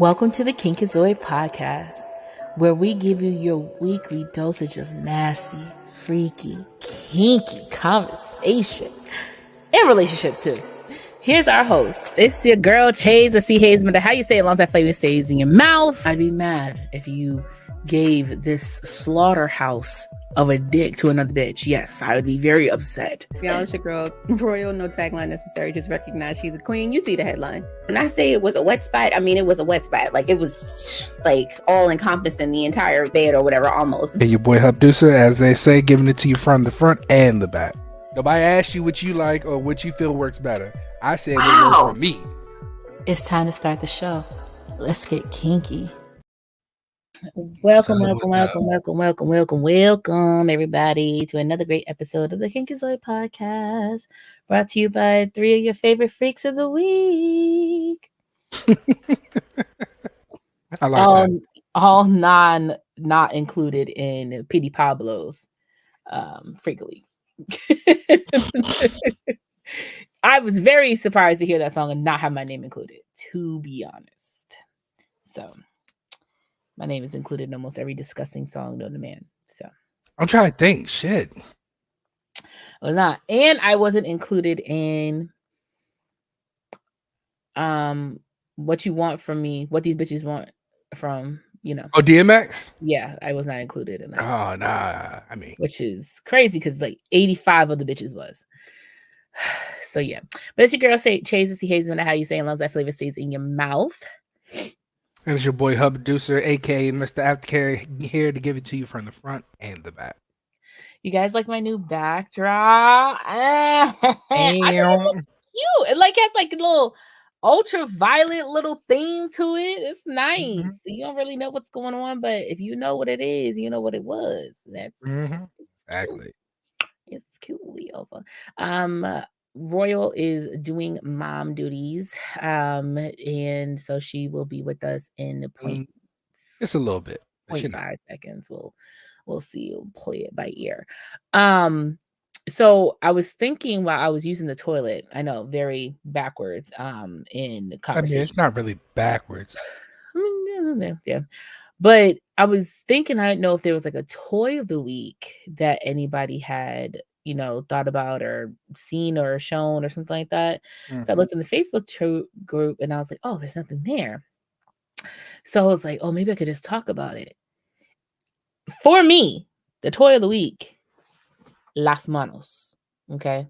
Welcome to the Kinky podcast, where we give you your weekly dosage of nasty, freaky, kinky conversation and relationship too. Here's our host. It's your girl, Chase, the C. Hazeman. How you say it long as that flavor stays in your mouth? I'd be mad if you gave this slaughterhouse of a dick to another bitch. Yes, I would be very upset. Y'all, it's your girl, Royal, no tagline necessary. Just recognize she's a queen. You see the headline. When I say it was a wet spot, I mean it was a wet spot. Like, it was like all encompassing the entire bed or whatever, almost. Hey, your boy Hubducer, as they say, giving it to you from the front and the back. Nobody asked you what you like or what you feel works better. I said what works for me. It's time to start the show. Let's get kinky. Welcome, everybody, to another great episode of the Kinky podcast, brought to you by 3 of your favorite freaks of the week. I like that. All not included in P.D. Pablo's Freak League. I was very surprised to hear that song and not have my name included, to be honest. So my name is included in almost every disgusting song known to man. So I'm trying to think. Shit. I was not. And I wasn't included in what you want from me, what these bitches want from, you know. Oh, DMX? Yeah, I was not included in that. Oh, nah. I mean, which is crazy because like 85 of the bitches was. So yeah. But it's your girl, Chase, the C. Hazeman. How you say as long as that flavor stays in your mouth. And it's your boy Hubducer, aka Mr. Aftercare, here to give it to you from the front and the back. You guys like my new backdrop? I think it looks cute. It like has like a little ultraviolet little theme to it. It's nice. Mm-hmm. You don't really know what's going on, but if you know what it is, you know what it was. That's exactly. It's cute. Royal is doing mom duties, and so she will be with us in just a little bit, 0.5 seconds. We'll see. We'll play it by ear. So I was thinking while I was using the toilet. I know, very backwards. In the conversation, I mean, it's not really backwards. Yeah. But I was thinking, I didn't know if there was like a toy of the week that anybody had, you know, thought about or seen or shown or something like that. Mm-hmm. So I looked in the Facebook group and I was like, oh, there's nothing there. So I was like, oh, maybe I could just talk about it. For me, the toy of the week, Las Manos. Okay.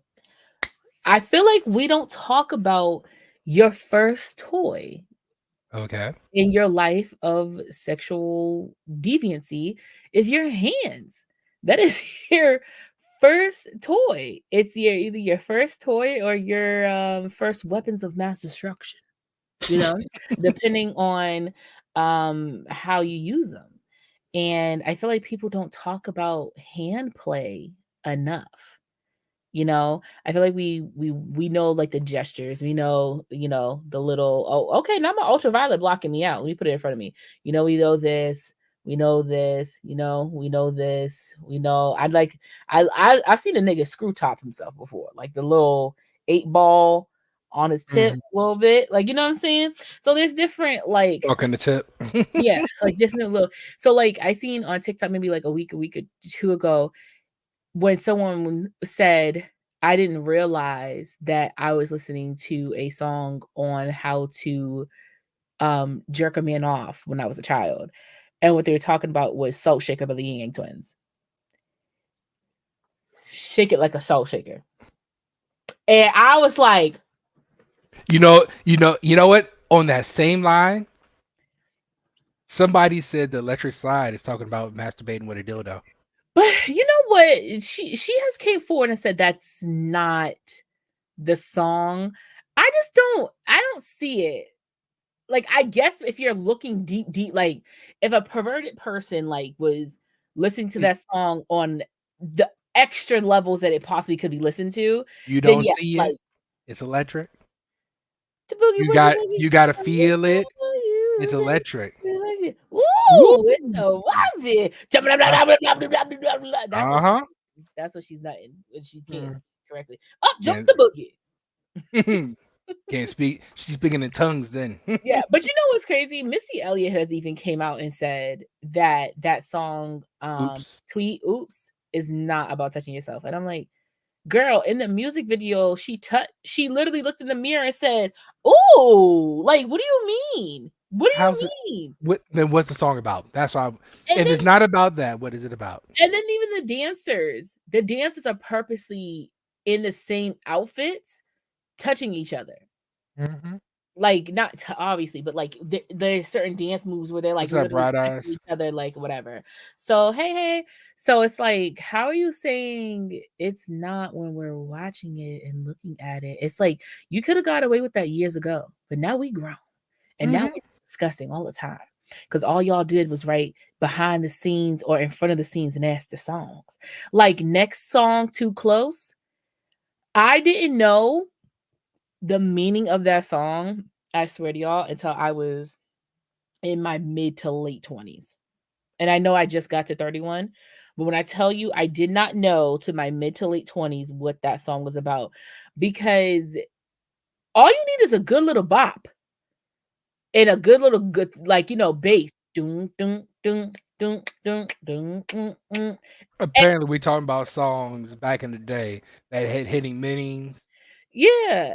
I feel like we don't talk about your first toy. Okay. In your life of sexual deviancy is your hands. That is your first toy. It's either your first toy or your first weapons of mass destruction, you know, depending on how you use them. And I feel like people don't talk about hand play enough. You know, I feel like we know like the gestures, we know, you know, the little, oh, okay, now my ultraviolet blocking me out. Let me put it in front of me. You know, we know this, you know, we know this, I've seen a nigga screw top himself before, like the little 8-ball on his tip a little bit, like, you know what I'm saying? So there's different, like, talking the tip. Yeah, like just a little. So like I seen on TikTok maybe like a week or two ago, when someone said, I didn't realize that I was listening to a song on how to jerk a man off when I was a child. And what they were talking about was Salt Shaker by the Yin Yang Twins. Shake it like a salt shaker. And I was like, you know what? On that same line, somebody said the electric slide is talking about masturbating with a dildo. But you know what? She has came forward and said that's not the song. I don't see it. Like, I guess if you're looking deep, like if a perverted person like was listening to that song on the extra levels that it possibly could be listened to, you don't see it. It's electric. You got to feel it. It's electric. Ooh, it's so lovely. That's what she's nutting when she can't speak correctly. Up, jump the boogie. Can't speak. She's speaking in tongues then. Yeah, but you know what's crazy? Missy Elliott has even came out and said that that song, Oops. "Tweet Oops," is not about touching yourself, and I'm like, girl, in the music video, she literally looked in the mirror and said, "Ooh, like, what do you mean? What do How's it? you mean?" Then what's the song about? That's why. And If then it's not about that, what is it about? even the dancers are purposely in the same outfits, touching each other. Mm-hmm. Like, not obviously, but like there's certain dance moves where they're like What's up, literally Bright touching Eyes? each other, like whatever. So hey, so it's like, how are you saying it's not when we're watching it and looking at it? It's like you could have got away with that years ago, but now we grown and now Mm-hmm. we're discussing all the time because all y'all did was write behind the scenes or in front of the scenes and ask the songs. Like next song, Too Close. I didn't know the meaning of that song, I swear to y'all, until I was in my mid to late 20s. And I know I just got to 31, but when I tell you I did not know to my mid to late 20s what that song was about, because all you need is a good little bop and a good like bass. Dun, dun, dun, dun, dun, dun, dun. And Apparently, we talking about songs back in the day that had hitting minis. yeah,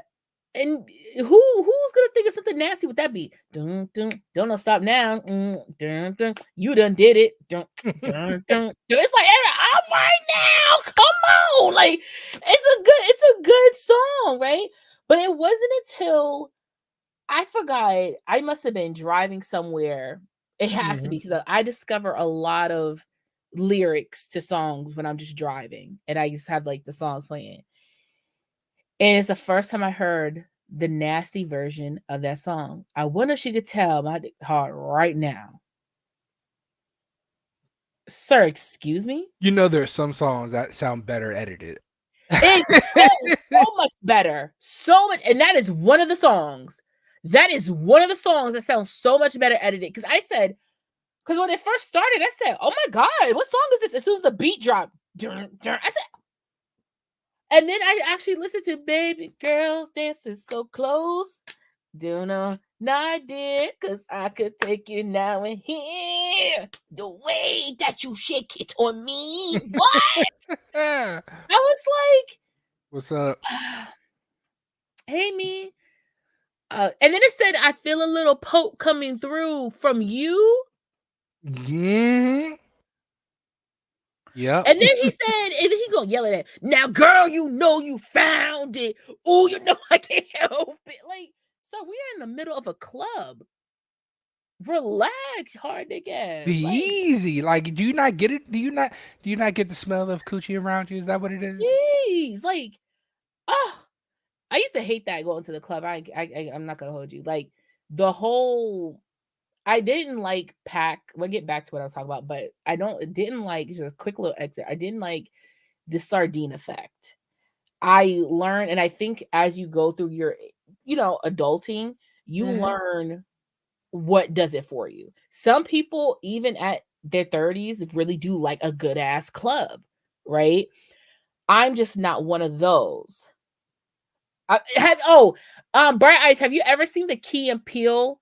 and who's gonna think of something nasty with that beat? Dun, dun, don't stop now. Dun, dun, you done did it. Dun, dun, dun. It's like, I'm right now. Come on, like it's a good song, right? But it wasn't until I forgot. I must have been driving somewhere. It has to Mm-hmm. be because I discover a lot of lyrics to songs when I'm just driving, and I just have like the songs playing. And it's the first time I heard the nasty version of that song. I wonder if she could tell my heart right now. Sir, excuse me? You know, there are some songs that sound better edited. It is so much better. So much. And that is one of the songs. That is one of the songs that sounds so much better edited. Because when it first started, I said, oh my God, what song is this? As soon as the beat dropped, I said, and then I actually listened to Baby Girls Dancing So Close. Do no, not dear, cause I could take you now and here. The way that you shake it on me. What? I was What's up? like, hey, me. And then it said, I feel a little poke coming through from you. Mm-hmm. Yep. And then he said, and then he gonna yell at it. Now, girl, you know you found it. Oh, you know I can't help it. Like, so we're in the middle of a club. Relax, hard dick Be ass. Like, easy. Like, do you not get it? Do you not get the smell of coochie around you? Is that what it is? jeez. Like, oh, I used to hate that going to the club. I'm not gonna hold you. Like, the whole I didn't like pack. We'll get back to what I was talking about, but didn't like just a quick little exit. I didn't like the sardine effect. I learned, and I think as you go through your, adulting, you Mm-hmm. learn what does it for you. Some people, even at their 30s, really do like a good ass club, right? I'm just not one of those. Bright Eyes, have you ever seen the Key and Peele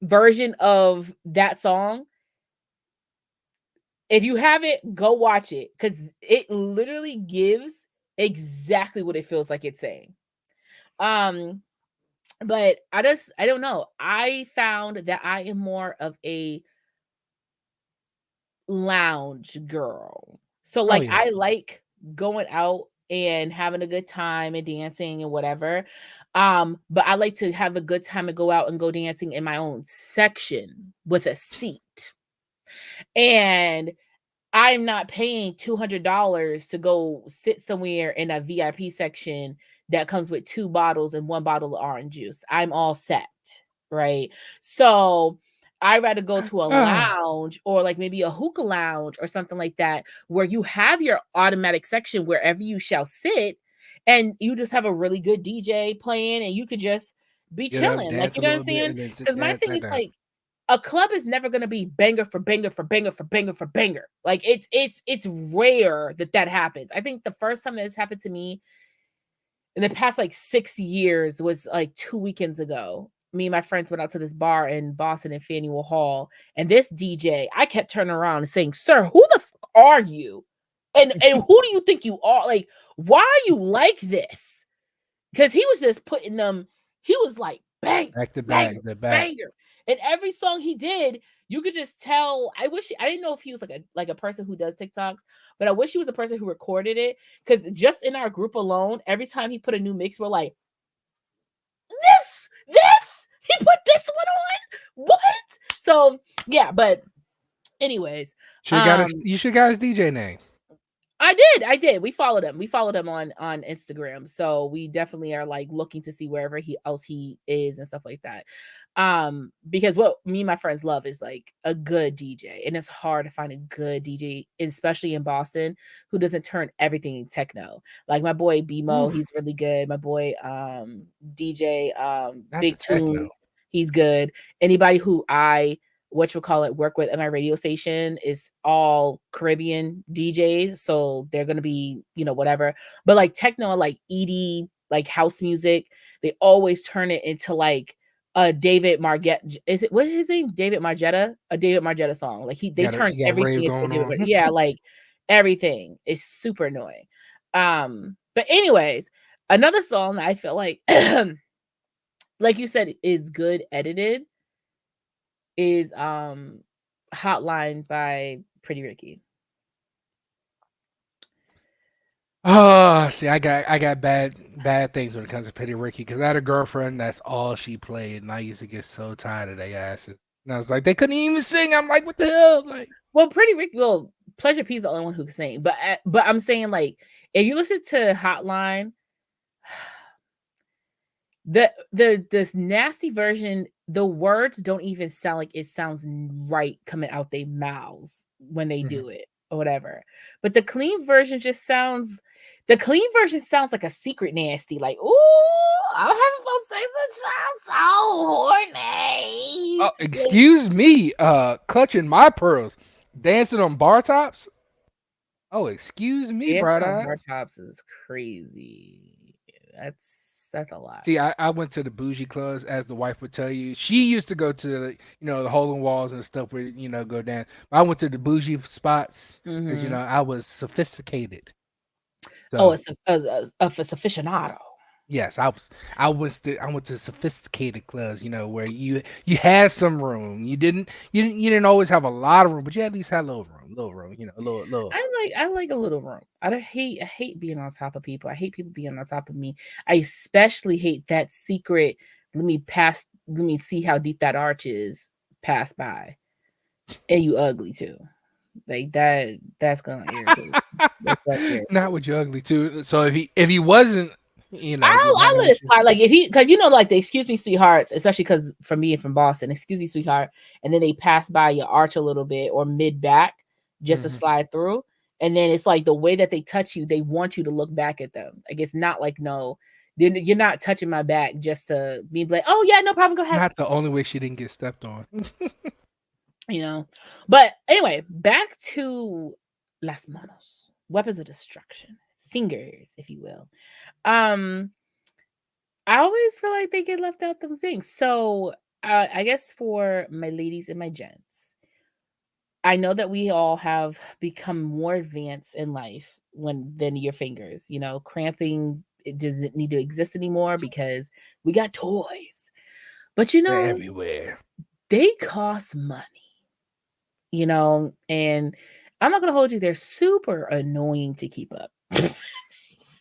version of that song? If you haven't, go watch it because it literally gives exactly what it feels like it's saying. Um, but I don't know. I found that I am more of a lounge girl. So Oh like yeah. I like going out and having a good time and dancing and whatever. But I like to have a good time and go out and go dancing in my own section with a seat. And I'm not paying $200 to go sit somewhere in a VIP section that comes with 2 bottles and 1 bottle of orange juice. I'm all set, right? So I'd rather go to a lounge or like maybe a hookah lounge or something like that where you have your automatic section wherever you shall sit and you just have a really good DJ playing and you could just be Get up, chilling. Like, dance you a know what I'm little bit, saying? and then sit Because my down, thing sit is down. like a club is never going to be banger for banger for banger for banger for banger. Like it's rare that happens. I think the first time that has happened to me in the past like 6 years was like 2 weekends ago. Me and my friends went out to this bar in Boston in Faneuil Hall, and this DJ, I kept turning around and saying, "Sir, who the fuck are you? And who do you think you are? Like, why are you like this?" Because he was just putting them, he was like bang, Back to banger, back to back. banger. And every song he did, you could just tell. I didn't know if he was like a person who does TikToks, but I wish he was a person who recorded it. Because just in our group alone, every time he put a new mix, we're like, this, he put this one on. What? So yeah, but anyways, You should got his DJ name. I did. We followed him. We followed him on Instagram. So we definitely are like looking to see wherever else he is and stuff like that. Because what me and my friends love is like a good DJ, and it's hard to find a good DJ, especially in Boston, who doesn't turn everything in techno. Like my boy BMO, he's really good. My boy DJ Big Tunes, he's good. Anybody who I work with at my radio station is all Caribbean DJs, so they're gonna be, whatever. But like techno, like ED, like house music, they always turn it into like a David Margetta. What is his name? David Margetta? A David Margetta song. Like they turn everything into David. Yeah, like everything is super annoying. But anyways, another song that I feel like you said is good edited is Hotline by Pretty Ricky. Oh, see, I got bad things when it comes to Pretty Ricky, because I had a girlfriend that's all she played, and I used to get so tired of their asses. And I was like, they couldn't even sing. I'm like, what the hell? Like, well, Pretty Ricky, Pleasure P is the only one who can sing, but I'm saying, like, if you listen to Hotline, this nasty version, the words don't even sound like it sounds right coming out their mouths when they do it or whatever. But the clean version sounds like a secret nasty, like, ooh, I'm having fun sex with child, so horny. Oh, excuse me, clutching my pearls, dancing on bar tops. Oh, excuse me, brother. Bar tops is crazy. That's a lot. See, I went to the bougie clubs, as the wife would tell you. She used to go to the, the hole in walls and stuff where, go dance. But I went to the bougie spots because, I was sophisticated. So, a aficionado. Yes, I went to sophisticated clubs, where you had some room. You didn't always have a lot of room, but you at least had a little room, little. I like a little room. I hate being on top of people. I hate people being on top of me. I especially hate that secret. Let me see how deep that arch is. Pass by, and you ugly too. Like that. That's gonna irritate. Not with you ugly too. So if he wasn't. I'll let it slide. Like because like the excuse me, sweethearts, especially because for me and from Boston, excuse me, sweetheart, and then they pass by your arch a little bit or mid back just to slide through, and then it's like the way that they touch you, they want you to look back at them. Like it's not like no, you're not touching my back just to be like, oh yeah, no problem, go ahead. Not the only way she didn't get stepped on. But anyway, back to Las Manos, weapons of destruction, fingers, if you will. I always feel like they get left out them things. So I guess for my ladies and my gents, I know that we all have become more advanced in life than your fingers. Cramping, it doesn't need to exist anymore because we got toys. But they're everywhere. They cost money. And I'm not gonna hold you, they're super annoying to keep up.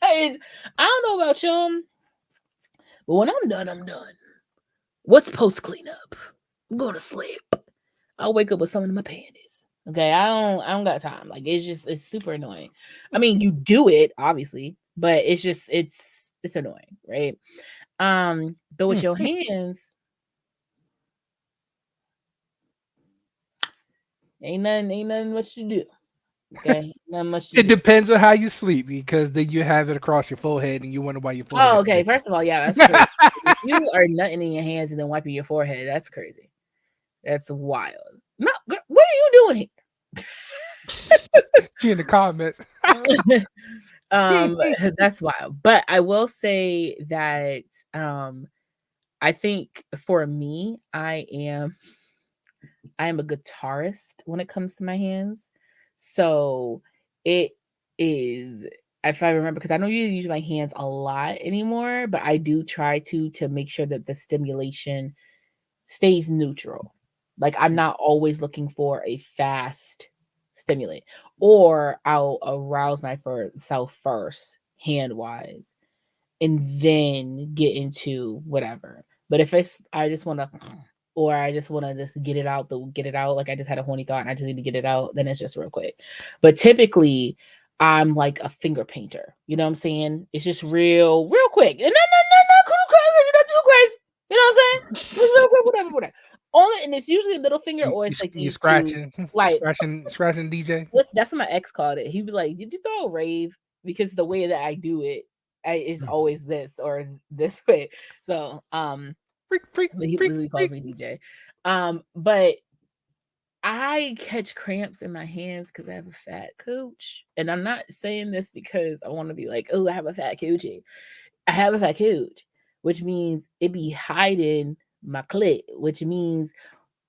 I don't know about y'all, but when I'm done, I'm done. What's post cleanup? I'm going to sleep. I'll wake up with something in my panties. Okay, I don't got time. Like it's super annoying. I mean, you do it obviously, but it's annoying, right? But with your hands, ain't nothing much to do. Okay, not much. It depends on how you sleep, because then you have it across your forehead and you wonder why your forehead. Oh, okay. First of all, yeah, that's crazy. If you are nutting in your hands and then wiping your forehead, that's crazy. That's wild. No, what are you doing here? She in the comments. That's wild. But I will say that I think for me, I am a guitarist when it comes to my hands. So it is, if I remember, because I don't usually use my hands a lot anymore, but I do try to make sure that the stimulation stays neutral. Like I'm not always looking for a fast stimulate, or I'll arouse myself first, hand wise, and then get into whatever. But if it's I just want to, or I just want to just get it out. Like I just had a horny thought and I just need to get it out. Then it's just real quick. But typically, I'm like a finger painter. You know what I'm saying? It's just real quick. And not crazy, not too crazy. You know what I'm saying? Just real quick, whatever. Only, and it's usually a middle finger, or it's like You these two. Like scratching DJ. that's what my ex called it. He'd be like, "Did you throw a rave?" Because the way that I do it is always this or this way. So, he literally calls me DJ. But I catch cramps in my hands because I have a fat cooch, and I'm not saying this because I want to be like, "Oh, I have a fat coochie." I have a fat cooch, which means it be hiding my clit, which means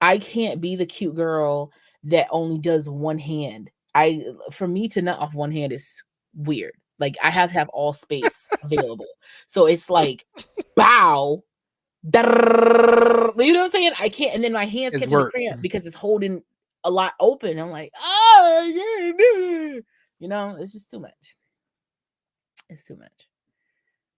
I can't be the cute girl that only does one hand. For me to nut off one hand is weird. Like I have to have all space available. So it's like bow. You know what I'm saying? I can't, and then my hands It's catching a work. cramp because it's holding a lot open. I'm like, oh, yeah, you know, it's just too much. It's too much.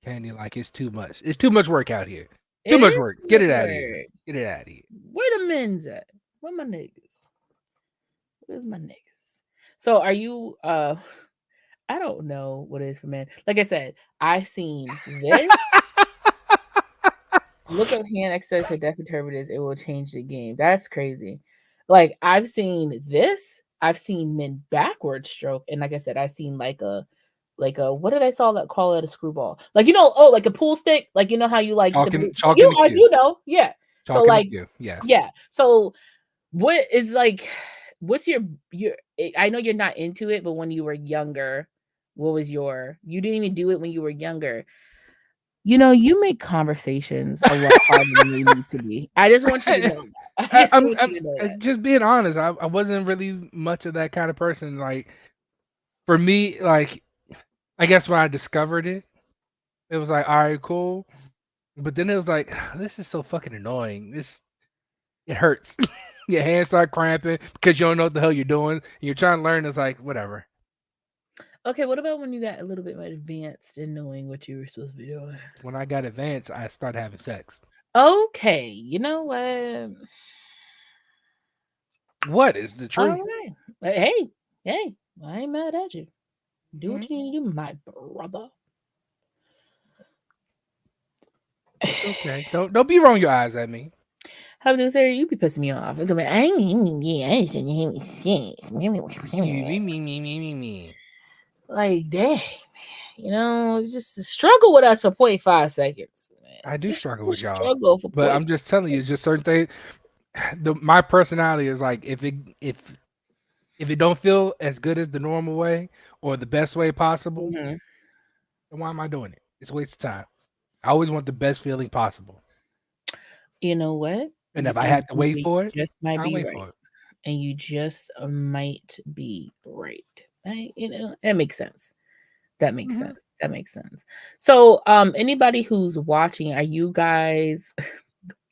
Candy, like it's too much. It's too much work out here. Too It much is work. too Get much it out of here. work. Get it out of here. Where the men's at? Where my niggas? Where's my niggas? So are you I don't know what it is for men. Like I said, I seen this. Look up hand exercise for deaf interpreters. It will change the game. That's crazy. Like I've seen this. I've seen men backward stroke, and like I said, I've seen like a what did I saw that call it a screwball? Like like a pool stick. Like you know how you like Chalking you the as cue. you know, yeah. So Chalking the like cue. Yes. yeah. So what is like? What's your? I know you're not into it, but when you were younger, what was your? You didn't even do it when you were younger. You know, you make conversations a lot harder than they need to be. I just want you to know that. I just want you to know that. Just being honest. I wasn't really much of that kind of person. Like for me, like I guess when I discovered it, it was like, all right, cool. But then it was like, this is so fucking annoying. It hurts. Your hands start cramping because you don't know what the hell you're doing. You're trying to learn. It's like whatever. Okay, what about when you got a little bit more advanced in knowing what you were supposed to be doing? When I got advanced, I started having sex. Okay, you know what? What is the All truth? right. Hey, I ain't mad at you. Do what you need to do, my brother. It's okay. Don't be rolling your eyes at me. How do sir? You be pissing me off. It's like, I Me. like, dang, you know, it's just struggle with us for 0.5 seconds. Man. I do Just struggle with y'all, struggle for but I'm just telling you, it's just certain things. My personality is like if it don't feel as good as the normal way or the best way possible, Mhm. then why am I doing it? It's a waste of time. I always want the best feeling possible. You know what? And if I had to wait for it, just might I'll be wait right. for it. And you just might be right. Right? You know, that makes sense. That makes sense. That makes sense. So, anybody who's watching, are you guys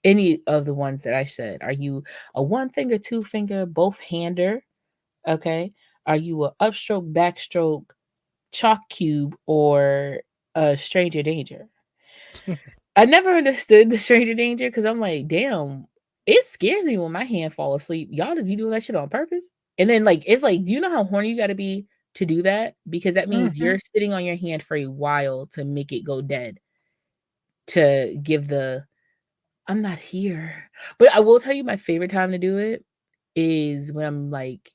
any of the ones that I said? Are you a one finger, two finger, both hander? Okay. Are you a upstroke, backstroke, chalk cube, or a stranger danger? I never understood the stranger danger because I'm like, damn, it scares me when my hand fall asleep. Y'all just be doing that shit on purpose. And then like it's like, do you know how horny you gotta be to do that? Because that means you're sitting on your hand for a while to make it go dead. To give the I'm not here. But I will tell you my favorite time to do it is when I'm like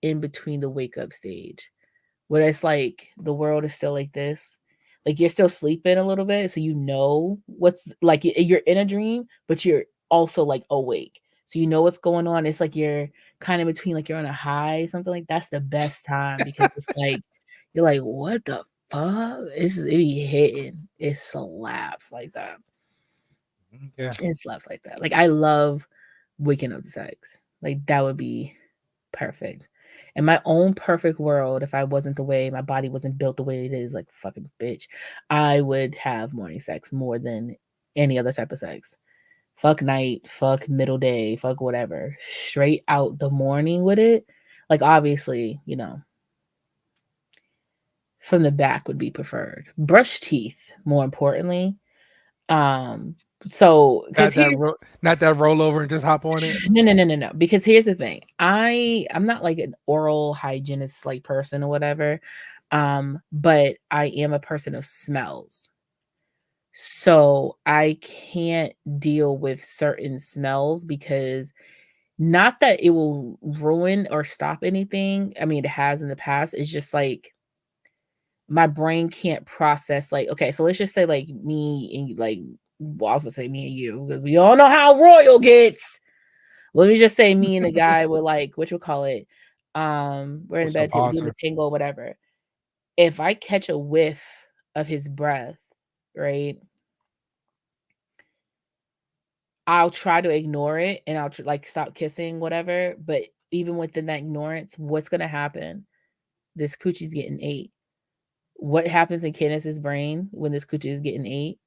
in between the wake up stage. Where it's like the world is still like this. Like you're still sleeping a little bit, so you know what's like you're in a dream, but you're also like awake. So you know what's going on. It's like you're kind of between like you're on a high, something like that's the best time because it's like you're like, what the it be hitting. It slaps like that. Yeah. It slaps like that. Like I love waking up to sex. Like that would be perfect. In my own perfect world, if I wasn't the way my body wasn't built the way it is, like fucking bitch, I would have morning sex more than any other type of sex. Fuck night, fuck middle day, fuck whatever. Straight out the morning with it. Like obviously, you know, from the back would be preferred. Brush teeth, more importantly. So because here's Not that roll over and just hop on it. no. Because here's the thing. I'm not like an oral hygienist like person or whatever. But I am a person of smells. So I can't deal with certain smells because not that it will ruin or stop anything. I mean, it has in the past. It's just like my brain can't process like, okay, so let's just say like me and like, well, I was gonna say me and you, because we all know how royal gets. Let me just say me and the guy were like, what you call it? We're in What's up, bed doing the Haunter? tingle, whatever. If I catch a whiff of his breath, right? I'll try to ignore it and I'll like stop kissing, whatever. But even within that ignorance, what's gonna happen? This coochie's getting ate. What happens in Candace's brain when this coochie is getting ate?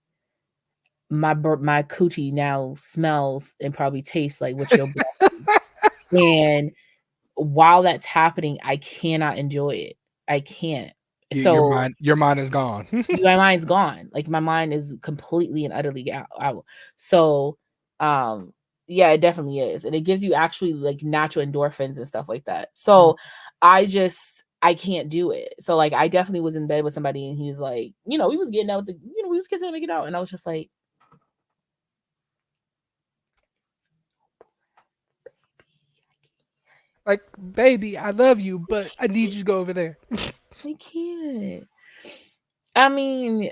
My coochie now smells and probably tastes like what your breath is. And while that's happening, I cannot enjoy it. I can't. So Your mind is gone. my mind's gone. Like my mind is completely and utterly out. So, yeah, it definitely is, and it gives you actually like natural endorphins and stuff like that. So, I can't do it. So, like, I definitely was in bed with somebody, and he was like, you know, we was getting out, we was kissing and making out, and I was just like, Like, baby, I love you, but I need you to go over there. I can't. I mean,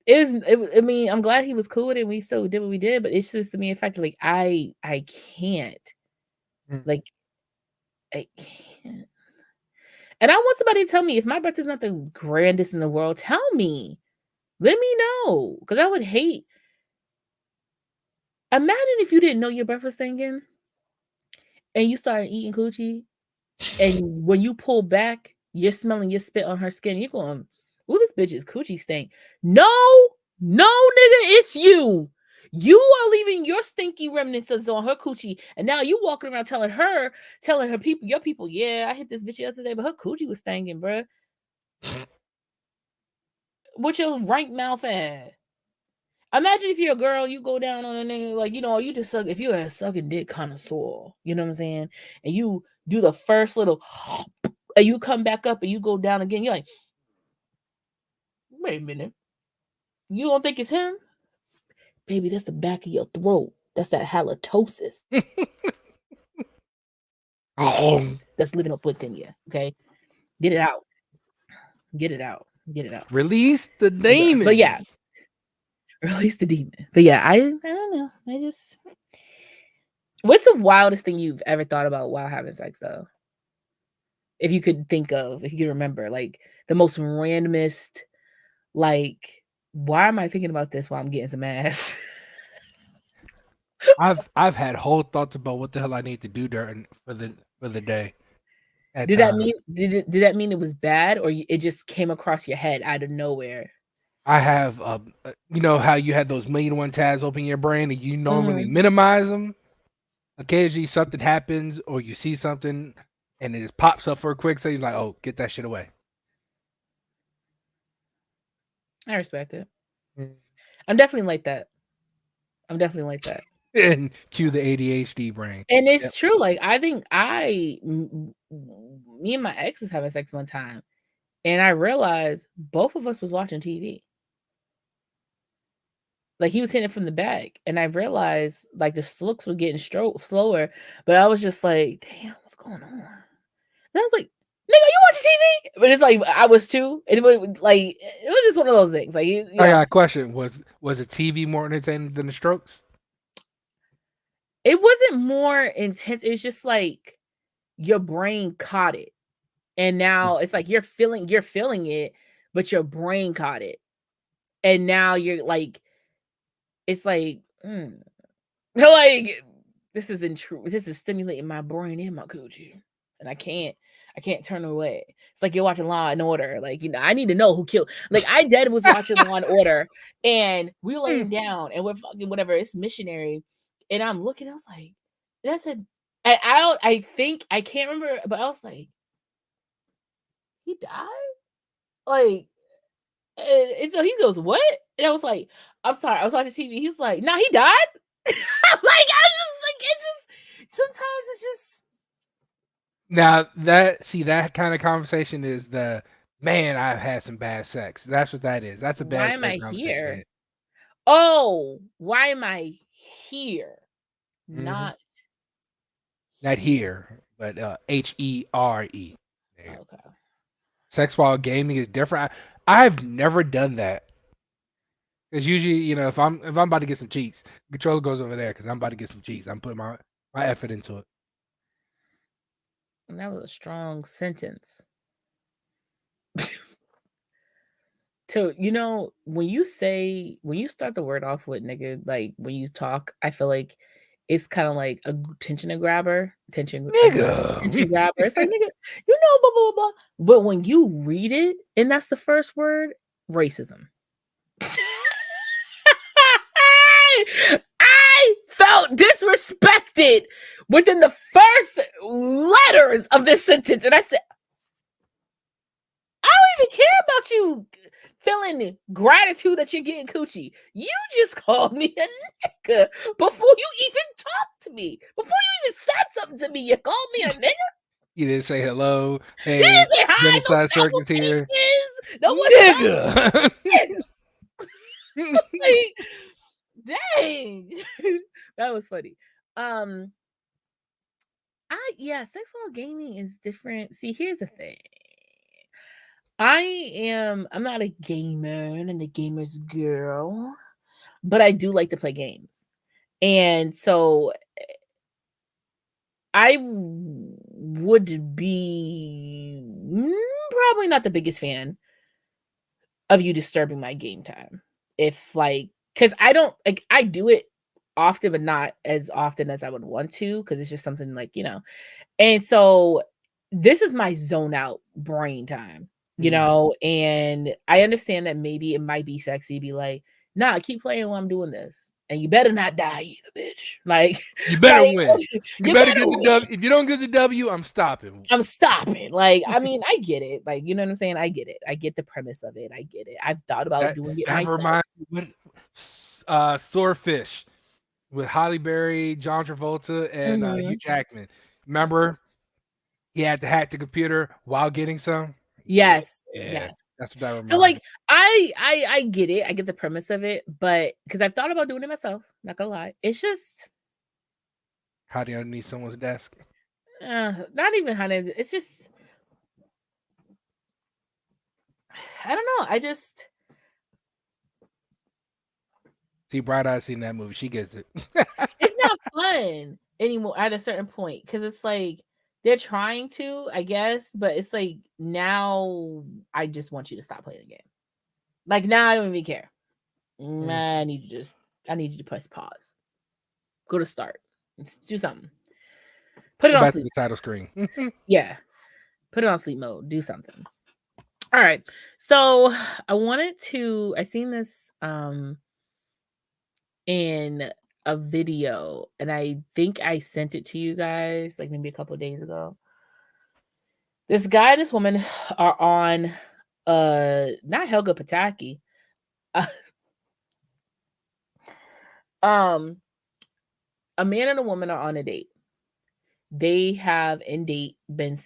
I mean, I'm glad he was cool with it. We still did what we did, but it's just the mere fact that like I can't. Like I can't. And I want somebody to tell me if my breath is not the grandest in the world, tell me. Let me know. Because I would hate. Imagine if you didn't know your breath was stinking and you started eating coochie, and when you pull back, you're smelling your spit on her skin. You're going, "Ooh, this bitch's coochie stink." No, no, nigga, it's you. You are leaving your stinky remnants on her coochie, and now you walking around telling her people, your people, yeah, I hit this bitch yesterday, but her coochie was stinking, bruh. What your rank mouth at? Imagine if you're a girl, you go down on a nigga, like, you know, you just suck, if you're a sucking dick connoisseur, you know what I'm saying? And you do the first little, and you come back up and you go down again, you're like, wait a minute. You don't think it's him? Baby, that's the back of your throat. That's that halitosis. Oh, That's living up within you. Okay. Get it out. Get it out. Get it out. release the But yeah, demons. release the demon. But yeah, I don't know. What's the wildest thing you've ever thought about while having sex though? If you could think of, if you could remember, like the most randomest, like, why am I thinking about this while I'm getting some ass? I've had whole thoughts about what the hell I need to do for the day. At Did that times, mean did that mean it was bad, or it just came across your head out of nowhere? I have you know how you had those million one tabs open in your brain and you normally Mhm. minimize them. Occasionally something happens or you see something and it just pops up for a quick second. You're like, oh, get that shit away. I respect it. I'm definitely like that. And cue the ADHD brain. And Yep. it's true. Like I think me and my ex was having sex one time, and I realized both of us was watching TV. Like he was hitting it from the back, and I realized like the looks were getting slower, but I was just like, "Damn, what's going on?" And I was like, "Nigga, you watching TV?" But it's like I was too, and it was like it was just one of those things. Like you I know, got a question. Was the TV more entertaining than the strokes? it wasn't more intense. It's just like your brain caught it, and now it's like you're feeling it, but your brain caught it. And now you're like, it's like, like this isn't true. This is stimulating my brain and my coochie. And I can't turn away. It's like you're watching Law and Order. Like, I need to know who killed. Like, I dead was watching Law and Order, and we laying down, and we're fucking whatever. It's missionary, and I'm looking. I was like, and I said, I think I can't remember, but I was like, he died. Like, and so he goes, what? And I was like, I'm sorry, I was watching TV. He's like, no, he died. I'm like, sometimes it's just. Now that kind of conversation is the man, I've had some bad sex. That's what that is. That's a bad Why am sex I conversation. here? Oh, why am I here? Not here, but HERE. Okay. Sex while gaming is different. I've never done that. Because usually, if I'm about to get some cheeks, the controller goes over there because I'm about to get some cheeks. I'm putting my effort into it. And that was a strong sentence. So, when you start the word off with nigga, like when you talk, I feel like it's kind of like a attention grabber. Nigga. Attention grabber. It's like, nigga, blah, blah, blah. But when you read it, and that's the first word, racism. I felt disrespected within the first letters of this sentence. And I said, I don't even care about you feeling gratitude that you're getting coochie. You just called me a nigga before you even talked to me. Before you even said something to me, you called me a nigga? You didn't say hello. Hey, you didn't say hi, genocide circus here. No one nigga. like, dang. That was funny. Sex while gaming is different. See, here's the thing. I'm not a gamer and a gamer's girl, but I do like to play games. And so I would be probably not the biggest fan of you disturbing my game time. Because I don't, I do it often, but not as often as I would want to, because it's just something and so this is my zone out brain time, and I understand that maybe it might be sexy, be like, nah, keep playing while I'm doing this. And you better not die either, bitch. Like, you better win. You better get win. the W. If you don't get the W, I'm stopping. Like, I mean, I get it. Like, you know what I'm saying? I get it. I get the premise of it. I get it. I've thought about doing it myself. Reminds me Swordfish with Halle Berry, John Travolta, and Hugh Jackman. Remember, he had to hack the computer while getting some. Yes. Yeah. Yes. That's what I remember. So, like, I get it. I get the premise of it, but because I've thought about doing it myself, not gonna lie, it's just hiding underneath someone's desk. Not even hiding. It's just, I don't know. I just see Bright Eye seen that movie. She gets it. It's not fun anymore at a certain point, because it's like they're trying to, I guess, but it's like now I just want you to stop playing the game. Like, now I don't even care. I need you to press pause. Go to start. Let's do something. Put it on sleep. To the title screen. Yeah. Put it on sleep mode. Do something. All right. So I seen this in a video, and I think I sent it to you guys like maybe a couple of days ago. This guy and this woman are on not Helga Pataki. A man and a woman are on a date. They have been,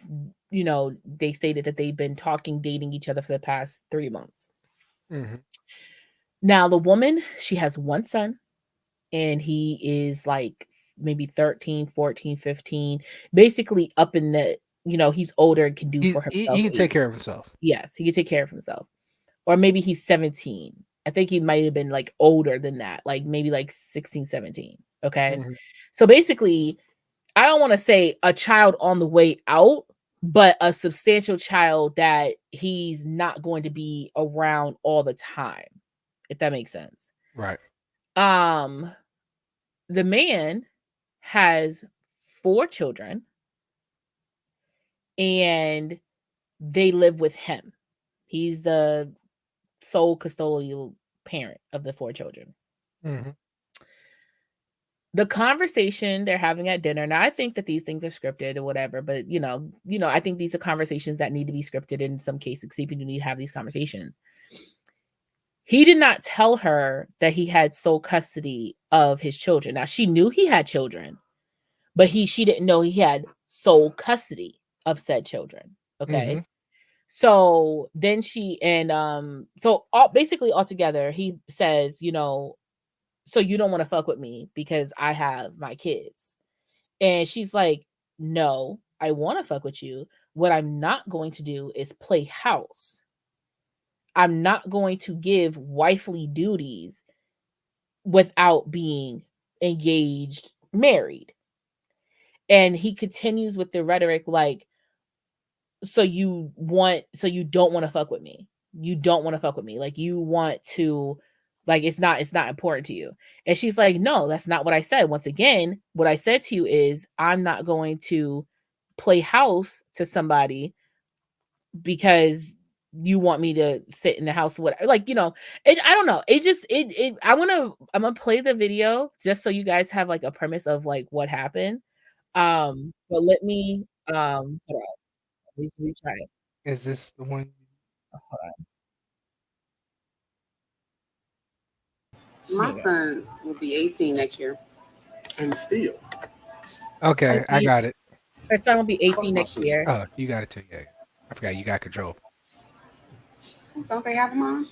they stated that they've been dating each other for the past 3 months. Now, the woman, she has one son, and he is like maybe 13, 14, 15, basically up in the, he's older and can do for himself. He can take care of himself. Yes, he can take care of himself. Or maybe he's 17. I think he might have been like older than that, like maybe like 16, 17. Okay. So basically, I don't want to say a child on the way out, but a substantial child that he's not going to be around all the time, if that makes sense. Right. Um, the man has 4 children and they live with him. He's the sole custodial parent of the 4 children. Mm-hmm. The conversation they're having at dinner. Now, I think that these things are scripted or whatever, but I think these are conversations that need to be scripted in some cases. People need to have these conversations. He did not tell her that he had sole custody of his children. Now, she knew he had children, but she didn't know he had sole custody of said children. Mm-hmm. Okay. So then basically altogether, he says, so you don't want to fuck with me because I have my kids. And she's like, no, I want to fuck with you. What I'm not going to do is play house. I'm not going to give wifely duties without being engaged, married. And he continues with the rhetoric like, so you don't want to fuck with me. You don't want to fuck with me. Like you want to, like, it's not important to you. And she's like, no, that's not what I said. Once again, what I said to you is I'm not going to play house to somebody because you want me to sit in the house, whatever. Like, I don't know. It just, I'm gonna play the video just so you guys have like a premise of like what happened. But let me, hold on. Let me try it. Is this the one? Hold on. My Here you go. son will be 18 next year. And still, Okay, I got it. Her son will be 18 next year. Oh, you got it too. Yeah, I forgot you got control. Don't they have a mom?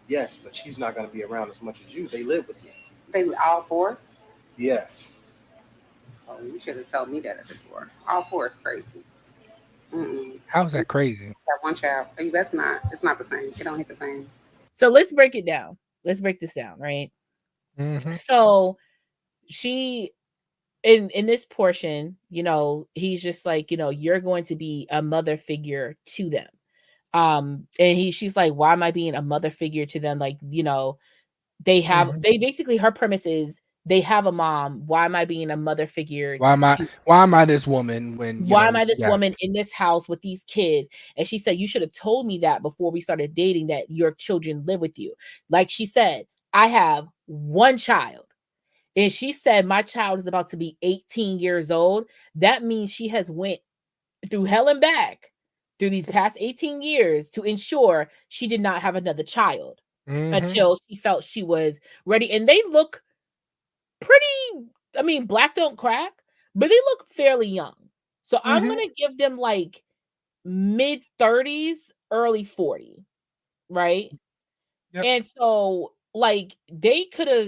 yes, but she's not going to be around as much as you. They live with you. They all 4? Yes. Oh, you should have told me that at the door. All 4 is crazy. How's that crazy? That one child. It's not the same. It don't hit the same. So let's break it down. Let's break this down, right? Mm-hmm. So she in this portion, he's just like, you're going to be a mother figure to them. And she's like, why am I being a mother figure to them? Like, they basically, her premise is they have a mom. Why am I being a mother figure? Why am I this woman when Why am I this woman in this house with these kids? And she said, you should have told me that before we started dating, that your children live with you. Like she said, I have one child. And she said, my child is about to be 18 years old. That means she has went through hell and back through these past 18 years to ensure she did not have another child until she felt she was ready. And they look pretty, black don't crack, but they look fairly young. So I'm going to give them like mid 30s, early 40, right? Yep. And so like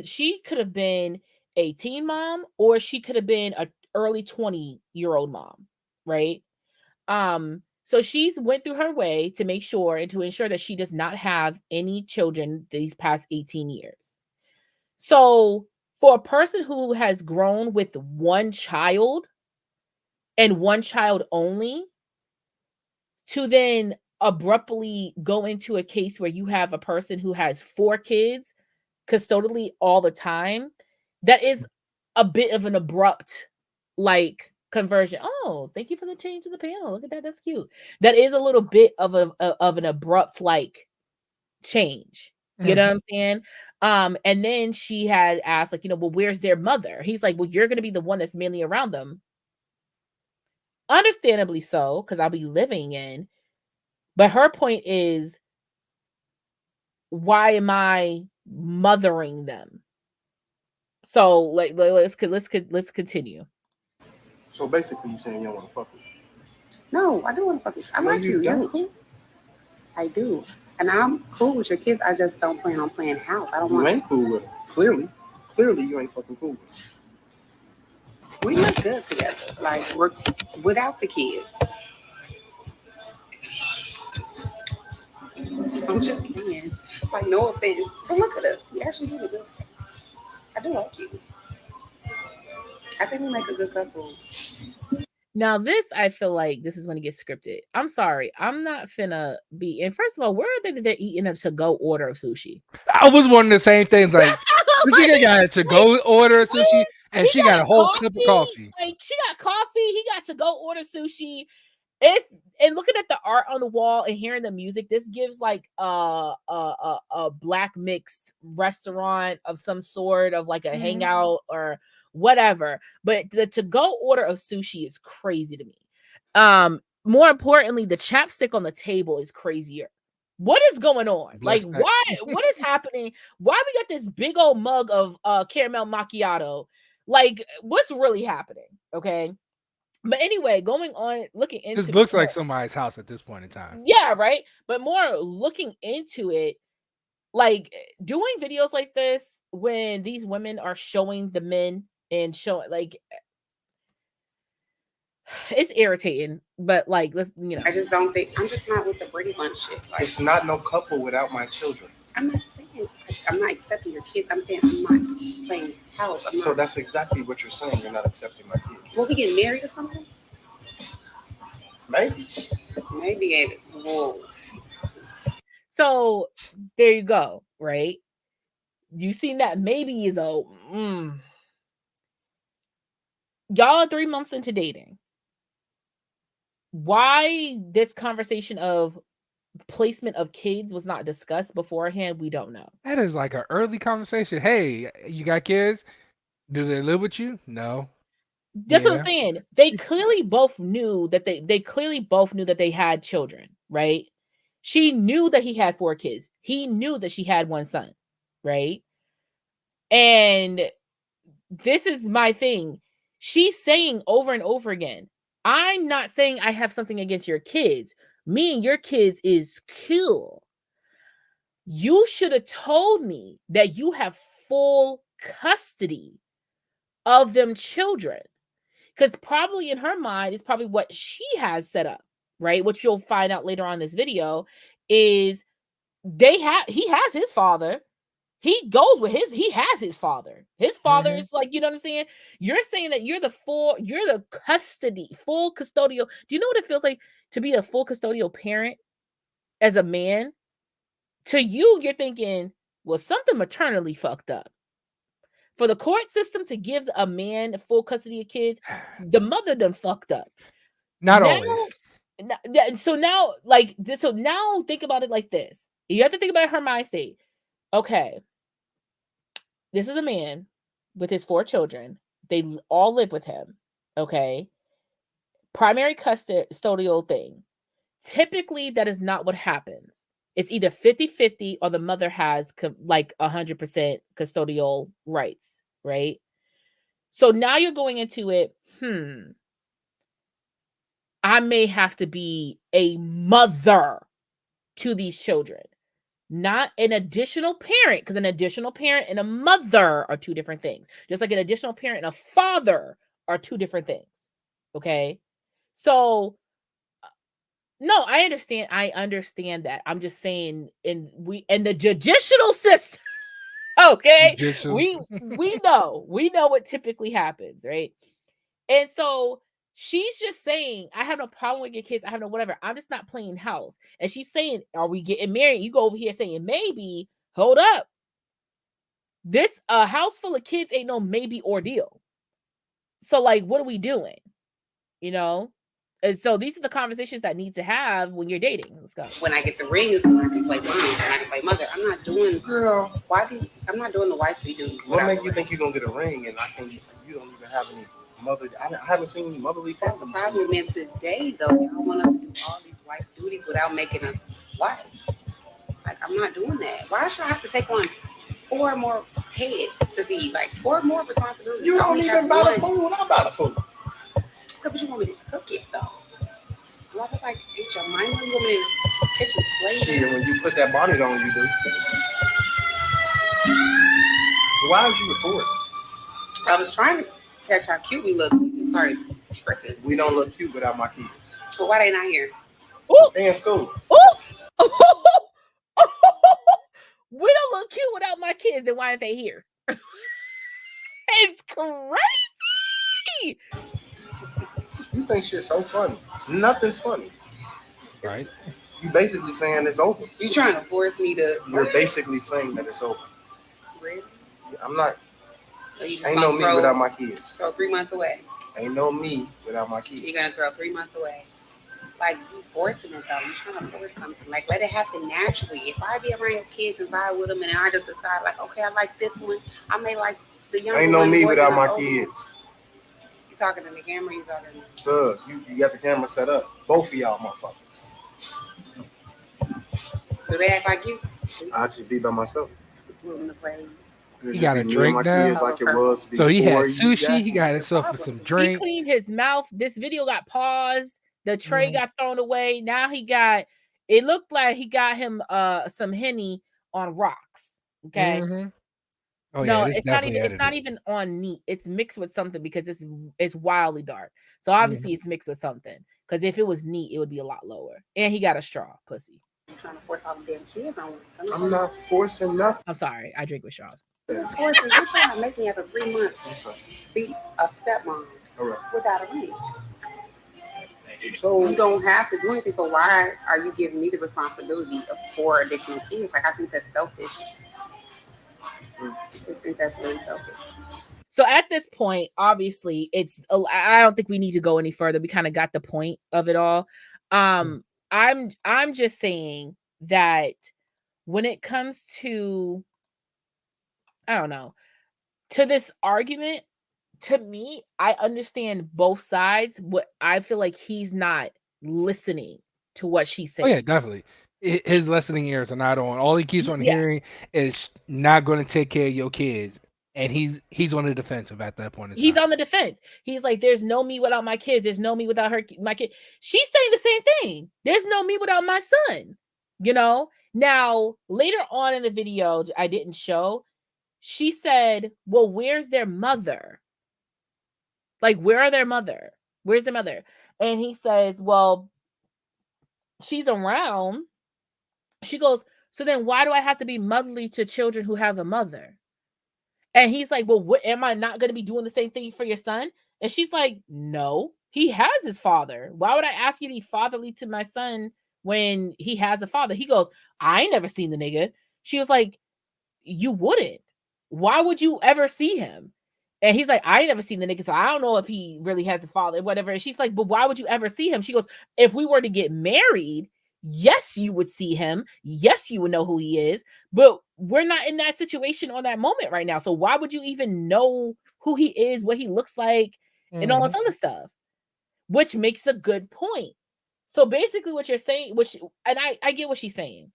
she could have been a teen mom, or she could have been a early 20-year-old mom, right? So she's went through her way to make sure and to ensure that she does not have any children these past 18 years. So for a person who has grown with one child and one child only, to then abruptly go into a case where you have a person who has 4 kids custodially all the time, that is a bit of an abrupt like conversion. Oh, thank you for the change of the panel. Look at that. That's cute. That is a little bit of an abrupt like change. You know what I'm saying? And then she had asked, like, well, where's their mother? He's like, well, you're gonna be the one that's mainly around them. Understandably so, because I'll be living in. But her point is, why am I mothering them? So let's continue. So basically, you're saying you don't want to fuck with me. No, I do want to fuck with you. I No, like you you. You're don't. cool. I do. And I'm cool with your kids. I just don't plan on playing house. I don't You want. ain't cool with them. Clearly, you ain't fucking cool with them. We look good together. Like we're without the kids. I'm just saying. Like no offense, but look at us. We actually do look good. I do like you. I think we make a good couple. Now, this, I feel like this is when it gets scripted. I'm sorry. I'm not finna be. And first of all, where are they that they're eating a to-go order of sushi? I was wondering the same things. Like this Like, nigga got a to-go order of sushi, and he she got a got whole cup of coffee. Like, she got coffee. He got to-go order sushi. It's, and looking at the art on the wall and hearing the music, this gives like a black mixed restaurant of some sort, of like a hangout or whatever. But the to-go order of sushi is crazy to me. More importantly, the chapstick on the table is crazier. What is going on? Bless Like, that. why? What is happening? Why we got this big old mug of caramel macchiato? Like, what's really happening? Okay. But anyway, going on, looking into This looks like somebody's house at this point in time. yeah, right. But more looking into it, like doing videos like this when these women are showing the men and showing, like, it's irritating. But like, let's, you know, I just don't think, I'm just not with the Brady Bunch shit. Like, It's not no couple without my children. I'm not saying, I'm not accepting your kids. I'm saying I'm not playing house. I'm So not, that's exactly what you're saying. You're not accepting my kids. will we get married or something? Maybe. Maybe. Whoa. so there you go, right? You seen that maybe is a y'all are 3 months into dating. Why this conversation of placement of kids was not discussed beforehand, we don't know. That is like an early conversation. Hey, you got kids? Do they live with you? No. That's what I'm Yeah. saying. They clearly both knew that they clearly both knew that they had children, right? She knew that he had 4 kids. He knew that she had 1 son, right? And this is my thing. She's saying over and over again, I'm not saying I have something against your kids. Me and your kids is cool. You should have told me that you have full custody of them children. Because probably in her mind is probably what she has set up, right? Which you'll find out later on in this video is he has his father. He goes with he has his father. His father is like, you know what I'm saying? You're saying that you're the full custodial. Do you know what it feels like to be a full custodial parent as a man? To you, you're thinking, well, something maternally fucked up. For the court system to give a man full custody of kids, the mother done fucked up. Not Now, always. so now, like this, so now think about it like this. You have to think about her mind state. Okay, this is a man with his 4 children. They all live with him. Okay, primary custodial thing. Typically, that is not what happens. It's either 50-50 or the mother has like 100% custodial rights, right? So now you're going into it, I may have to be a mother to these children, not an additional parent, because an additional parent and a mother are 2 different things. Just like an additional parent and a father are 2 different things. Okay. So no, I understand that. I'm just saying in the judicial system, okay, we know what typically happens, right? And so she's just saying, I have no problem with your kids. I have no whatever. I'm just not playing house. And she's saying, are we getting married? You go over here saying, maybe. Hold up. This house full of kids ain't no maybe ordeal. So, like, what are we doing? You know? And so these are the conversations that need to have when you're dating. Let's go. When I get the ring, I can play mom and I can play mother. I'm not doing, girl. I'm not doing the wifey duty. What makes you think you're gonna get a ring and you don't even have any mother? I haven't seen any motherly That's the qualities. problem in today, though. Y'all want us to do all these wife duties without making us wife. Like, I'm not doing that. Why should I have to take on 4 more heads to be like 4 more responsibilities? You don't even buy the food. I buy the food. But you want me to cook it though? Do I look like ain't your mind when you want me in the kitchen slave? Shit, when you put that bonnet on, you do. Why is you recording? I was trying to catch how cute we look. We just started tripping. We don't look cute without my kids. But why they not here? Ooh. They in school. Ooh. We don't look cute without my kids. Then why aren't they here? It's crazy. You think shit's so funny. Nothing's funny. Right? You basically saying it's over. You trying to force me to? You're basically saying that it's over. Really? I'm not. So you just Ain't no gonna me without my kids. throw 3 months away. Ain't no me without my kids. You're gonna throw 3 months away. Like you forcing it though. You trying to force something. Like let it happen naturally. If I be around your kids and vibe with them, and I just decide like, okay, I like this one. I may like the younger one. Ain't no me more without than my the older one. kids. You talking to the camera? You talking? Cause you got the camera set up. Both of y'all motherfuckers. Do they act like you? I just be by myself. It's willing to play. It He just got be a me and drink my now. kids like it was So he had before you sushi. got He got here. himself with some He drink. cleaned his mouth. This video got paused. The tray Mhm. got thrown away. Now he got. It looked like he got him some Henny on rocks. Okay. Mhm. Oh yeah, No, this it's not definitely even. It's not edited. even on neat. It's mixed with something because it's wildly dark. So Mhm. obviously it's mixed with something. Because if it was neat, it would be a lot lower. And he got a straw, pussy. You trying to force all the damn kids on me? I'm not forcing nothing. I'm sorry, I drink with straws. This is forcing. You're trying to make me after 3 months be a stepmom All right. without a ring. So You don't have to do anything. So why are you giving me the responsibility of 4 additional kids? Like I think that's selfish. I just think that's really selfish. So at this point, obviously, I don't think we need to go any further. We kind of got the point of it all. I'm just saying that when it comes to, I don't know, to this argument, to me, I understand both sides. What I feel like he's not listening to what she's Oh yeah, saying. definitely. His listening ears are not on. All he keeps on Yeah. hearing is not going to take care of your kids, and he's on the defensive at that point in He's time. on the defense. He's like, "There's no me without my kids. There's no me without my kid." She's saying the same thing. There's no me without my son. You know. Now later on in the video, I didn't show. She said, "Well, where's their mother? Like, where are their mother? Where's their mother?" And he says, "Well, she's around." She goes, "So then, why do I have to be motherly to children who have a mother?" And he's like, "Well, what, am I not going to be doing the same thing for your son?" And she's like, "No, he has his father. Why would I ask you to be fatherly to my son when he has a father?" He goes, "I ain't never seen the nigga." She was like, "You wouldn't. Why would you ever see him?" And he's like, "I ain't never seen the nigga, so I don't know if he really has a father, whatever." And she's like, "But why would you ever see him?" She goes, "If we were to get married, yes, you would see him. Yes, you would know who he is. But we're not in that situation or that moment right now. So why would you even know who he is, what he looks like, and all Mhm. this other stuff?" Which makes a good point. So basically, what you're saying, and I get what she's saying.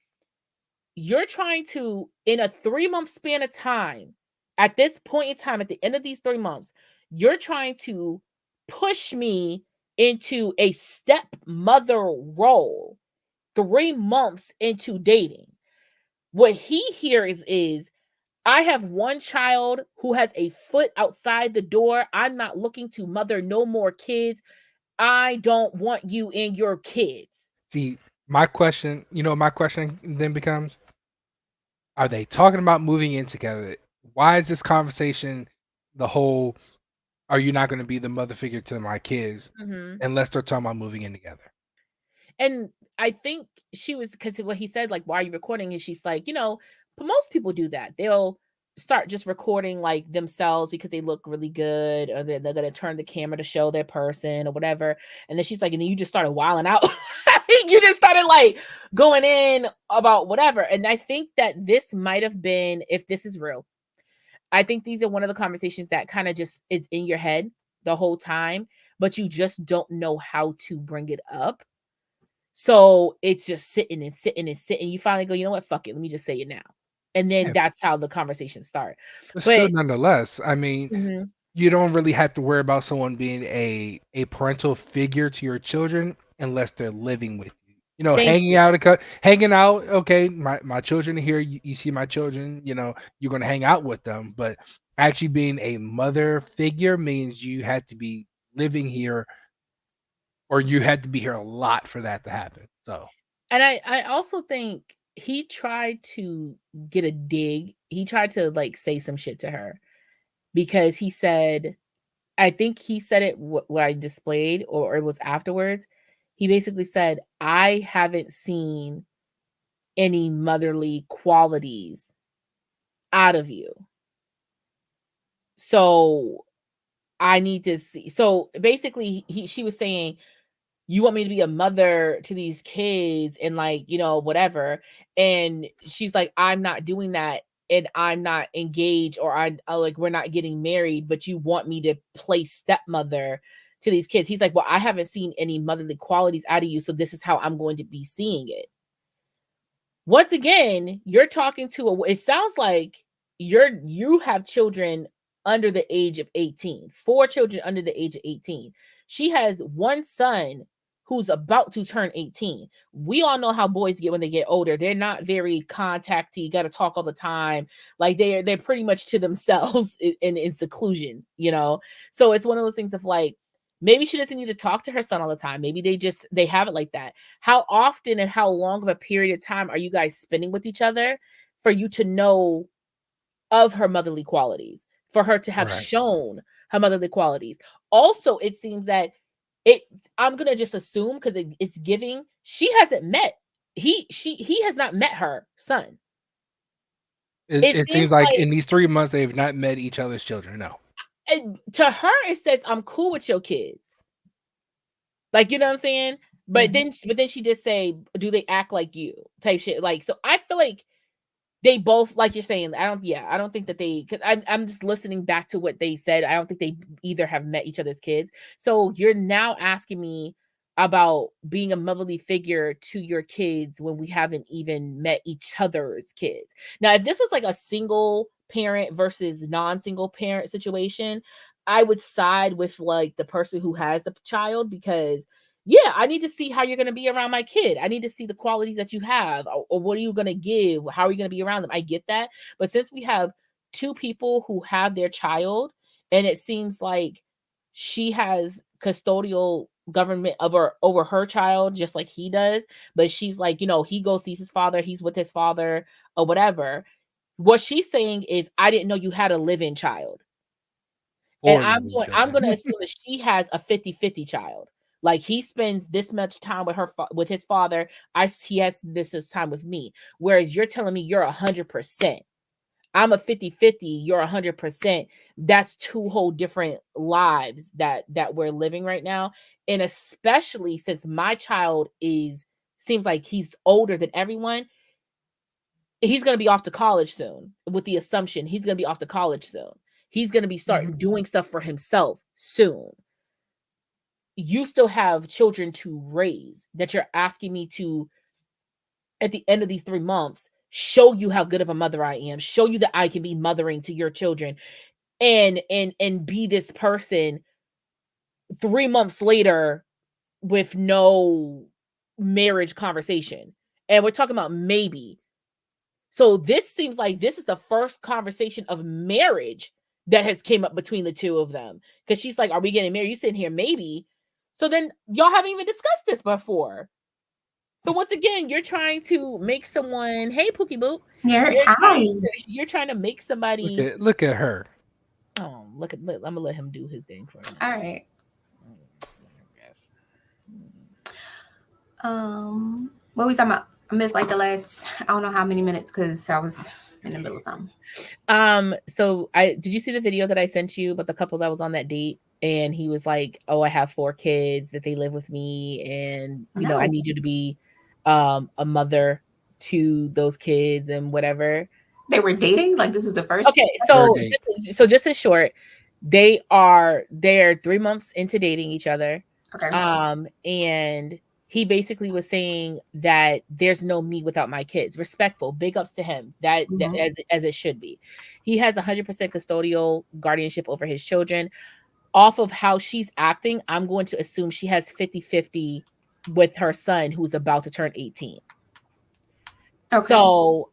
You're trying to, in a 3-month span of time, at this point in time, at the end of these 3 months, you're trying to push me into a stepmother role 3 months into dating. What he hears is, "I have one child who has a foot outside the door. I'm not looking to mother no more kids. I don't want you and your kids." See, my question, my question then becomes: are they talking about moving in together? Why is this conversation the whole? Are you not going to be the mother figure to my kids Mhm. unless they're talking about moving in together? And I think she was, because what he said, like, "Why are you recording?" And she's like, but most people do that. They'll start just recording like themselves because they look really good, or they're gonna turn the camera to show their person or whatever. And then she's like, and then you just started wilding out. You just started like going in about whatever. And I think that this might have been, if this is real, I think these are one of the conversations that kind of just is in your head the whole time, but you just don't know how to bring it up. So it's just sitting and sitting and sitting. You finally go, "You know what? Fuck it. Let me just say it now." And then Yeah, that's how the conversation start. but still, But nonetheless, I mean, Mhm. you don't really have to worry about someone being a parental figure to your children unless they're living with you. Thank Hanging you. out, hanging out. Okay, my children are here. You see my children. You're gonna hang out with them. But actually, being a mother figure means you had to be living here, or you had to be here a lot for that to happen. So And I also think he tried to get a dig. He tried to like say some shit to her because he said, I think he said it what I displayed, or it was afterwards. He basically said, I haven't seen any motherly qualities out of you. So I need to see. So basically, she was saying, you want me to be a mother to these kids and like, whatever. And she's like, I'm not doing that. And I'm not engaged, or I like, we're not getting married, but you want me to play stepmother to these kids. He's like, well, I haven't seen any motherly qualities out of you. So this is how I'm going to be seeing it. Once again, you're talking to it sounds like you have children under the age of 18, 4 children under the age of 18. She has one son who's about to turn 18. We all know how boys get when they get older. They're not very contacty, got to talk all the time. Like they're pretty much to themselves in seclusion, So it's one of those things of like, maybe she doesn't need to talk to her son all the time. Maybe they have it like that. How often and how long of a period of time are you guys spending with each other for you to know of her motherly qualities, for her to have shown her motherly qualities? Also, it seems that I'm gonna just assume, because it's giving, he has not met her son. It seems like in these 3 months they have not met each other's children. No. And to her, it says, I'm cool with your kids. Like, you know what I'm saying? But then she just say, do they act like you? Type shit. Like, so I feel like they both, like you're saying, I don't think that because I'm just listening back to what they said. I don't think they either have met each other's kids. So you're now asking me about being a motherly figure to your kids when we haven't even met each other's kids. Now, if this was like a single parent versus non-single parent situation, I would side with like the person who has the child, because yeah, I need to see how you're going to be around my kid. I need to see the qualities that you have, or what are you going to give? How are you going to be around them? I get that. But since we have 2 people who have their child, and it seems like she has custodial government over her child, just like he does, but she's like, he goes sees his father, he's with his father or whatever. What she's saying is, I didn't know you had a live-in child. And I'm going to assume that she has a 50-50 child. Like, he spends this much time with his father. He has this time with me. Whereas you're telling me you're 100%. I'm a 50-50. You're 100%. That's 2 whole different lives that we're living right now. And especially since my child seems like he's older than everyone. He's going to be off to college soon, with the assumption he's going to be off to college soon. He's going to be starting doing stuff for himself soon. You still have children to raise that you're asking me to, at the end of these 3 months, show you how good of a mother I am, show you that I can be mothering to your children, and be this person 3 months later with no marriage conversation. And we're talking about maybe. So this seems like this is the first conversation of marriage that has came up between the 2 of them. Because she's like, are we getting married? You sitting here, maybe. So then y'all haven't even discussed this before. So once again, you're trying to make someone, hey, Pookie Boop. You're trying to make somebody. Look at her. Oh, look, I'm going to let him do his thing for me. All right. What we talking about? I missed like the last, I don't know how many minutes, because I was in the middle of something. So did you see the video that I sent you about the couple that was on that date? And he was like, oh, I have 4 kids that they live with me. And, I need you to be a mother to those kids and whatever. They were dating? Like, this was the first? Okay, so just in short, they're 3 months into dating each other. Okay. And he basically was saying that there's no me without my kids. Respectful, big ups to him. That as it should be. He has 100% custodial guardianship over his children. Off of how she's acting, I'm going to assume she has 50-50 with her son, who's about to turn 18. Okay. So,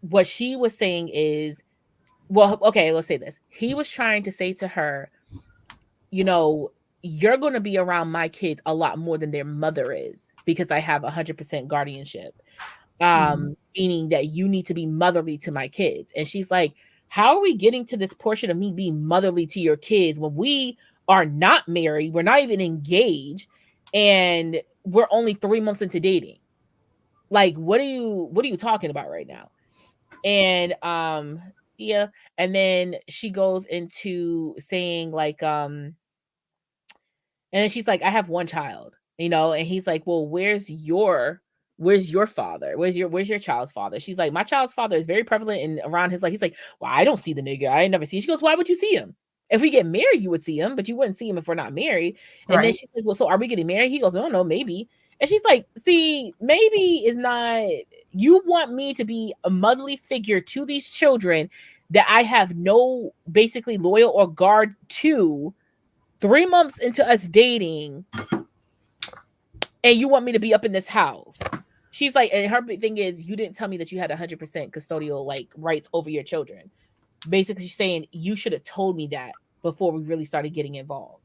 what she was saying is, well, okay, let's say this. He was trying to say to her, you're going to be around my kids a lot more than their mother is, because I have 100% guardianship. Meaning that you need to be motherly to my kids. And she's like, How are we getting to this portion of me being motherly to your kids when we are not married, we're not even engaged, and we're only 3 months into dating? Like, what are you talking about right now? And yeah, and then she goes into saying like and then she's like, I have one child, and he's like, well, where's your father? Where's your child's father? She's like, my child's father is very prevalent in around his life. He's like, well, I don't see the nigga. I ain't never see him. She goes, why would you see him? If we get married, you would see him, but you wouldn't see him if we're not married. And then Right. she's like, well, so are we getting married? He goes, I don't know, maybe. And she's like, see, maybe is not, you want me to be a motherly figure to these children that I have no basically loyal or guard to 3 months into us dating, and you want me to be up in this house. She's like, and her big thing is, you didn't tell me that you had 100% custodial like rights over your children. Basically, she's saying you should have told me that before we really started getting involved.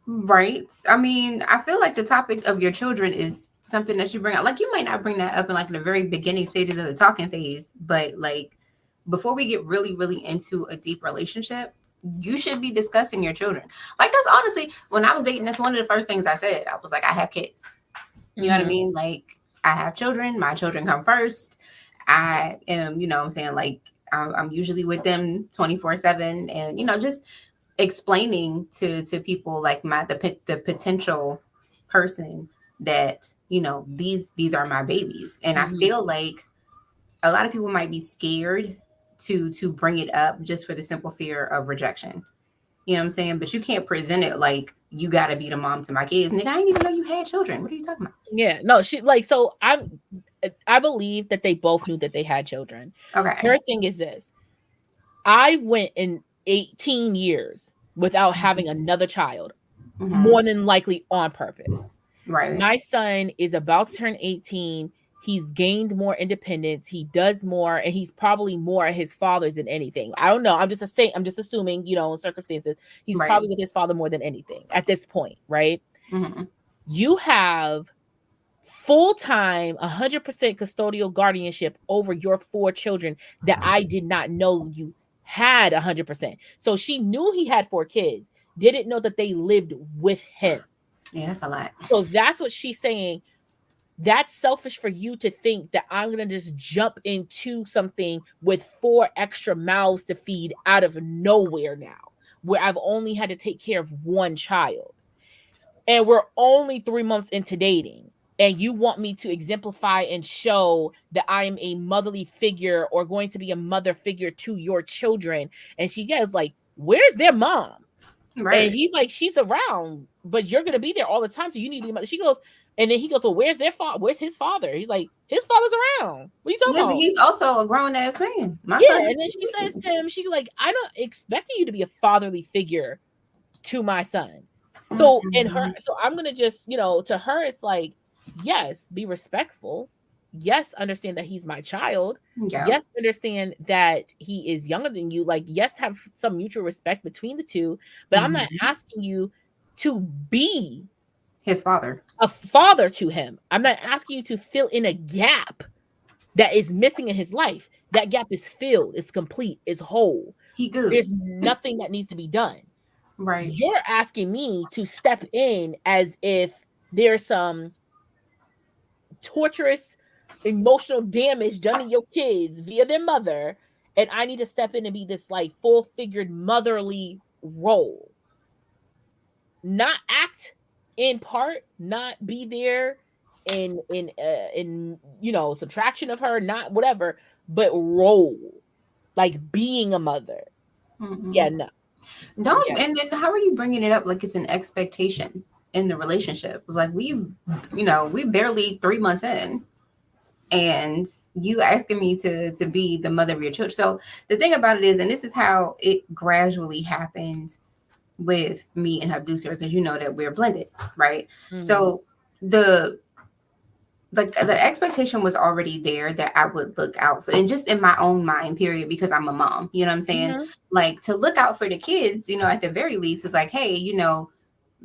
Right. I mean, I feel like the topic of your children is something that you bring up. Like, you might not bring that up in like the very beginning stages of the talking phase, but like before we get really, really into a deep relationship, you should be discussing your children. Like, that's honestly, when I was dating, that's one of the first things I said. I was like, I have kids. You know what I mean? Like, I have children. My children come first. I am, you know what I'm saying? Like, I'm usually with them 24/7, and, just explaining to people like the potential person that, these are my babies. And I feel like a lot of people might be scared to bring it up just for the simple fear of rejection. You know what I'm saying? But you can't present it like you got to be the mom to my kids. Nigga, I didn't even know you had children. What are you talking about? Yeah, no, she like, so I believe that they both knew that they had children. Okay. Her thing is this: I went in 18 years without having another child, more than likely on purpose. Right. My son is about to turn 18. He's gained more independence. He does more, and he's probably more at his father's than anything. I don't know. I'm just assuming, circumstances. He's Right. probably with his father more than anything at this point, right? You have full-time 100% custodial guardianship over your 4 children that I did not know you had 100%. So she knew he had 4 kids, didn't know that they lived with him. Yeah, that's a lot. So that's what she's saying. That's selfish for you to think that I'm going to just jump into something with 4 extra mouths to feed out of nowhere now, where I've only had to take care of one child. And we're only 3 months into dating. And you want me to exemplify and show that I am a motherly figure or going to be a mother figure to your children. And she goes like, where's their mom? Right. And he's like, she's around, but you're going to be there all the time. So you need to be mother. She goes, and then he goes, well, where's their father? Where's his father? He's like, his father's around. What are you talking Yeah, about? but he's also a grown ass man. My Yeah. son. And then she says to him, she's like, I don't expect you to be a fatherly figure to my son. So so I'm going to just, to her, it's like, yes, be respectful. Yes, understand that he's my child. Yeah. Yes, understand that he is younger than you. Like, yes, have some mutual respect between the two. But I'm not asking you to be his father, a father to him. I'm not asking you to fill in a gap that is missing in his life. That gap is filled. It's complete. It's whole. He good. There's nothing that needs to be done. Right. You're asking me to step in as if there's some torturous emotional damage done to your kids via their mother, and I need to step in and be this like full-figured motherly role. Not act in part, not be there in subtraction of her, not whatever, but role, like being a mother. Yeah, no. Don't. Yeah. And then how are you bringing it up like it's an expectation in the relationship? It's like we barely 3 months in, and you asking me to be the mother of your children. So the thing about it is, and this is how it gradually happened with me and Habduser, because you know that we're blended, right? So the expectation was already there that I would look out for, and just in my own mind, period, because I'm a mom, you know what I'm saying? Like, to look out for the kids, at the very least, is like, hey,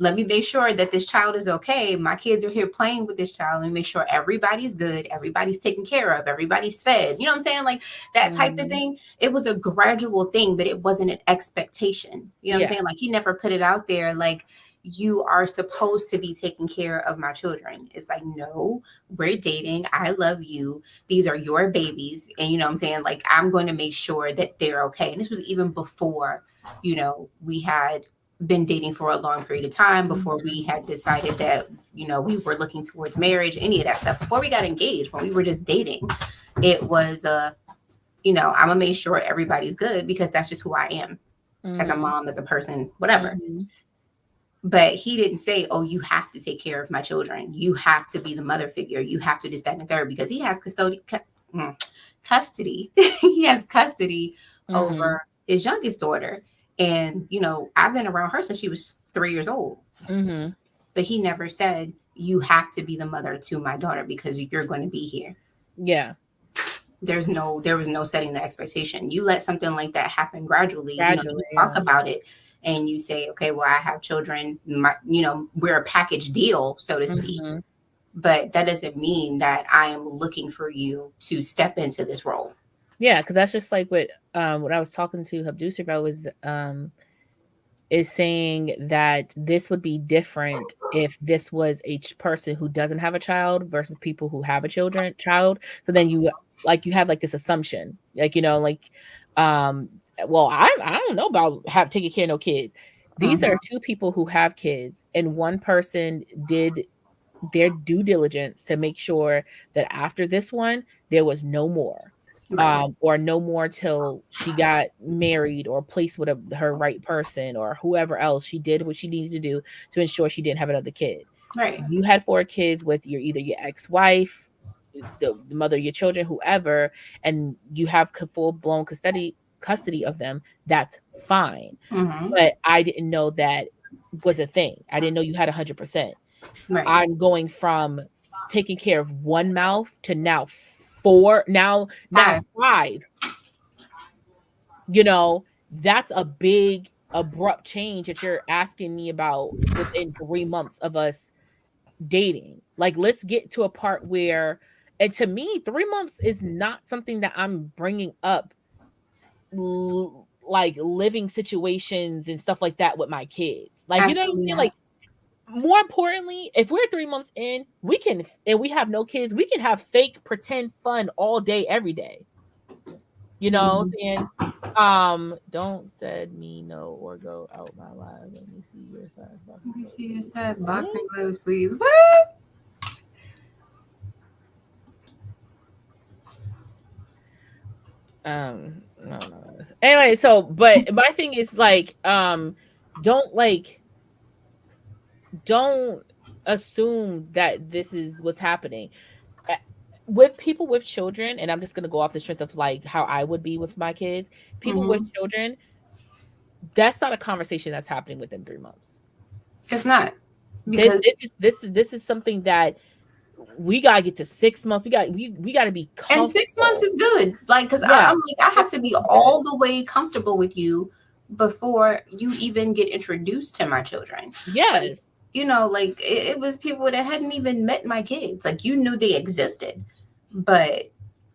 let me make sure that this child is okay. My kids are here playing with this child. Let me make sure everybody's good, everybody's taken care of, everybody's fed. You know what I'm saying? Like that type of Mhm. thing. It was a gradual thing, but it wasn't an expectation. You know what I'm Yeah. saying? Like he never put it out there like you are supposed to be taking care of my children. It's like, no, we're dating. I love you. These are your babies. And you know what I'm saying? Like I'm going to make sure that they're okay. And this was even before, we had been dating for a long period of time, before we Mhm. had decided that we were looking towards marriage, any of that stuff. Before we got engaged, when we were just dating, it was I'm gonna make sure everybody's good because that's just who I am as a Mhm. mom, as a person, whatever. Mhm. But he didn't say, oh, you have to take care of my children, you have to be the mother figure, you have to this, that, and the third, because he has custody. He has custody Mhm. over his youngest daughter. And, I've been around her since she was 3 years old. Mhm. But he never said, you have to be the mother to my daughter because you're going to be here. Yeah. There was no setting the expectation. You let something like that happen gradually. Gradually, You talk yeah. about it and you say, okay, well, I have children. We're a package deal, so to speak. Mhm. But that doesn't mean that I am looking for you to step into this role. Yeah, because that's just like what I was talking to Habdusi about was is saying that this would be different if this was a person who doesn't have a child versus people who have a child. So then you have like this assumption, like um well, I don't know about taking care of no kids. These Mm-hmm. are two people who have kids, and one person did their due diligence to make sure that after this one there was no more, Right. or no more till she got married or placed with her right person or whoever else. She did what she needed to do to ensure she didn't have another kid. Right. You had 4 kids with either your ex-wife, the mother of your children, whoever, and you have full-blown custody of them. That's fine. Mm-hmm. But I didn't know that was a thing. I didn't know you had 100%. Right. I'm going from taking care of one mouth to now four, now 5. five. You know, that's a big abrupt change that you're asking me about within 3 months of us dating. Like, let's get to a part where, and to me, 3 months is not something that I'm bringing up, like living situations and stuff like that with my kids. Like, you know what I'm Absolutely saying? not. Like, more importantly, if we're 3 months in, we can, and we have no kids, we can have fake pretend fun all day, every day. You know what I'm Mhm. saying? Don't said me no or go out my live. Let me see your size boxing Let me gloves, see your please. size What? boxing gloves, please. What? No. Anyway, so but my thing is like, don't like don't assume that this is what's happening. Uh, With people with children, and I'm just gonna go off the strength of like how I would be with my kids. People with Mm-hmm. children, that's not a conversation that's happening within 3 months. It's not, This because this is this is something that we gotta get to 6 months. We gotta be and 6 months comfortable. is good. Like, because Yeah, I'm like, I have 6 to be months is good. all the way comfortable with you before you even get introduced to my children. Like, Yes, like it was people that hadn't even met my kids. Like, you knew they existed, but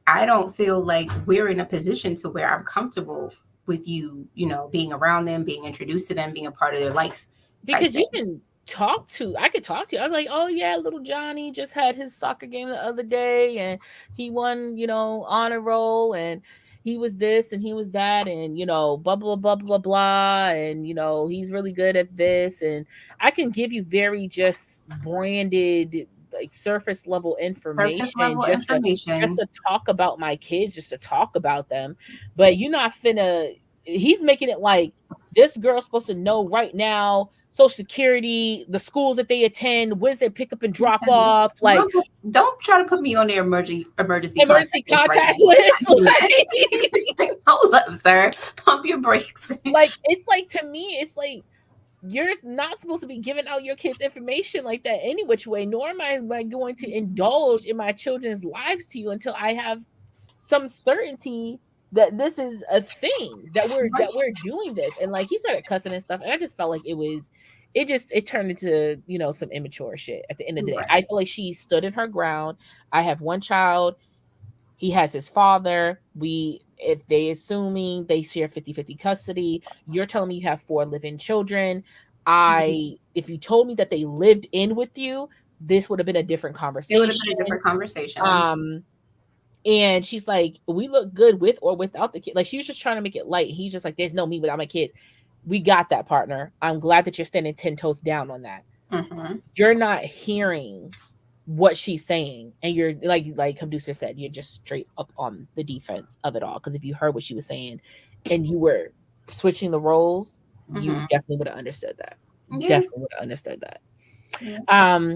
I don't feel like we're in a position to where I'm comfortable with you, being around them, being introduced to them, being a part of their life type because thing. I could talk to you. I was like, oh yeah, little Johnny just had his soccer game the other day and he won, honor roll, and he was this and he was that, and blah blah blah blah blah, and he's really good at this, and I can give you very just branded, like surface level Surface information, level just information. to talk about my kids, just to talk about them. But you're not finna, he's making it like this girl's supposed to know right now Social Security, the schools that they attend, when's their pickup and drop off, like Don't try to put me on their emergency contact emergency list right contact now. list. Like, hold up, sir. Pump your brakes. Like it's like, to me, it's like you're not supposed to be giving out your kids' information like that any which way, nor am I going to indulge in my children's lives to you until I have some certainty that this is a thing, that we're Right. doing this. And like he started cussing and stuff, and I just felt like it turned into, some immature shit at the end of the day. I Right. feel like she stood in her ground. I have one child. He has his father. If they assuming they share 50-50 custody, you're telling me you have 4 living children. If you told me that they lived in with you, this would have been a different It would have been conversation. a different conversation. Um, and she's like, we look good with or without the kid. Like, she was just trying to make it light. He's just like, there's no me without my kids. We got that, partner. I'm glad that you're standing 10 toes down on that. Mm-hmm. You're not hearing what she's saying, and you're like Caducer said, you're just straight up on the defense of it all. Because if you heard what she was saying and you were switching the roles, you Mm-hmm. definitely would have understood that. Yeah. Definitely would have understood that. Yeah.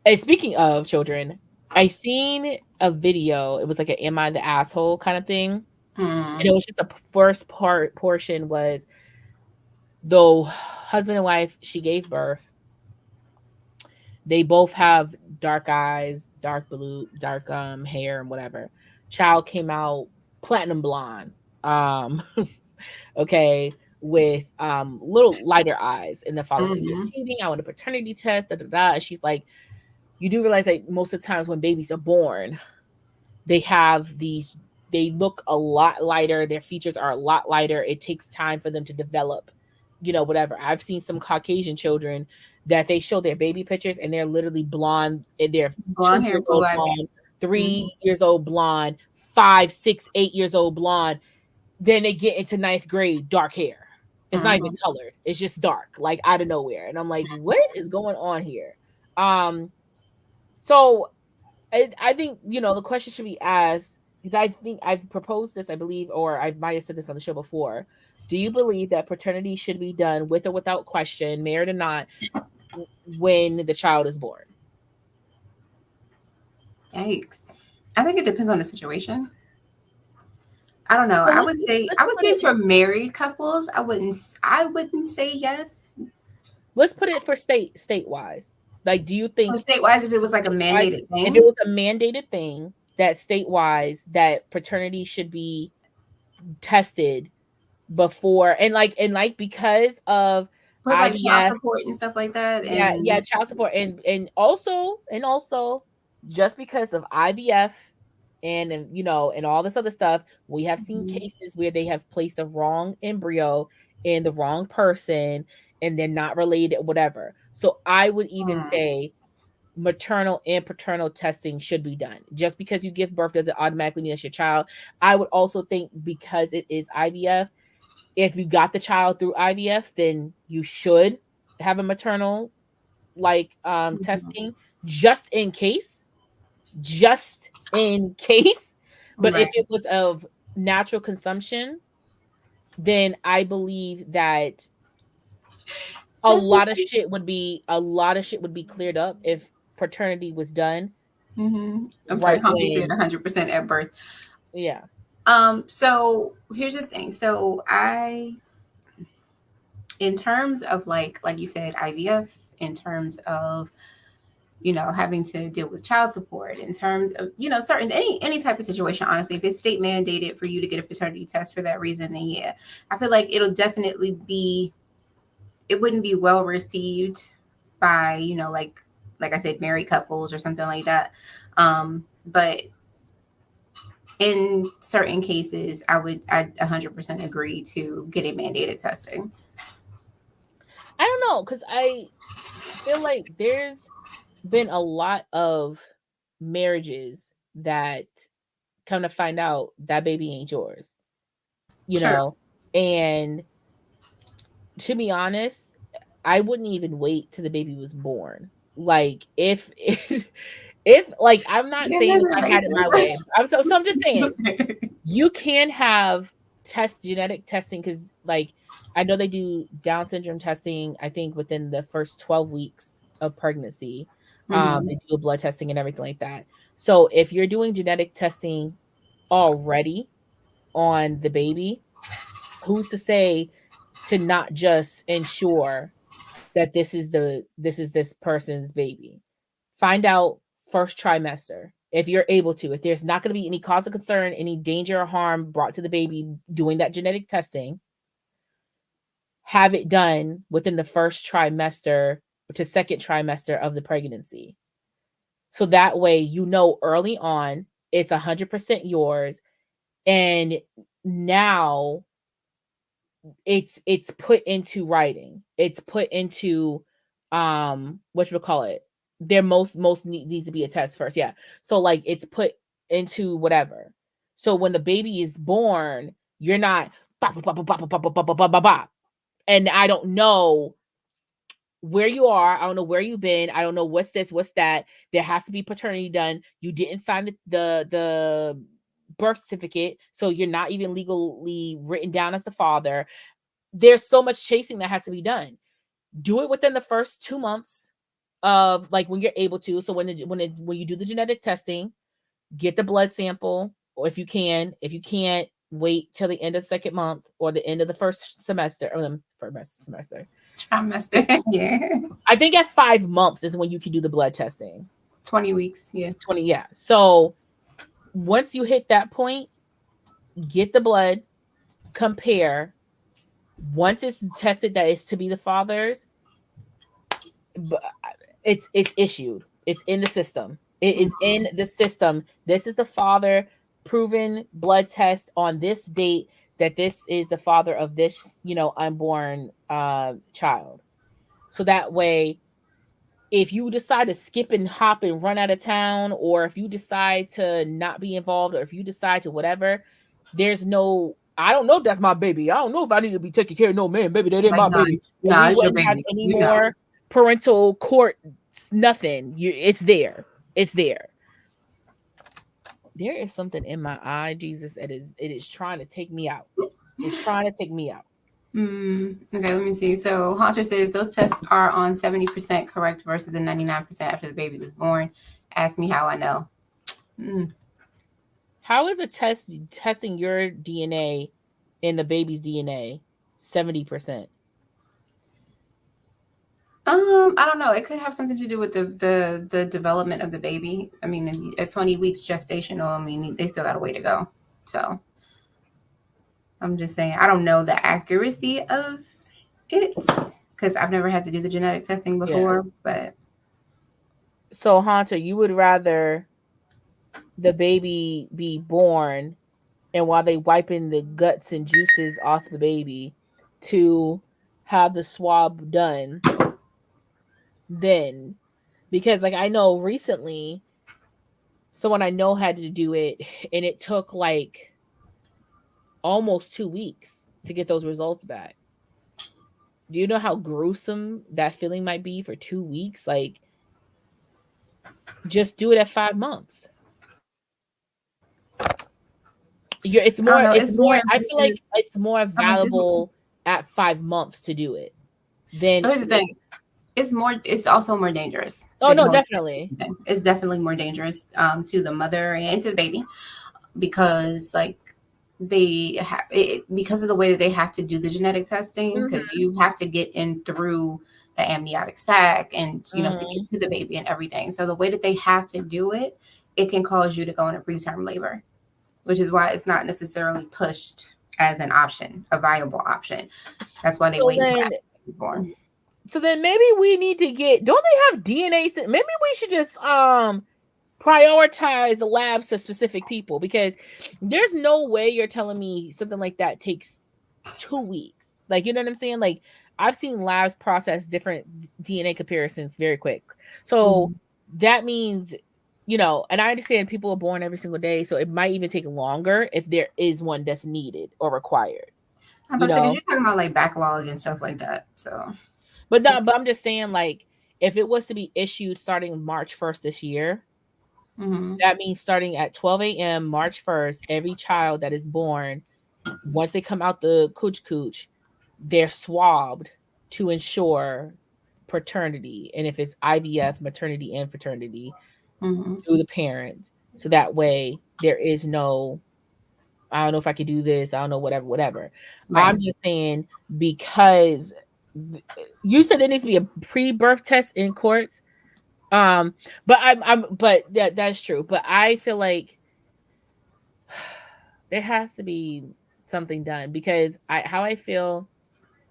And speaking of children, I seen a video. It was like an "Am I the asshole" kind of thing, and it was just the first portion was the husband and wife. She gave birth. They both have dark eyes, dark blue, dark hair, and whatever. Child came out platinum blonde. Um, okay, with little lighter eyes. And the father's like, "You're Mm-hmm. cheating. I want a paternity test." Da da da. And she's like, "You do realize that most of the times when babies are born, they have these. They look a lot lighter. Their features are a lot lighter. It takes time for them to develop." Whatever. I've seen some Caucasian children that they show their baby pictures and they're literally blonde, and they're two Blonde hair, years blue old eyes. blonde, Mm-hmm. 3 years old blonde, 5, 6, 8 years old blonde. Then they get into ninth grade, dark hair. It's not even Mm-hmm. colored. It's just dark, like out of nowhere. And I'm like, what is going on here? So I think, the question should be asked, because I think I've proposed this, I believe, or I might have said this on the show before. Do you believe that paternity should be done with or without question, married or not, when the child is born? Yikes. I think it depends on the situation. I don't know. So I let's would say let's I would put say it for married couples, I wouldn't say yes. let's put it for state wise. Like, do you So think state wise, if it was like a statewide, mandated if it thing. was a mandated thing that statewise that paternity should be tested before, and because of Plus like child IVF. support and stuff like that. Yeah, And yeah, child support, and also just because of IVF and all this other stuff, we have seen Mhm. cases where they have placed the wrong embryo in the wrong person and they're not related, whatever. So I would even Mm. say maternal and paternal testing should be done. Just because you give birth doesn't automatically mean that's your child. I would also think because it is IVF, if you got the child through IVF, then you should have a maternal Mhm. testing just in case, just in case. But if Right. it was of natural consumption, then I believe that Just in case. a lot of shit would be cleared up if paternity was done I'm sorry, right Humpty said when. 100% at birth. Yeah. So here's the thing. So in terms of like you said, IVF, in terms of having to deal with child support, in terms of certain any type of situation, honestly, if it's state mandated for you to get a paternity test for that reason, then yeah, I feel like it wouldn't be well received by like I said, married couples or something like that. But in certain cases, I 100% agree to getting mandated testing. I don't know, because I feel like there's been a lot of marriages that come to find out that baby ain't yours, you Sure. know? And to be honest, I wouldn't even wait till the baby was born. Like, if like, I'm not Yeah, saying that's if I had it my invasive. way. I'm just saying you can have genetic testing, because like I know they do Down syndrome testing, I think within the first 12 weeks of pregnancy. Hmm. They do blood testing and everything like that. So if you're doing genetic testing already on the baby, who's to say to not just ensure that this person's baby? Find out first trimester if you're able to. If there's not going to be any cause of concern, any danger or harm brought to the baby doing that genetic testing, have it done within the first trimester to second trimester of the pregnancy. So that way, you know, early on, it's 100% yours. And now it's put into writing. It's put into what you would call it. Their most needs to be a test first. Yeah. So like it's put into whatever. So when the baby is born, you're not bop, bop, bop, bop, bop, bop, bop, bop, bop, bop, bop. And I don't know where you are. I don't know where you've been. I don't know what's this, what's that. There has to be paternity done. You didn't sign the birth certificate, so you're not even legally written down as the father. There's so much chasing that has to be done. Do it within the first 2 months of like when you're able to. So when you do the genetic testing, get the blood sample, or if you can. If you can't, wait till the end of the second month or the end of the first semester or the first semester. Trimester. Yeah. I think at 5 months is when you can do the blood testing. 20 weeks. Yeah. 20, yeah. So once you hit that point, get the blood, compare. Once it's tested that it's to be the father's, it's issued. It's in the system. It is in the system. This is the father proven blood test on this date that this is the father of this, unborn child. So that way, if you decide to skip and hop and run out of town, or if you decide to not be involved, or if you decide to whatever, there's no, I don't know if that's my baby. I don't know if I need to be taking care of no man, baby. That ain't my baby. And we it's your wouldn't have baby. any more parental court, nothing. It's there. It's there. There is something in my eye, Jesus. It is trying to take me out. It's trying to take me out. Okay, let me see. So Haunter says those tests are on 70% correct versus the 99% after the baby was born. Ask me how I know. How is a test testing your DNA in the baby's DNA 70%? I don't know. It could have something to do with the development of the baby. I mean, at 20 weeks gestational, I mean, they still got a way to go. So I'm just saying, I don't know the accuracy of it because I've never had to do the genetic testing before. But so, Haunter, you would rather the baby be born, and while they wiping the guts and juices off the baby, to have the swab done then? Because like I know recently someone I know had to do it, and it took like almost 2 weeks to get those results back. Do you know how gruesome that feeling might be for 2 weeks? Like, just do it at 5 months. It's more. It's more. I feel like it's more valuable at 5 months to do it. Then so here's the thing. It's also more dangerous. Oh no, definitely. It's definitely more dangerous to the mother and to the baby because like they have because of the way that they have to do the genetic testing because you have to get in through the amniotic sac and to get to the baby and everything. So the way that they have to do it, it can cause you to go into preterm labor, which is why it's not necessarily pushed as an option, a viable option. That's why they wait until after he's born. So then maybe we need to don't they have DNA? Maybe we should just prioritize the labs to specific people, because there's no way you're telling me something like that takes 2 weeks. Like, you know what I'm saying? Like, I've seen labs process different DNA comparisons very quick. So that means, and I understand people are born every single day, so it might even take longer if there is one that's needed or required. You're talking about like backlog and stuff like that. So But I'm just saying, like, if it was to be issued starting March 1st this year, that means starting at 12 a.m. March 1st, every child that is born, once they come out the cooch, they're swabbed to ensure paternity. And if it's IVF, maternity and paternity, through the parents. So that way there is no, I don't know if I could do this, I don't know, whatever. Right. I'm just saying, because you said there needs to be a pre-birth test in courts. But that's true. But I feel like there has to be something done, because how I feel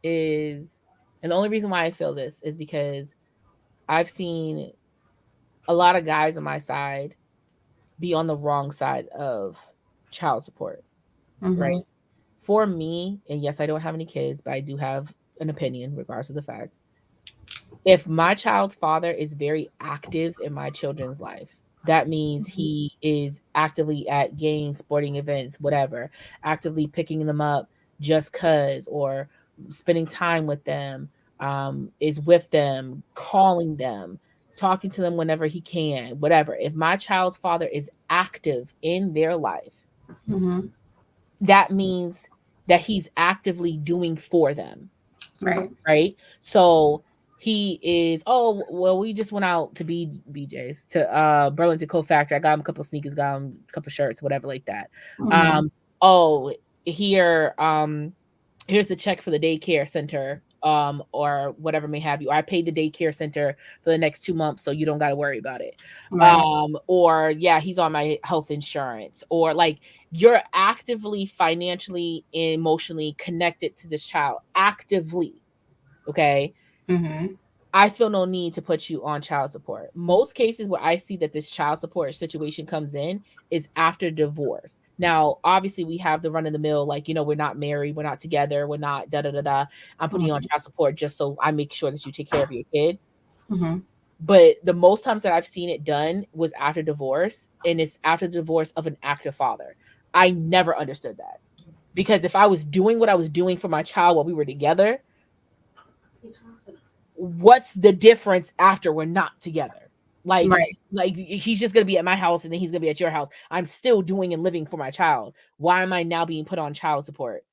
is, and the only reason why I feel this is because I've seen a lot of guys on my side be on the wrong side of child support, right? Mm-hmm. For me, and yes, I don't have any kids, but I do have an opinion, regardless of the fact. If my child's father is very active in my children's life, that means he is actively at games, sporting events, whatever, actively picking them up just cuz, or spending time with them, is with them, calling them, talking to them whenever he can, whatever. If my child's father is active in their life, Mm-hmm. that means that he's actively doing for them, Right. right? So he is, oh well, we just went out to BJ's, to Burlington Coat Factory. I got him a couple of sneakers, got him a couple of shirts, whatever like that. Mm-hmm. Oh, here, here's the check for the daycare center, or whatever may have you. I paid the daycare center for the next 2 months, so you don't got to worry about it. Right. Or yeah, he's on my health insurance, or like you're actively financially and emotionally connected to this child, actively. Okay. Mm-hmm. I feel no need to put you on child support. Most cases where I see that this child support situation comes in is after divorce. Now, obviously, we have the run of the mill, like, we're not married, we're not together, we're not da da da da. I'm putting you on child support just so I make sure that you take care of your kid. Mm-hmm. But the most times that I've seen it done was after divorce, and it's after the divorce of an active father. I never understood that, because if I was doing what I was doing for my child while we were together, what's the difference after we're not together? Like, Right. like he's just gonna be at my house and then he's gonna be at your house. I'm still doing and living for my child. Why am I now being put on child support?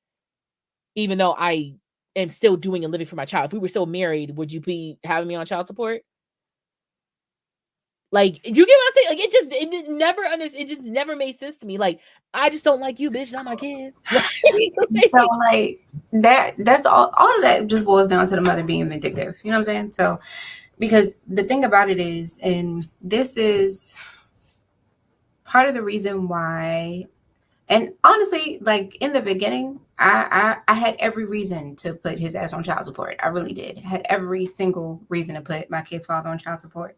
Even though I am still doing and living for my child. If we were still married, would you be having me on child support? Like, you get what I'm saying? Like, it just never made sense to me. Like, I just don't like you, bitch, not my kids. So like that's all of that just boils down to the mother being vindictive. You know what I'm saying? So because the thing about it is, and this is part of the reason why, and honestly, like in the beginning, I had every reason to put his ass on child support. I really did. I had every single reason to put my kid's father on child support.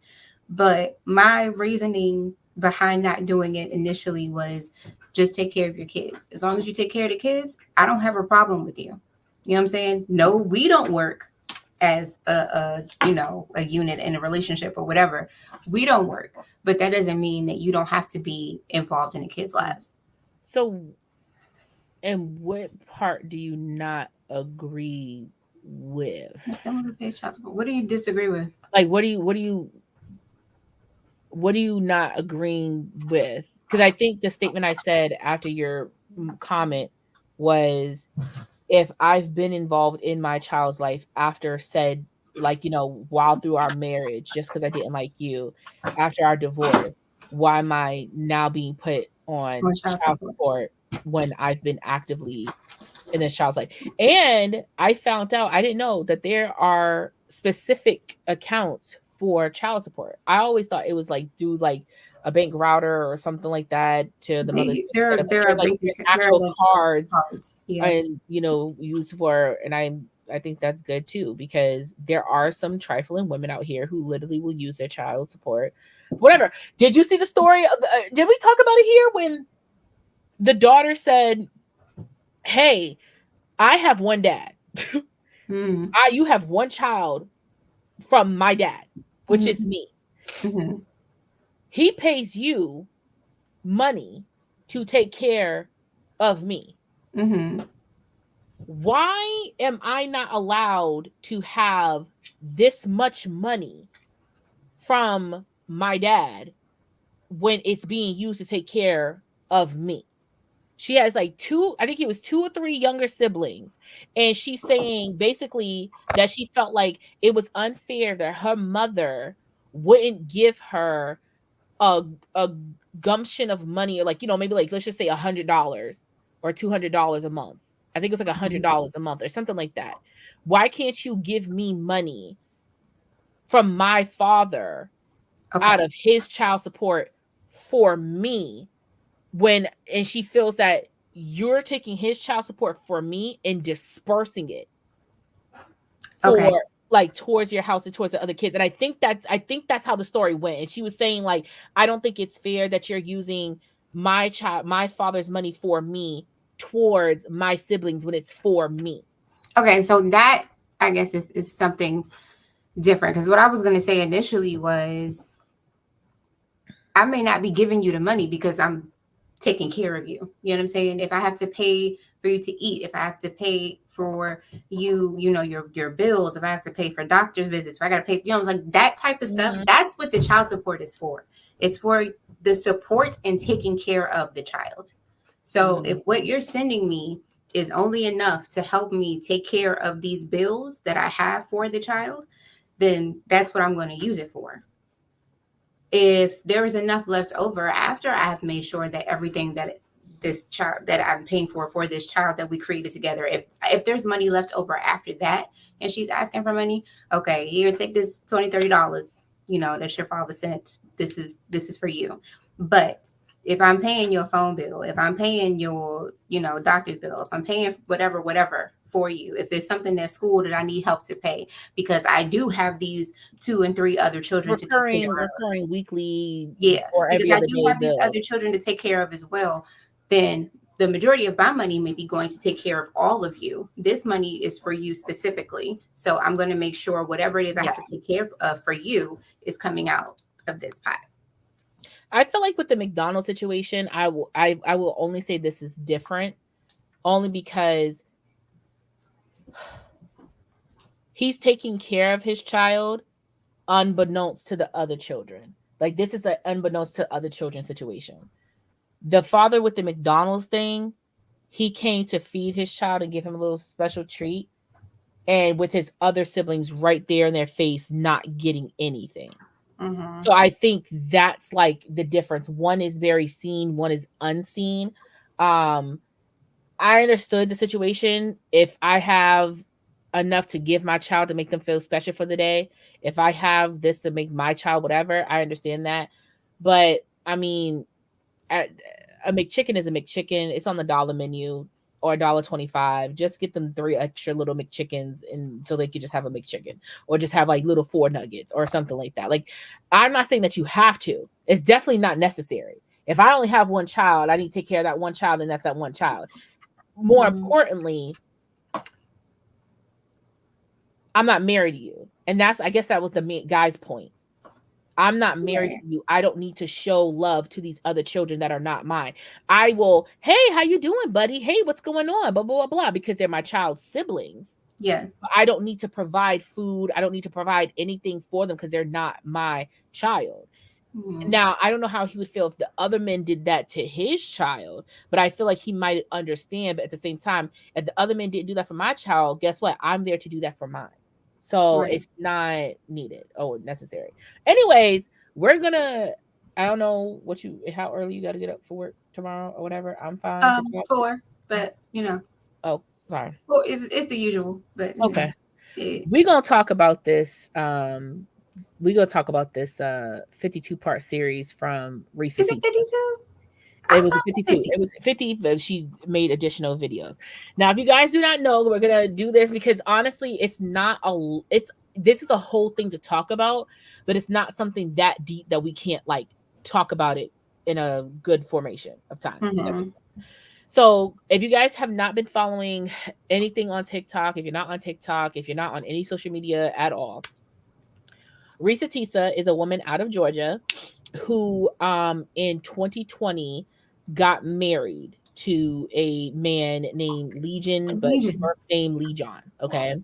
But my reasoning behind not doing it initially was just take care of your kids. As long as you take care of the kids, I don't have a problem with you. You know what I'm saying? No, we don't work as a unit in a relationship or whatever. We don't work, but that doesn't mean that you don't have to be involved in the kids' lives. So, and what part do you not agree with? Someone who pays child support. What do you disagree with? Like, what are you not agreeing with? Because I think the statement I said after your comment was, if I've been involved in my child's life after said, like, while through our marriage, just because I didn't like you, after our divorce, why am I now being put on On child child support. support when I've been actively in this child's life? And I found out, I didn't know that there are specific accounts for child support. I always thought it was like through like a bank router or something like that to the mother's. But There are there's there are actual like cards cards. Yeah. and used for, and I think that's good too, because there are some trifling women out here who literally will use their child support, whatever. Did you see the story of did we talk about it here when the daughter said, hey, I have one dad. Mm-hmm. You have one child from my dad, which is me. Mm-hmm. He pays you money to take care of me. Mm-hmm. Why am I not allowed to have this much money from my dad when it's being used to take care of me? She has like I think it was 2 or 3 younger siblings. And she's saying basically that she felt like it was unfair that her mother wouldn't give her a gumption of money, or like, maybe like, let's just say $100 or $200 a month. I think it was like $100 a month or something like that. Why can't you give me money from my father Okay. out of his child support for me, and she feels that you're taking his child support for me and dispersing it Okay. for like towards your house and towards the other kids. And I think that's how the story went. And she was saying like, I don't think it's fair that you're using my father's money for me towards my siblings when it's for me. Okay. So that I guess is something different because what I was going to say initially was I may not be giving you the money because I'm taking care of you. You know what I'm saying? If I have to pay for you to eat, if I have to pay for you, your bills, if I have to pay for doctor's visits, if I got to pay, like that type of stuff, that's what the child support is for. It's for the support and taking care of the child. So if what you're sending me is only enough to help me take care of these bills that I have for the child, then that's what I'm going to use it for. If there is enough left over after I've made sure that everything that this child that I'm paying for this child that we created together, if there's money left over after that and she's asking for money, okay, here, take this $20-$30, that your father sent. This is for you. But if I'm paying your phone bill, if I'm paying your, doctor's bill, if I'm paying whatever for you, if there's something at school that I need help to pay, because I do have these 2 and 3 other children to take care of. Recurring weekly, Yeah, or because every I other do day have these other children to take care of as well. Then the majority of my money may be going to take care of all of you. This money is for you specifically. So I'm going to make sure whatever it is I have to take care of for you is coming out of this pot. I feel like with the McDonald's situation, I will only say this is different only because he's taking care of his child unbeknownst to the other children. Like this is an unbeknownst to other children situation. The father with the McDonald's thing, he came to feed his child and give him a little special treat, and with his other siblings right there in their face not getting anything. So I think that's like the difference. One is very seen, one is unseen. Um, I understood the situation. If I have enough to give my child to make them feel special for the day, if I have this to make my child whatever, I understand that. But I mean, a McChicken is a McChicken. It's on the dollar menu or $1.25. Just get them 3 extra little McChickens, and so they could just have a McChicken, or just have like little 4 nuggets or something like that. Like, I'm not saying that you have to. It's definitely not necessary. If I only have one child, I need to take care of that one child, and that's that one child. More importantly, I'm not married to you, and I guess that was the guy's point. I'm not married to you. I don't need to show love to these other children that are not mine. I will, hey, how you doing, buddy? Hey, what's going on? Blah, blah, blah, blah, because they're my child's siblings. Yes. I don't need to provide food. I don't need to provide anything for them because they're not my child. Now, I don't know how he would feel if the other men did that to his child, but I feel like he might understand. But at the same time, if the other men didn't do that for my child, guess what? I'm there to do that for mine. So it's not needed or necessary. Anyways, we're gonna. I don't know how early you got to get up for work tomorrow or whatever. I'm fine. 4, but Oh, sorry. well, it's the usual, but Okay. We're gonna talk about this. We're gonna talk about this 52-part series from Reese. Is it 52? It was 52. It was 50, but she made additional videos. Now, if you guys do not know, we're gonna do this because honestly, this is a whole thing to talk about, but it's not something that deep that we can't like talk about it in a good formation of time. So if you guys have not been following anything on TikTok, if you're not on TikTok, if you're not on any social media at all, Risa Tisa is a woman out of Georgia who in 2020 got married to a man named Legion, but his birth name Lee John. Okay.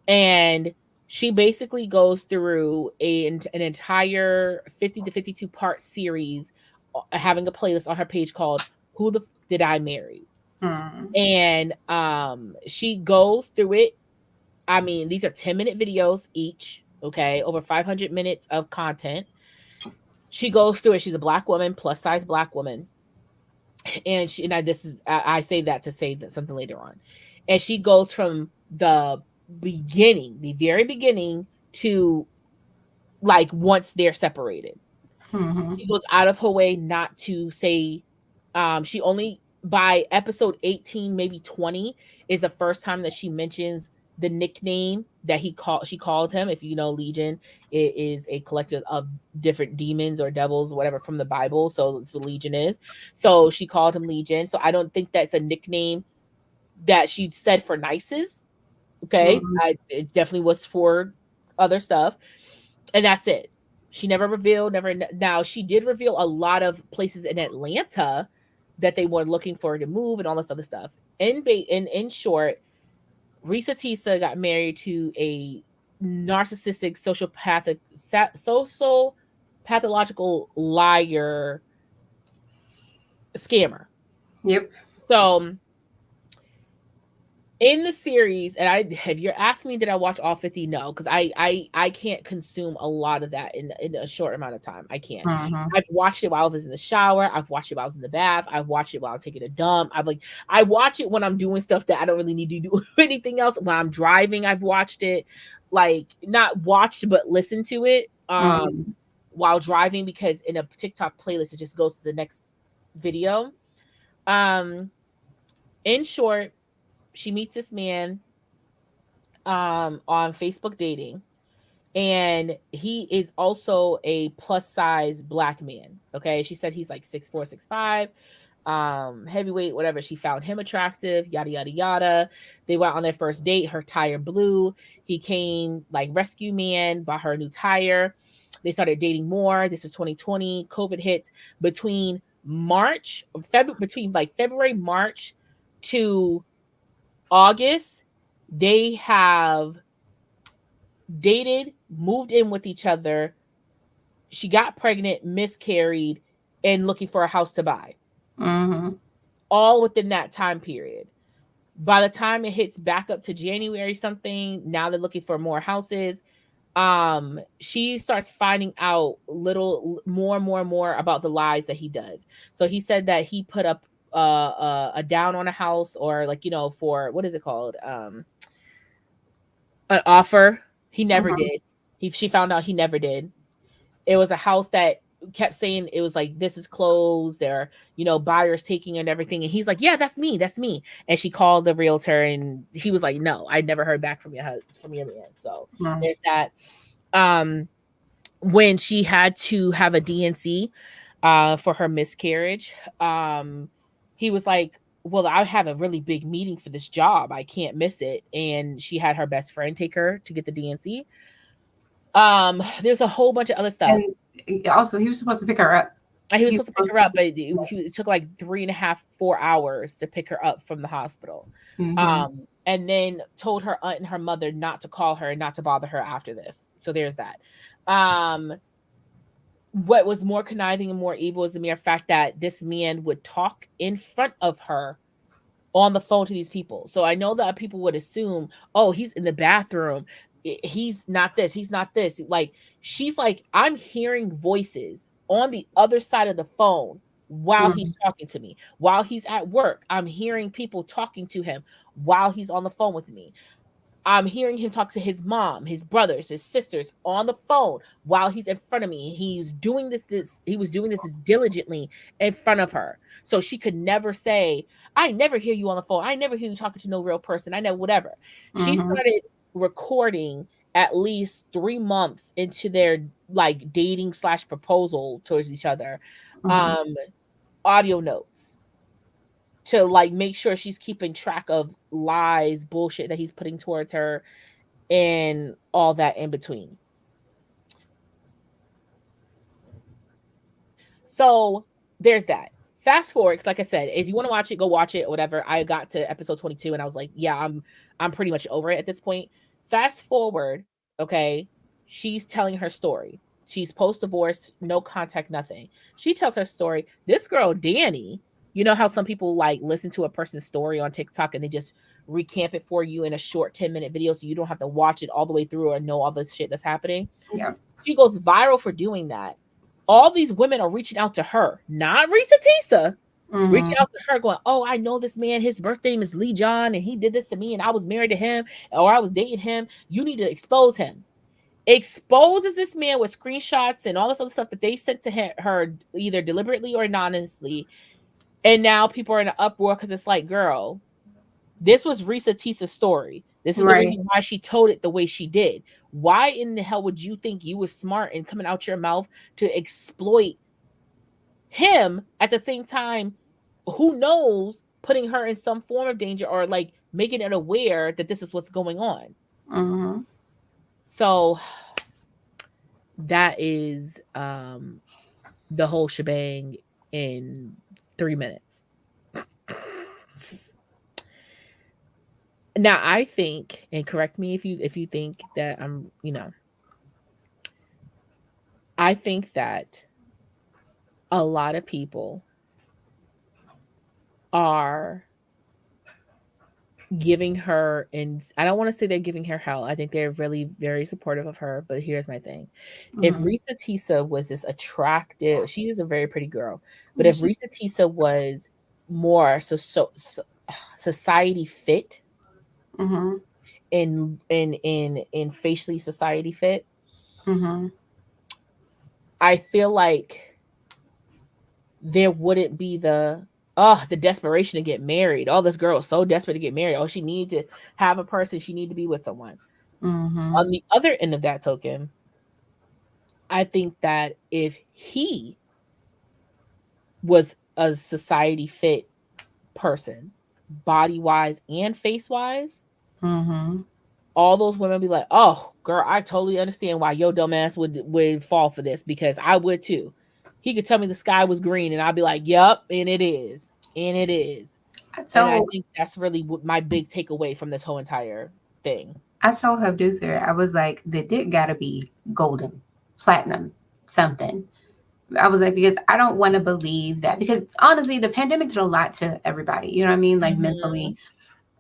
And she basically goes through an entire 50 to 52 part series, having a playlist on her page called Who the F Did I Marry? And she goes through it. I mean, these are 10-minute videos each. Okay. Over 500 minutes of content. She goes through it. She's a Black woman, plus size Black woman. And I say that to say that something later on. And she goes from the very beginning to like once they're separated. She goes out of her way not to say, she only by episode 18, maybe 20 is the first time that she mentions the nickname that she called him. If you know, Legion, it is a collective of different demons or devils, whatever, from the Bible. So that's what Legion is. So she called him Legion. So I don't think that's a nickname that she said for nices. Okay, Mhm. it definitely was for other stuff, and that's it. She never revealed. Never. Now she did reveal a lot of places in Atlanta that they were looking for to move and all this other stuff. In short, Risa Tisa got married to a narcissistic, social pathological liar scammer. Yep. So in the series, and I if you're asking me did I watch all 50, no, because I can't consume a lot of that in a short amount of time. I can't. Mhm. I've watched it while I was in the shower, I've watched it while I was in the bath, I've watched it while I'm taking a dump. I watch it when I'm doing stuff that I don't really need to do anything else. When I'm driving, I've watched it, like not watched but listened to it Mhm. while driving, because in a TikTok playlist it just goes to the next video. Um in short, she meets this man on Facebook dating, and he is also a plus size black man. Okay, she said he's like 6'4", 6'5", heavyweight, whatever. She found him attractive, yada yada yada. They went on their first date. Her tire blew. He came like rescue man, bought her a new tire. They started dating more. This is 2020. COVID hit. Between between like February, March to August, they have dated, moved in with each other. She got pregnant, miscarried, and looking for a house to buy, Mhm. all within that time period. By the time it hits back up to January something, now they're looking for more houses. She starts finding out little more about the lies that he does. So he said that he put up a down on a house, or like, for what is it called, an offer. He never Mhm. did. She found out he never did. It was a house that kept saying it was like, this is closed, or buyers taking and everything, and he's like, yeah, that's me, that's me. And she called the realtor, and he was like, no, I never heard back from your man. So Mhm. there's that. um when she had to have a DNC for her miscarriage, he was like, well, I have a really big meeting for this job, I can't miss it. And she had her best friend take her to get the DNC. There's a whole bunch of other stuff. And also, he was supposed to pick her up. He was He's supposed to pick supposed her up, but it took like 3.5, 4 hours to pick her up from the hospital. Mhm. And then told her aunt and her mother not to call her and not to bother her after this. So there's that. Um, what was more conniving and more evil is the mere fact that this man would talk in front of her on the phone to these people. So I know that people would assume, oh, he's in the bathroom. He's not this. He's not this. Like, she's like, I'm hearing voices on the other side of the phone while he's Mhm. talking to me. While he's at work, I'm hearing people talking to him while he's on the phone with me. I'm hearing him talk to his mom, his brothers, his sisters on the phone while he's in front of me. He was doing this as diligently in front of her. So she could never say, I never hear you on the phone. I never hear you talking to no real person. I never, whatever. She Mhm. started recording at least 3 months into their like dating slash proposal towards each other, Mhm. um, audio notes to like make sure she's keeping track of lies, bullshit that he's putting towards her, and all that in between. So there's that. Fast forward, 'cause like I said, if you want to watch it, go watch it or whatever. I got to episode 22 and I was like, yeah, I'm pretty much over it at this point. Fast forward, okay, she's telling her story. She's post divorce, no contact, nothing. She tells her story. This girl, Danny, you know how some people like listen to a person's story on TikTok and they just recamp it for you in a short 10-minute video so you don't have to watch it all the way through or know all this shit that's happening. Yeah. She goes viral for doing that. All these women are reaching out to her, not Risa Tisa, reaching Mhm. out to her, going, oh, I know this man. His birth name is Lee John, and he did this to me, and I was married to him, or I was dating him. You need to expose him. Exposes this man with screenshots and all this other stuff that they sent to her either deliberately or anonymously. And now people are in an uproar because it's like, girl, this was Risa Tisa's story. This is the Right. reason why she told it the way she did. Why in the hell would you think you was smart and coming out your mouth to exploit him at the same time? Who knows, putting her in some form of danger or like making it aware that this is what's going on. Mm-hmm. So that is the whole shebang in 3 minutes. Now I think, and correct me if you think that I'm, I think that a lot of people are giving her, and I don't want to say they're giving her hell. I think they're really very supportive of her. But here's my thing. If Mm-hmm. Risa Tisa was this attractive, she is a very pretty girl. But Yeah, if Risa Tisa was more so society fit mm-hmm. in facially society fit, Mm-hmm. I feel like there wouldn't be the desperation to get married. Oh, this girl is so desperate to get married. Oh, she needs to have a person. She need to be with someone. Mm-hmm. On the other end of that token, I think that if he was a society fit person, body wise and face wise, Mm-hmm. all those women be like, "Oh, girl, I totally understand why your dumb ass would fall for this because I would too." He could tell me the sky was green, and I'd be like, "Yup, and it is, and it is." I And I told think that's really my big takeaway from this whole entire thing. I told her producer, I was like, the dick gotta be golden, platinum, something. I was like, because I don't want to believe that, because honestly, the pandemic did a lot to everybody. You know what I mean? Like Mm-hmm. mentally.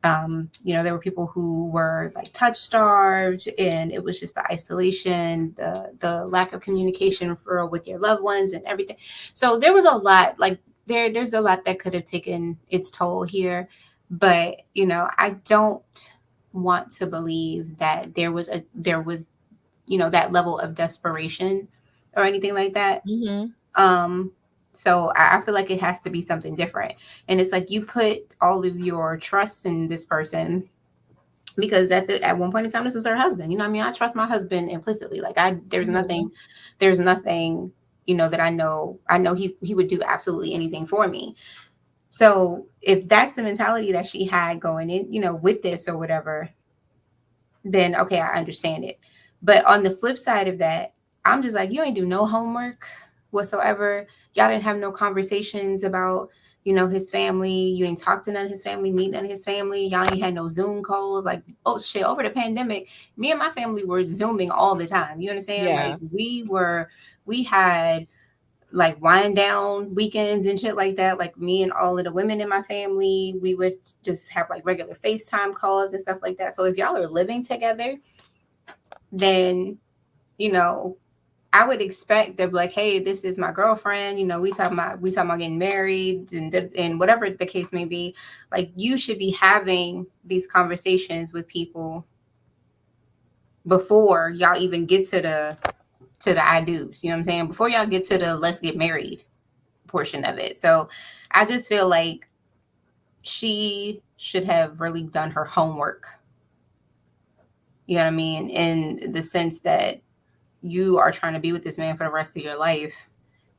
There were people who were like touch starved, and it was just the isolation, the lack of communication with your loved ones and everything. So there was a lot, like there's a lot that could have taken its toll here. But I don't want to believe that there was that level of desperation or anything like that. Mm-hmm. um so I feel like it has to be something different. And it's like you put all of your trust in this person, because at one point in time this was her husband. You know what I mean? I trust my husband implicitly. Like there's Mm-hmm. nothing, that I know he would do absolutely anything for me. So if that's the mentality that she had going in, with this or whatever, then okay, I understand it. But on the flip side of that, I'm just like, you ain't do no homework whatsoever. Y'all didn't have no conversations about, his family. You didn't talk to none of his family, meet none of his family. Y'all ain't had no Zoom calls. Like, oh shit, over the pandemic, me and my family were Zooming all the time. You understand? Yeah. Like we had like wind down weekends and shit like that. Like me and all of the women in my family, we would just have like regular FaceTime calls and stuff like that. So if y'all are living together, then you know I would expect they'd be like, hey, this is my girlfriend. We talking about getting married, and whatever the case may be. Like you should be having these conversations with people before y'all even get to the I do's. You know what I'm saying? Before y'all get to the let's get married portion of it. So I just feel like she should have really done her homework. You know what I mean? In the sense that you are trying to be with this man for the rest of your life.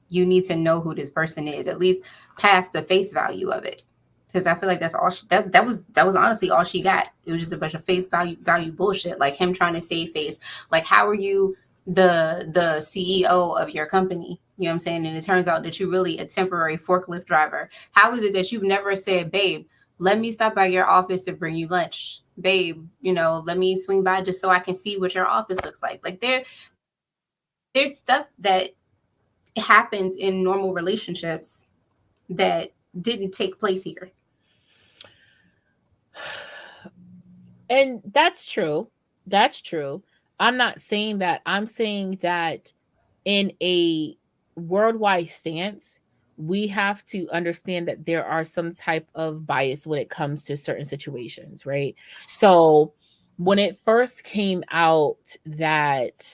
You need to know who this person is, at least past the face value of it. Because I feel like that's all that was honestly all she got. It was just a bunch of face value bullshit, like him trying to save face. Like, how are you the CEO of your company? You know what I'm saying? And it turns out that you're really a temporary forklift driver. How is it that you've never said, babe, let me stop by your office to bring you lunch? Babe, let me swing by just so I can see what your office looks like. Like there's stuff that happens in normal relationships that didn't take place here. And that's true. That's true. I'm not saying that. I'm saying that in a worldwide stance, we have to understand that there are some type of bias when it comes to certain situations, right? So when it first came out that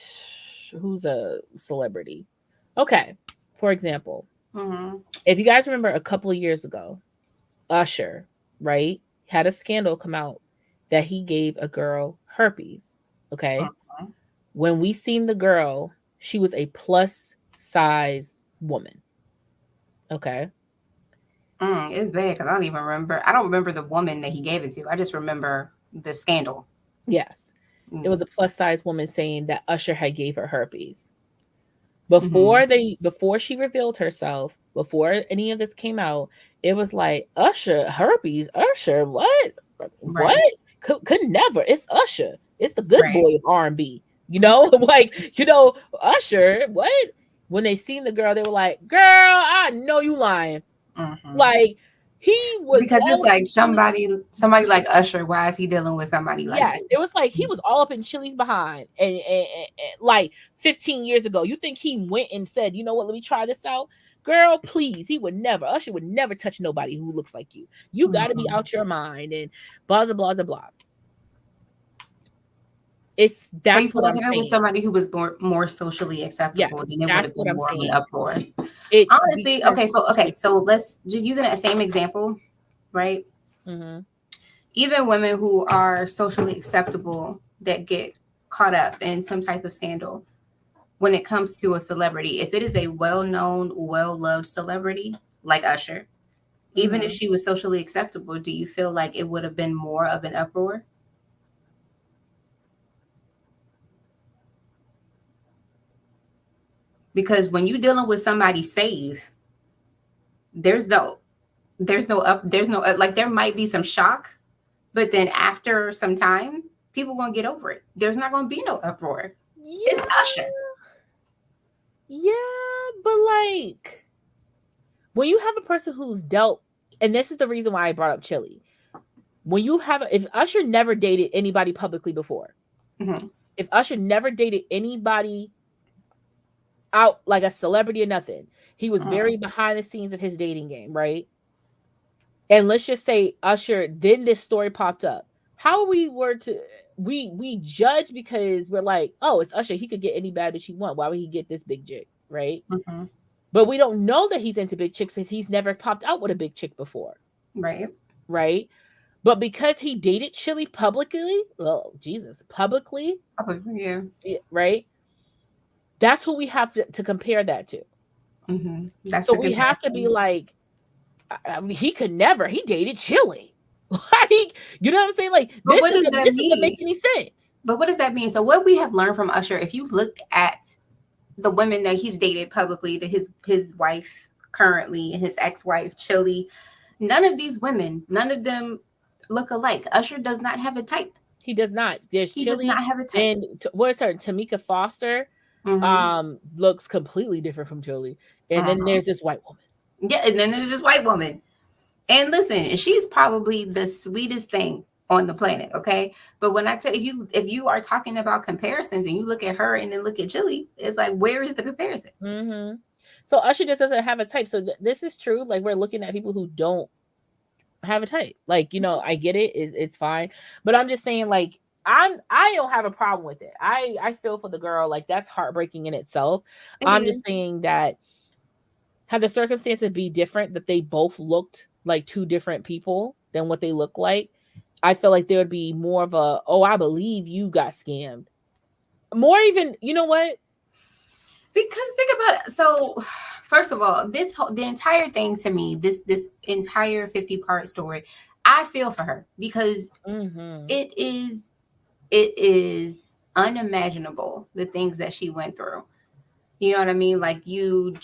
who's a celebrity? Okay, for example, Mm-hmm. if you guys remember a couple of years ago, Usher, right, had a scandal come out that he gave a girl herpes. Okay. Mhm. When we seen the girl, she was a plus size woman. Okay. It's bad because I don't even remember. I don't remember the woman that he gave it to. I just remember the scandal. Yes. It was Mm-hmm. a plus size woman saying that Usher had gave her herpes. Mm-hmm. Before she revealed herself, before any of this came out, it was like Usher herpes. Usher, what? Right. Could never. It's Usher. It's the good Right. boy of R&B. You know, like Usher. What? When they seen the girl, they were like, "Girl, I know you lying." Mm-hmm. Like he was Because it's all up like in Chili. somebody like Usher. Why is he dealing with somebody like Yes, you? it was like he was all up in Chili's behind, and like 15 years ago. You think he went and said, "You know what? Let me try this out." Girl, please, he would never. Usher would never touch nobody who looks like you. You got to be Mm-hmm. out your mind and blah blah blah blah. It's So you that's feel what like I'm if it was saying. somebody who was more socially Yes, acceptable, then it would that's have what been I'm more of an saying. uproar. It's Honestly, because okay, so let's just using that same example, right? mm-hmm, Even women who are socially acceptable that get caught up in some type of scandal when it comes to a celebrity, if it is a well-known, well-loved celebrity like Usher, even if mm-hmm. she was socially acceptable, do you feel like it would have been more of an uproar? Because when you're dealing with somebody's fave, there's no there's no like there might be some shock, but then after some time, people gonna get over it. There's not gonna be no uproar. It's Yeah, Usher. yeah, but like when you have a person who's dealt, and this is the reason why I brought up Chili. When you have, if Usher never dated anybody publicly before, Hmm. if Usher never dated anybody out like a celebrity or nothing, he was very behind the scenes of his dating game, right? And let's just say Usher, then this story popped up. How we were to we judge because we're like, oh, it's Usher. He could get any bad bitch he want. Why would he get this big chick, right? Hmm. But we don't know that he's into big chicks since he's never popped out with a big chick before, Right. right? But because he dated Chili publicly, oh Jesus, publicly, Yeah. right? That's who we have to compare that to. That's So the we have to be comparison. like, I mean, he could never. He dated Chili, like you know what I'm saying? Like But what does that this doesn't make mean? any sense. But what does that mean? So what we have learned from Usher, if you look at the women that he's dated publicly, to his wife currently and his ex-wife Chili, none of these women, none of them look alike. Usher does not have a type. He does not. There's He does Chili, not have a type. and what's her Tamika Foster? Hmm. Looks completely different from Chili, and then Hmm. there's this white woman. Yeah, and then there's this white woman. And listen, she's probably the sweetest thing on the planet, okay? But when I tell if you are talking about comparisons and you look at her and then look at Chili, it's like where is the comparison? Mm-hmm. So Usher just doesn't have a type. So this is true. Like we're looking at people who don't have a type. Like I get it. It's fine. But I'm just saying, like I don't have a problem with it. I feel for the girl. Like that's heartbreaking in itself. It I'm is. just saying that had the circumstances be different, that they both looked like two different people than what they look like, I feel like there would be more of a, oh, I believe you got scammed. More even, you know what? Because think about it. So, first of all, the entire thing to me, this entire 50-part story, I feel for her because Mm-hmm. it is unimaginable the things that she went through. You know what I mean? Like you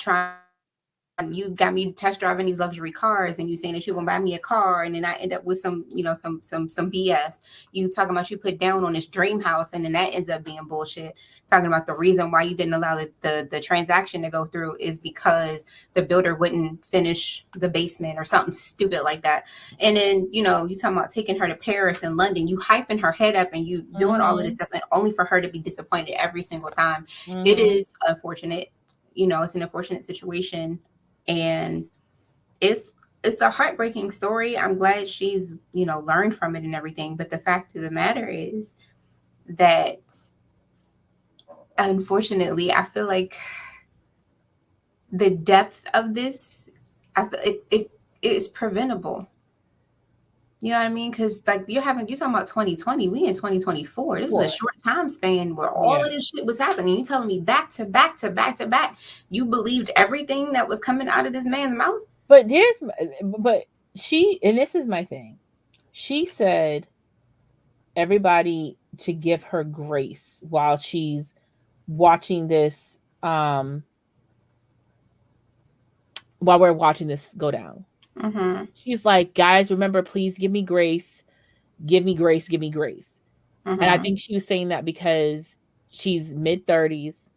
got me test driving these luxury cars and you saying that you're gonna buy me a car and then I end up with some, some BS. You talking about you put down on this dream house and then that ends up being bullshit. Talking about the reason why you didn't allow the transaction to go through is because the builder wouldn't finish the basement or something stupid like that. And then, you talking about taking her to Paris and London, you hyping her head up and you doing all of Mm-hmm. this stuff and only for her to be disappointed every single time. It Mm-hmm. is unfortunate. It's an unfortunate situation and it's a heartbreaking story. I'm glad she's learned from it and everything, but the fact of the matter is that unfortunately I feel like the depth of this, I feel it is preventable. You know what I mean? Because like you talking about 2020, we in 2024. This is a Sure. short time span where all Yeah. of this shit was happening. You telling me back to back to back to back, you believed everything that was coming out of this man's mouth? But but and this is my thing. She said everybody to give her grace while she's watching this, while we're watching this go down. Mm-hmm. She's like, guys, remember, please give me grace, give me grace, give me grace. And I Mm-hmm. think she was saying that because she's mid-30s,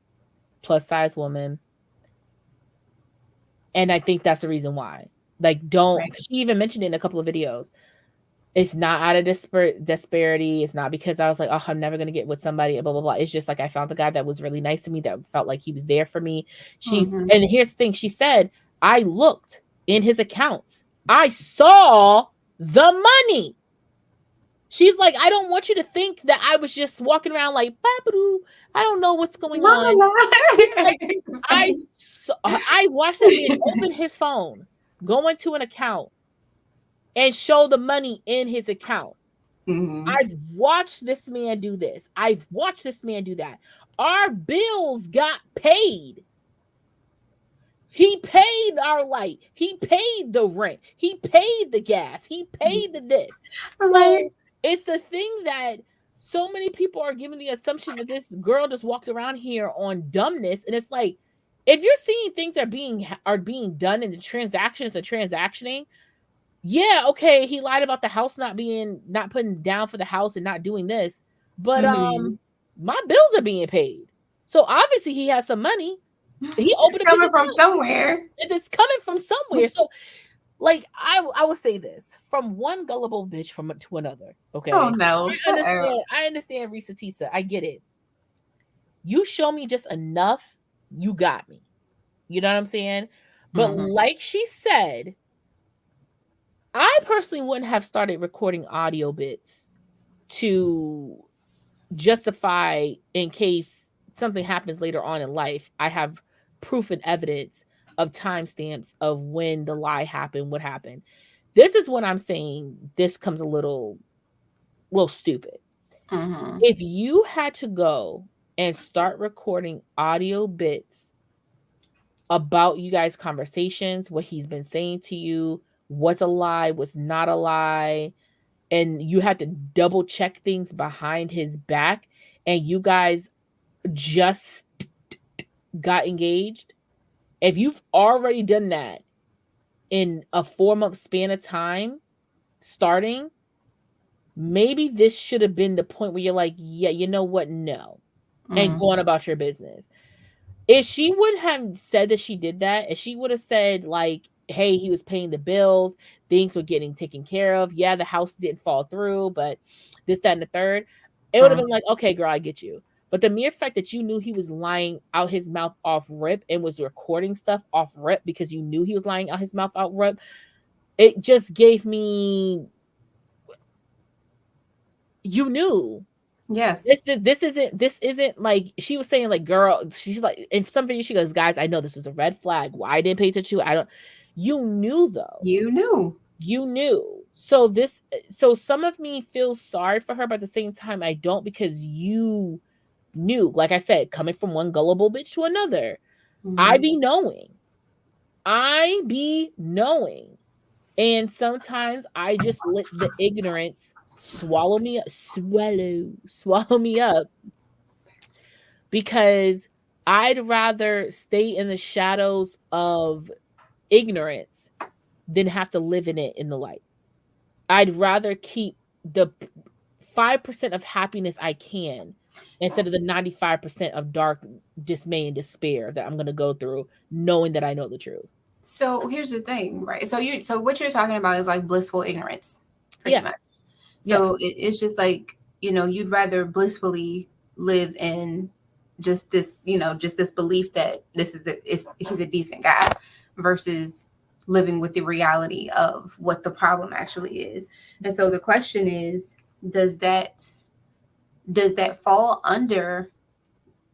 plus size woman. And I think that's the reason why. Like, don't, Right. she even mentioned it in a couple of videos. It's not out of disparity. It's not because I was like, oh, I'm never going to get with somebody, blah, blah, blah. It's just like I found the guy that was really nice to me, that felt like he was there for me. Mm-hmm. And here's the thing, she said, I looked in his accounts, I saw the money. She's like, I don't want you to think that I was just walking around like, Babadoo, I don't know what's going La, la, on. She's like, la. I watched that man open his phone, go into an account, and show the money in his account. Mm-hmm. I've watched this man do this. I've watched this man do that. Our bills got paid. He paid our light. He paid the rent. He paid the gas. He paid the this. Right. So it's the thing that so many people are giving the assumption that this girl just walked around here on dumbness. And it's like, if you're seeing things are being done and the transactions are transactioning, yeah, okay, he lied about the house not putting down for the house and not doing this, but Mm-hmm. my bills are being paid. So obviously he has some money. He It's opened up his coming from account. somewhere. It's coming from somewhere. So like I would say this, from one gullible bitch to another. Oh Okay. no, shut up. I understand Risa Tisa. I get it. You show me just enough, you got me. You know what I'm saying? But Mm-hmm. like she said, I personally wouldn't have started recording audio bits to justify, in case something happens later on in life, I have proof and evidence of timestamps of when the lie happened, what happened. This is what I'm saying. This comes a little stupid. Mm-hmm. If you had to go and start recording audio bits about you guys' conversations, what he's been saying to you, what's a lie, what's not a lie, and you had to double check things behind his back, and you guys just got engaged, if you've already done that in a 4-month span of time starting, maybe this should have been the point where you're like, yeah, you know what, no, and Mm-hmm. going about your business. If she would have said that she did that, if she would have said like, hey, he was paying the bills, things were getting taken care of, yeah, the house didn't fall through, but this, that, and the third, it would have been like, okay, girl, I get you. But the mere fact that you knew he was lying out his mouth off rip and was recording stuff off rip because you knew he was lying out his mouth out rip, it just gave me, you knew. Yes. This isn't like she was saying, like, girl, she's like, in some video she goes, guys, I know this was a red flag, why I didn't pay attention to it, I don't, you knew though, You knew. you knew. So some of me feels sorry for her, but at the same time I don't, because you knew. Like I said, coming from one gullible bitch to another, I Mm-hmm. be knowing, and sometimes I just let the ignorance swallow me up, swallow me up, because I'd rather stay in the shadows of ignorance than have to live in it in the light. I'd rather keep the 5% of happiness I can instead of the 95% of dark dismay and despair that I'm going to go through knowing that I know the truth. So here's the thing, right? So what you're talking about is like blissful ignorance, pretty Yeah. much. Yeah. So it's just like, you'd rather blissfully live in just this belief that he's a decent guy versus living with the reality of what the problem actually is. And so the question is, does that fall under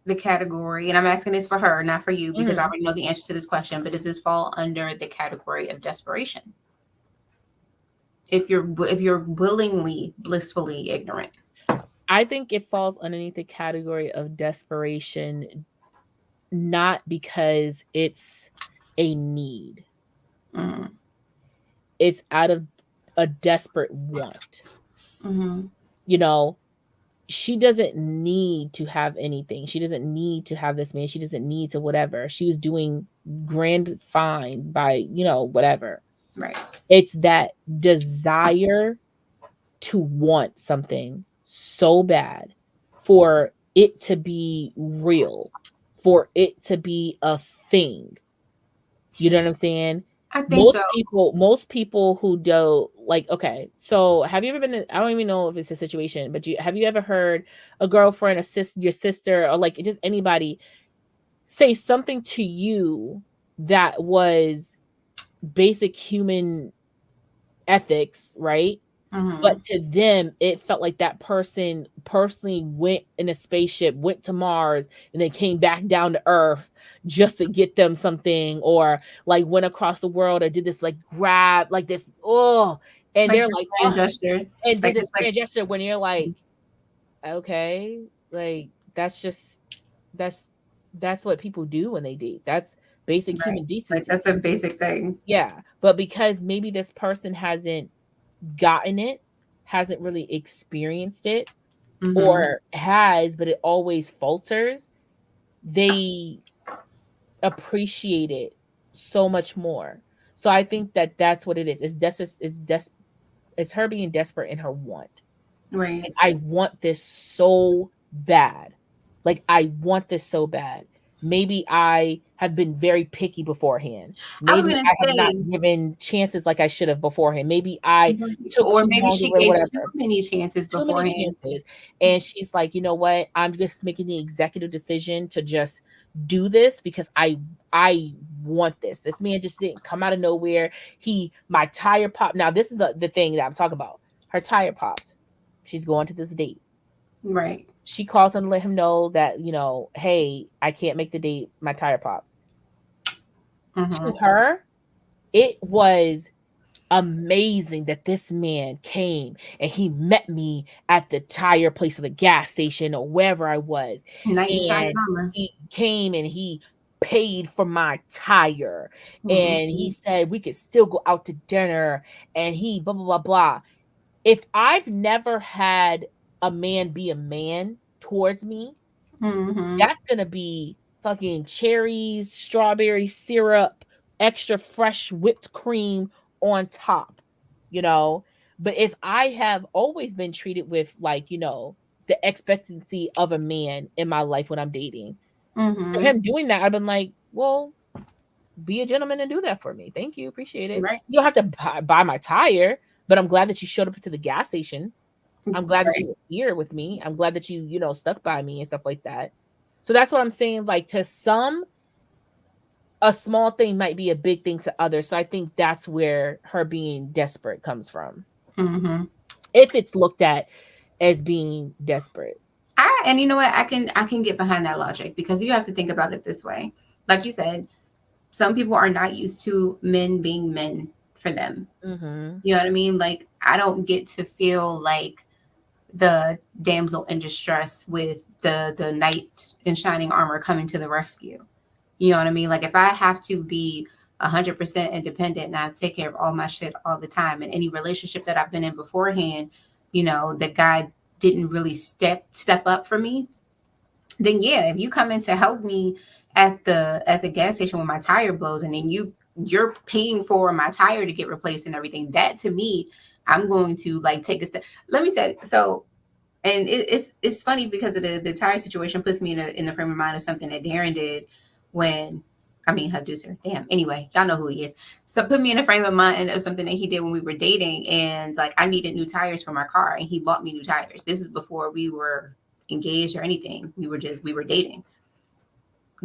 the category, and I'm asking this for her, not for you, because I Mhm. already know the answer to this question, but does this fall under the category of desperation? if you're willingly blissfully ignorant. I think it falls underneath the category of desperation, not because it's a need. Mm-hmm. It's out of a desperate want. Mm-hmm. You know, she doesn't need to have anything. She doesn't need to have this man. She doesn't need to whatever. She was doing grand fine by, whatever. Right. It's that desire to want something so bad for it to be real, for it to be a thing. You know what I'm saying? I think so. Most people who do, like, okay, so have you ever been I don't even know if it's a situation, but have you ever heard a girlfriend, your sister, or like just anybody say something to you that was basic human ethics, right? Mm-hmm. But to them, it felt like that person personally went in a spaceship, went to Mars, and then came back down to Earth just to get them something, or like went across the world or did this like grab, like this, and Like they're this like, grand gesture. and did Like this this, like grand gesture when you're like, okay, like that's just that's that's what people do when they date. That's basic right. human Like decency. that's a basic thing. Yeah. But because maybe this person hasn't gotten it, hasn't really experienced it, Mm-hmm. or has, but it always falters, they appreciate it so much more. So I think that that's what it is. It's her being desperate in her want. Right. Like, I want this so bad. Like, I want this so bad. Maybe I have been very picky beforehand. I was Maybe gonna I have not say, given chances like I should have beforehand. Maybe I right. took Or too maybe long she or gave too whatever. many chances Too many beforehand. chances. And she's like, you know what? I'm just making the executive decision to just do this because I want this. This man just didn't come out of nowhere. My tire popped. Now, this is the thing that I'm talking about. Her tire popped. She's going to this date. Right. She calls him to let him know that, hey, I can't make the date. My tire popped. Mm-hmm. To her, it was amazing that this man came and he met me at the tire place or the gas station or wherever I was. Knight in shining And armor. he came and he paid for my tire. And Mm-hmm. he said we could still go out to dinner. And he blah, blah, blah, blah. If I've never had a man be a man towards me, Mm-hmm. that's going to be fucking cherries, strawberry syrup, extra fresh whipped cream on top, you know? But if I have always been treated with, like, the expectancy of a man in my life when I'm dating, for Mm-hmm. him doing that, I've been like, well, be a gentleman and do that for me. Thank you. Appreciate it. Right. You don't have to buy my tire, but I'm glad that you showed up to the gas station. I'm glad that Right. you were here with me. I'm glad that you, stuck by me and stuff like that. So that's what I'm saying. Like, to some, a small thing might be a big thing to others. So I think that's where her being desperate comes from. Mm-hmm. If it's looked at as being desperate. And you know what? I can get behind that logic because you have to think about it this way. Like you said, some people are not used to men being men for them. Mm-hmm. You know what I mean? Like I don't get to feel like the damsel in distress with the knight in shining armor coming to the rescue. You know what I mean? Like if I have to be 100% independent and I take care of all my shit all the time, and any relationship that I've been in beforehand, the guy didn't really step up for me, then yeah, if you come in to help me at the gas station when my tire blows, and then you're paying for my tire to get replaced and everything, that to me, I'm going to like take a step. Let me say so. And it's funny because of the tire situation puts me in the frame of mind of something that Darren did when, I mean, Hubducer. Damn. Anyway, y'all know who he is. So put me in a frame of mind of something that he did when we were dating, and like I needed new tires for my car, and he bought me new tires. This is before we were engaged or anything. We were dating.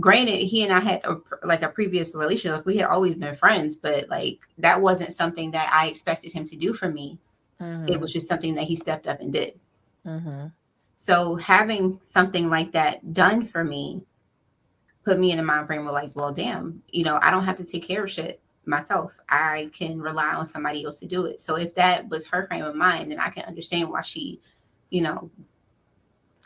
Granted, he and I had a previous relationship. We had always been friends, but like that wasn't something that I expected him to do for me. It Mm-hmm. was just something that he stepped up and did. Mm-hmm. So having something like that done for me put me in a mind frame of like, well, damn, I don't have to take care of shit. myself. I can rely on somebody else to do it. So if that was her frame of mind, then I can understand why she, you know,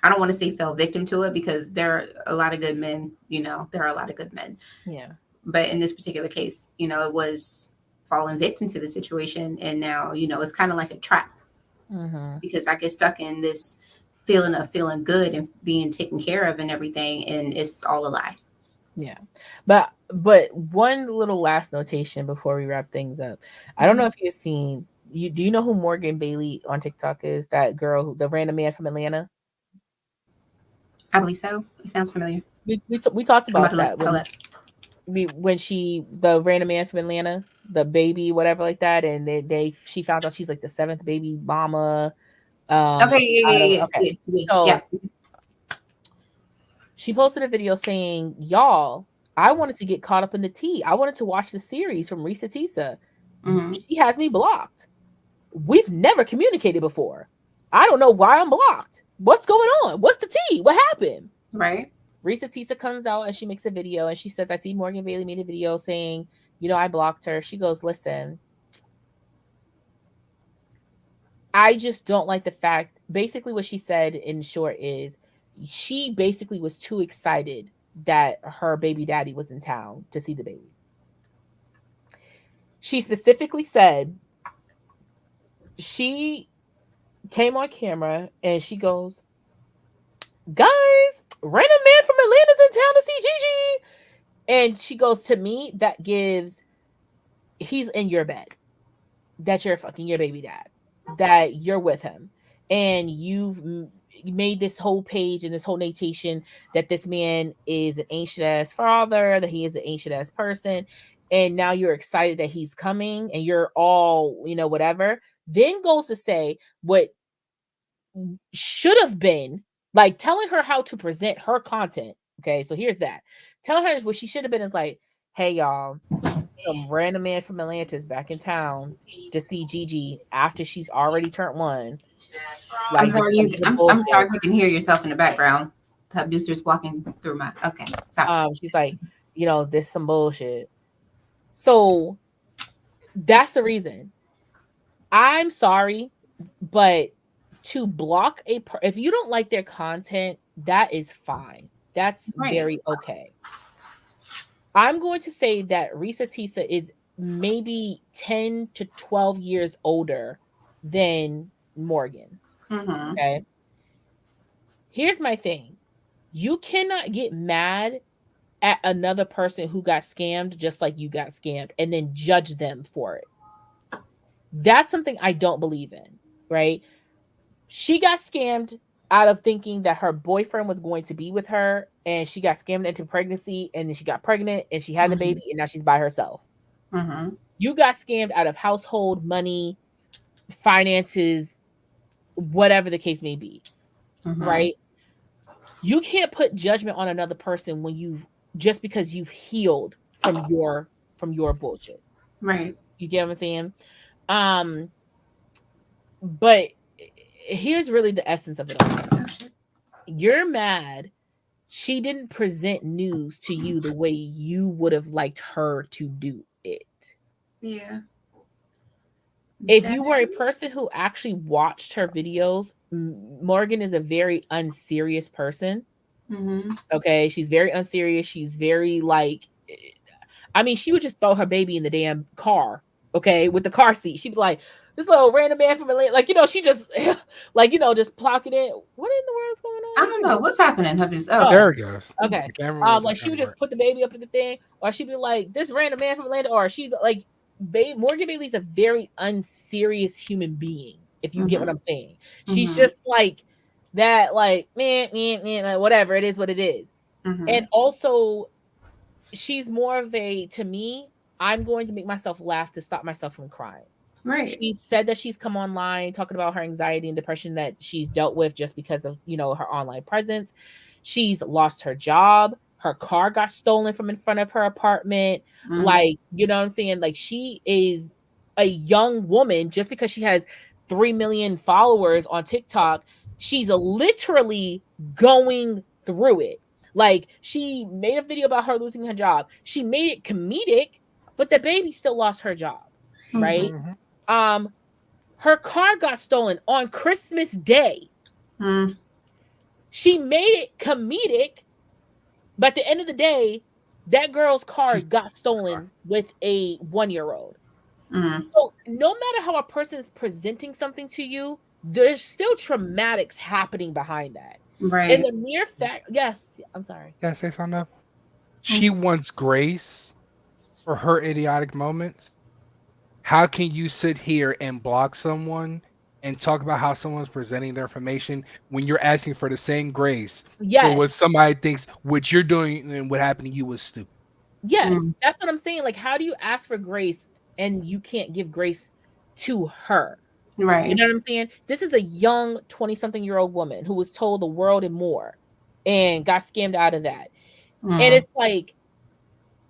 I don't want to say fell victim to it, because there are a lot of good men, there are a lot of good men. Yeah. But in this particular case, it was falling victim to the situation. And now, it's kind of like a trap, Mm-hmm. because I get stuck in this feeling of feeling good and being taken care of and everything. And it's all a lie. Yeah. But one little last notation before we wrap things up. I don't know if you've seen do you know who Morgan Bailey on TikTok is? That girl the random man from Atlanta? I believe so. It sounds familiar. We talked I'm about about to look, that hold up. when the random man from Atlanta, the baby, whatever like that, and she found out she's like the seventh baby mama. Okay, yeah. Okay. So Yeah. she posted a video saying, "Y'all, I wanted to get caught up in the tea. I wanted to watch the series from Risa Tisa. Mm-hmm. She has me blocked. We've never communicated before. I don't know why I'm blocked. What's going on? What's the tea? What happened?" Right. Risa Tisa comes out and she makes a video and she says, "I see Morgan Bailey made a video saying, I blocked her." She goes, "Listen, I just don't like the fact," basically what she said in short is she basically was too excited that her baby daddy was in town to see the baby. She specifically said she came on camera and she goes, "Guys, random man from Atlanta's in town to see Gigi." And she goes, "To me, that gives he's in your bed. That you're fucking your baby dad. That you're with him. And you've made this whole page and this whole notation that this man is an ancient ass father, that he is an ancient ass person. And now you're excited that he's coming and you're all, whatever." Then goes to say what should have been like telling her how to present her content. Okay, so here's that. Telling her what she should have been is like, "Hey, y'all, some random man from Atlanta is back in town to see Gigi after she's already turned one. I'm Like, this sorry. is some I'm sorry. bullshit." You can hear yourself in the background. The producer's walking through my. Okay. Sorry. She's like, "This is some bullshit." So that's the reason. I'm sorry, but to block if you don't like their content, that is fine. That's Right. very okay. I'm going to say that Risa Tisa is maybe 10 to 12 years older than Morgan. Mm-hmm. Okay. Here's my thing. You cannot get mad at another person who got scammed just like you got scammed and then judge them for it. That's something I don't believe in, right? She got scammed out of thinking that her boyfriend was going to be with her, and she got scammed into pregnancy, and then she got pregnant and she had the baby, and now she's by herself. Mm-hmm. You got scammed out of household money, finances, whatever the case may be, Mm-hmm. right? You can't put judgment on another person when you've just because you've healed from your bullshit. Right. You get what I'm saying? But here's really the essence of it all. Oh, shit. You're mad she didn't present news to you the way you would have liked her to do it. Yeah. If you were a person who actually watched her videos, Morgan is a very unserious person. Mm-hmm. Okay, she's very unserious. She's very I mean, she would just throw her baby in the damn car. Okay, with the car seat, she'd be like, "This little random man from Atlanta," she just just plop it in. What in the world's going on? I don't know what's happening. There it goes. Okay. The camera was Like she would just put the baby up in the thing, or she'd be like, "This random man from Atlanta," or she'd like, Morgan Bailey's a very unserious human being. If you get what I'm saying, she's just like that, like man, like, whatever it is, what it is, and also she's more of a to me. I'm going to make myself laugh to stop myself from crying. Right. She said that she's come online talking about her anxiety and depression that she's dealt with just because of, her online presence. She's lost her job. Her car got stolen from in front of her apartment. Like, you know what I'm saying? Like, she is a young woman just because she has 3 million followers on TikTok. She's literally going through it. Like, she made a video about her losing her job. She made it comedic but the baby still lost her job, right? Mhm. Her car got stolen on Christmas Day. Mm, She made it comedic, but at the end of the day, that girl's car She's got stolen with a 1-year-old. mm, So no matter how a person is presenting something to you, there's still traumatics happening behind that. And right. the mere fact, yes, I'm sorry. Can I say something? Mm, She wants grace for her idiotic moments. How can you sit here and block someone and talk about how someone's presenting their information when you're asking for the same grace for what Yes, somebody thinks what you're doing and what happened to you was stupid? yes, mm, that's what I'm saying. Like, how do you ask for grace and you can't give grace to her? You right. know what I'm saying? This is a young 20-something-year-old woman who was told the world and more and got scammed out of that. And Mm, it's like,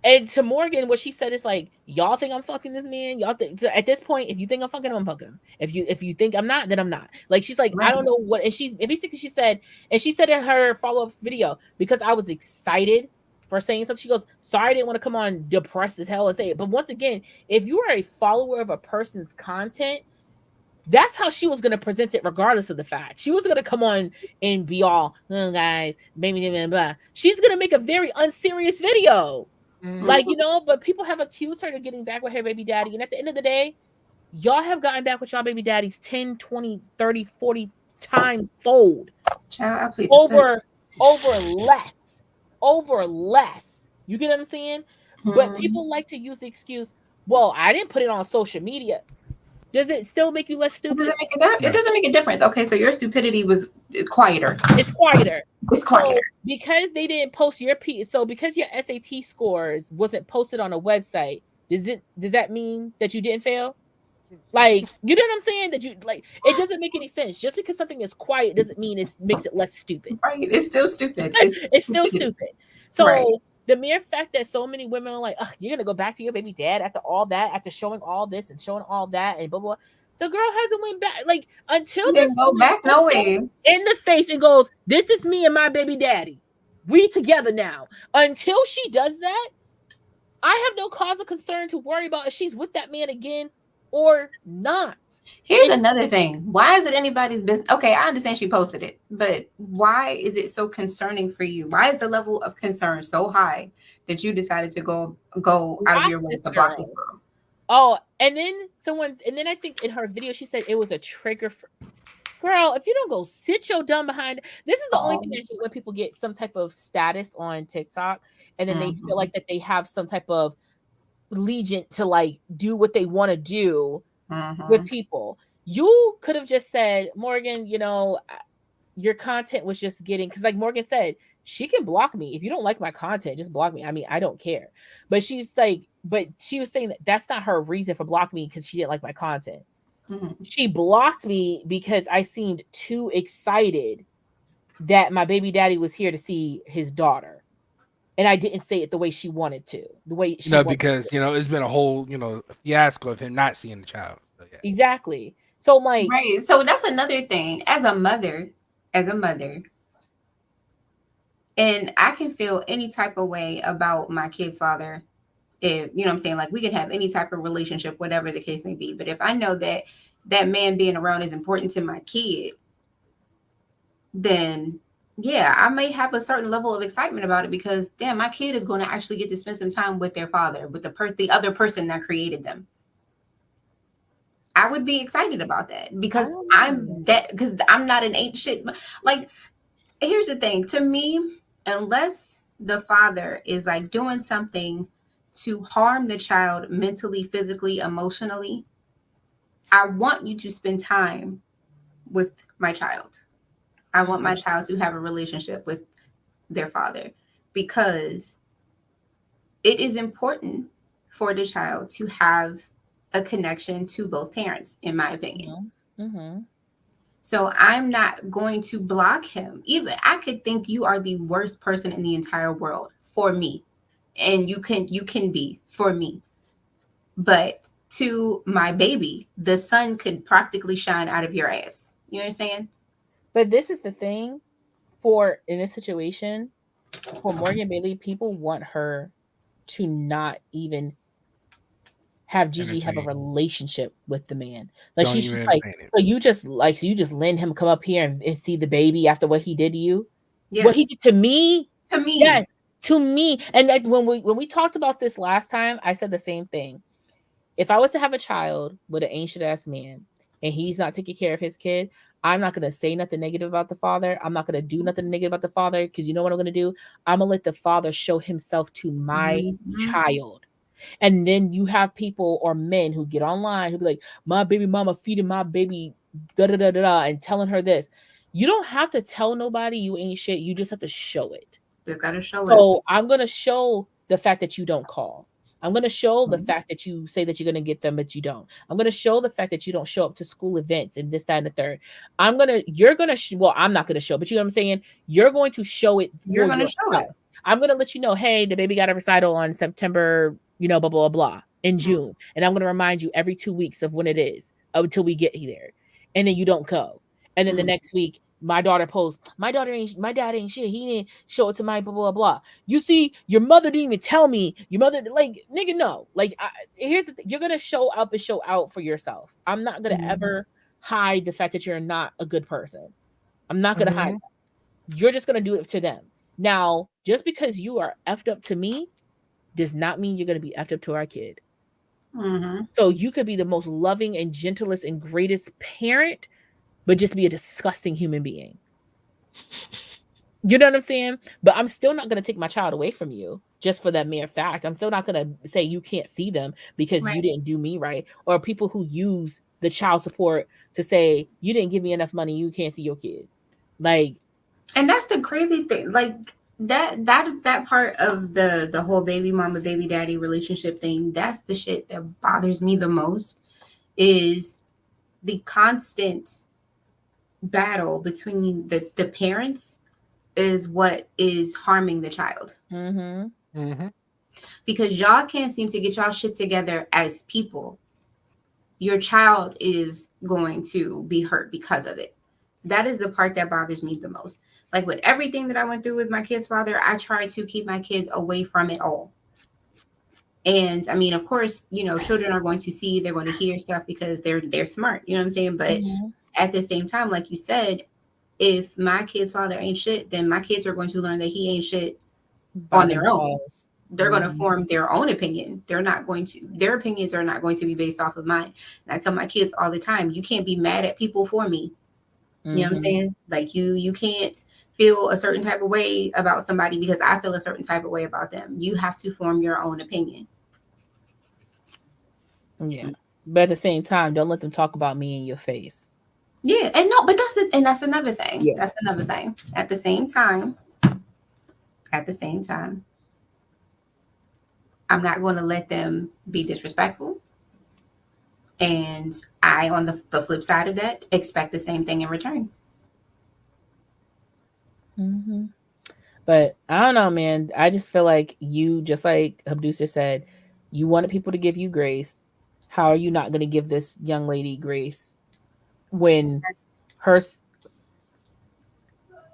and to Morgan, what she said is like, y'all think I'm fucking this man? Y'all think, so at this point, if you think I'm fucking him, I'm fucking him. If you think I'm not, then I'm not. Like, she's like, I don't right. know what, and basically she said, and she said in her follow-up video, because I was excited for saying something, she goes, sorry I didn't want to come on depressed as hell and say it. But once again, if you are a follower of a person's content, that's how she was going to present it, regardless of the fact. She was going to come on and be all, oh, guys, baby, blah, blah, blah. She's going to make a very unserious video. Mhm. Like, Mm, but people have accused her of getting back with her baby daddy. And at the end of the day, y'all have gotten back with y'all baby daddies 10, 20, 30, 40 times fold child, I plead the fifth. over, over less, over less. You get what I'm saying? But Mm. people like to use the excuse, well, I didn't put it on social media. Does it still make you less It stupid? doesn't make it No. doesn't make a difference. Okay, so your stupidity was quieter. It's quieter. It's So quieter. because they didn't post your piece, so because your SAT scores wasn't posted on a website, does that mean that you didn't fail? Like, you know what I'm saying? That you like, it doesn't make any sense. Just because something is quiet doesn't mean it makes it less stupid. Right. It's still stupid. It's It's still stupidity. stupid. Right. So the mere fact that so many women are like, "Ugh, you're gonna go back to your baby dad after all that, after showing all this and showing all that, and blah blah." The girl hasn't went back. Like, until You this didn't go woman back looks no her way. in the face and goes, "This is me and my baby daddy. We together now." Until she does that, I have no cause of concern to worry about if she's with that man again or not. Here's It's another thing. Why is it anybody's business? Okay, I understand she posted it, but why is it so concerning for you? Why is the level of concern so high that you decided to go out of watch your way this to block this girl. girl? Oh, and then I think in her video she said it was a trigger for girl. If you don't go sit your dumb behind, this is the only thing Oh, I hate when people get some type of status on TikTok and then they feel mhm, like that they have some type of legion to like do what they want to do with mhm, people. You could have just said, Morgan, your content was just getting, because like Morgan said, she can block me if you don't like my content, just block me. I mean, I don't care. But she was saying that that's not her reason for blocking me, because she didn't like my content. mhm. She blocked me because I seemed too excited that my baby daddy was here to see his daughter, and I didn't say it the way she wanted to, the way she wanted to. Because it's been a whole fiasco of him not seeing the child. So yeah. Exactly. So I'm like, Right. So that's another thing. As a mother, and I can feel any type of way about my kid's father. If you know what I'm saying, like we can have any type of relationship, whatever the case may be. But if I know that that man being around is important to my kid, then yeah, I may have a certain level of excitement about it because damn, my kid is going to actually get to spend some time with their father, with the other person that created them. I would be excited about that I because don't know. I'm not an ain't shit. Like, here's the thing, to me, unless the father is like doing something to harm the child mentally, physically, emotionally, I want you to spend time with my child. I want my Mhm. child to have a relationship with their father because it is important for the child to have a connection to both parents, in my opinion. Mhm. Mhm. So I'm not going to block him. Even I could think you are the worst person in the entire world for me. And you can be for me. But to my baby, the sun could practically shine out of your ass. You understand? But this is the thing, for in this situation, for Morgan Bailey, people want her to not even have Gigi have a Entertain. relationship with the man. Like Don't she's even just like, entertain it. so you just letting him come up here and see the baby after what he did to you? What he Yes. did to me? To me. Yes, to me. And like when we talked about this last time, I said the same thing. If I was to have a child with an ancient ass man and he's not taking care of his kid, I'm not gonna say nothing negative about the father. I'm not gonna do nothing negative about the father because you know what I'm gonna do? I'm gonna let the father show himself to my Mhm. child. And then you have people or men who get online who be like, my baby mama feeding my baby da da da da da and telling her this. You don't have to tell nobody you ain't shit. You just have to show it. Just gotta show it. So I'm gonna show the fact that you don't call. I'm gonna show the Mhm. fact that you say that you're gonna get them, but you don't. I'm gonna show the fact that you don't show up to school events and this, that, and the third. You're gonna, well, I'm not gonna show, but you know what I'm saying? You're going to show it You're for gonna show it. yourself. I'm gonna let you know, hey, the baby got a recital on September, blah, blah, blah, in Mhm. June. And I'm gonna remind you every 2 weeks of when it is until we get there. And then you don't go. And then the Mhm. next week, my daughter posts, my dad ain't shit. He didn't show it to my blah, blah, blah. You see, your mother didn't even tell me. Your mother, like, nigga, no. Like, here's the thing. You're going to show up and show out for yourself. I'm not going to Mhm. ever hide the fact that you're not a good person. I'm not going to hide Mhm. that. You're just going to do it to them. Now, just because you are effed up to me does not mean you're going to be effed up to our kid. Mhm. So you could be the most loving and gentlest and greatest parent, but just be a disgusting human being. You know what I'm saying? But I'm still not going to take my child away from you just for that mere fact. I'm still not going to say you can't see them because you Right. didn't do me right. Or people who use the child support to say you didn't give me enough money, you can't see your kid. Like, And that's the crazy thing. Like that part of the whole baby mama, baby daddy relationship thing, that's the shit that bothers me the most is the constant battle between the parents is what is harming the child. mm-hmm, Mhm. Because y'all can't seem to get y'all shit together as people. Your child is going to be hurt because of it. That is the part that bothers me the most. Like with everything that I went through with my kid's father, I try to keep my kids away from it all. And I mean, of course, children are going to see, they're going to hear stuff because they're smart. You know what I'm saying? But mm-hmm. at the same time, like you said, if my kid's father ain't shit, then my kids are going to learn that he ain't shit By on their own. themselves. They're going to Mm-hmm. form their own opinion. Their opinions are not going to be based off of mine. And I tell my kids all the time, you can't be mad at people for me. You know what I'm Mm-hmm. saying? Like you can't feel a certain type of way about somebody because I feel a certain type of way about them. You have to form your own opinion. Yeah. But at the same time, don't let them talk about me in your face. Yeah, and no, but that's another thing. Yeah. That's another thing. At the same time, I'm not going to let them be disrespectful. And I, on the flip side of that, expect the same thing in return. Mm-hmm. But I don't know, man. I just feel like you, just like Abdusa said, you wanted people to give you grace. How are you not going to give this young lady grace when her?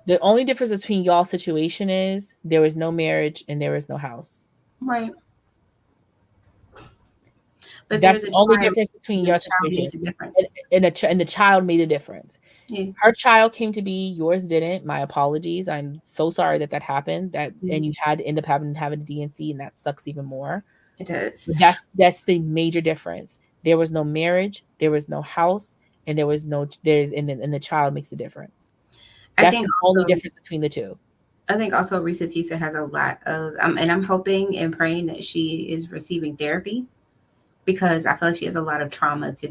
The only difference between y'all situation is there was no marriage and there was no house. Right. But That's there's the a only child, difference between and the your child situation, makes a difference. and the child made a difference. Yeah. Her child came to be, yours didn't. My apologies. I'm so sorry that happened. And you had to end up having a DNC, and that sucks even more. It does. But that's the major difference. There was no marriage, there was no house, and and the child makes a difference. I That's think the only also difference between the two. I think also Risa Tisa has a lot of, and I'm hoping and praying that she is receiving therapy because I feel like she has a lot of trauma to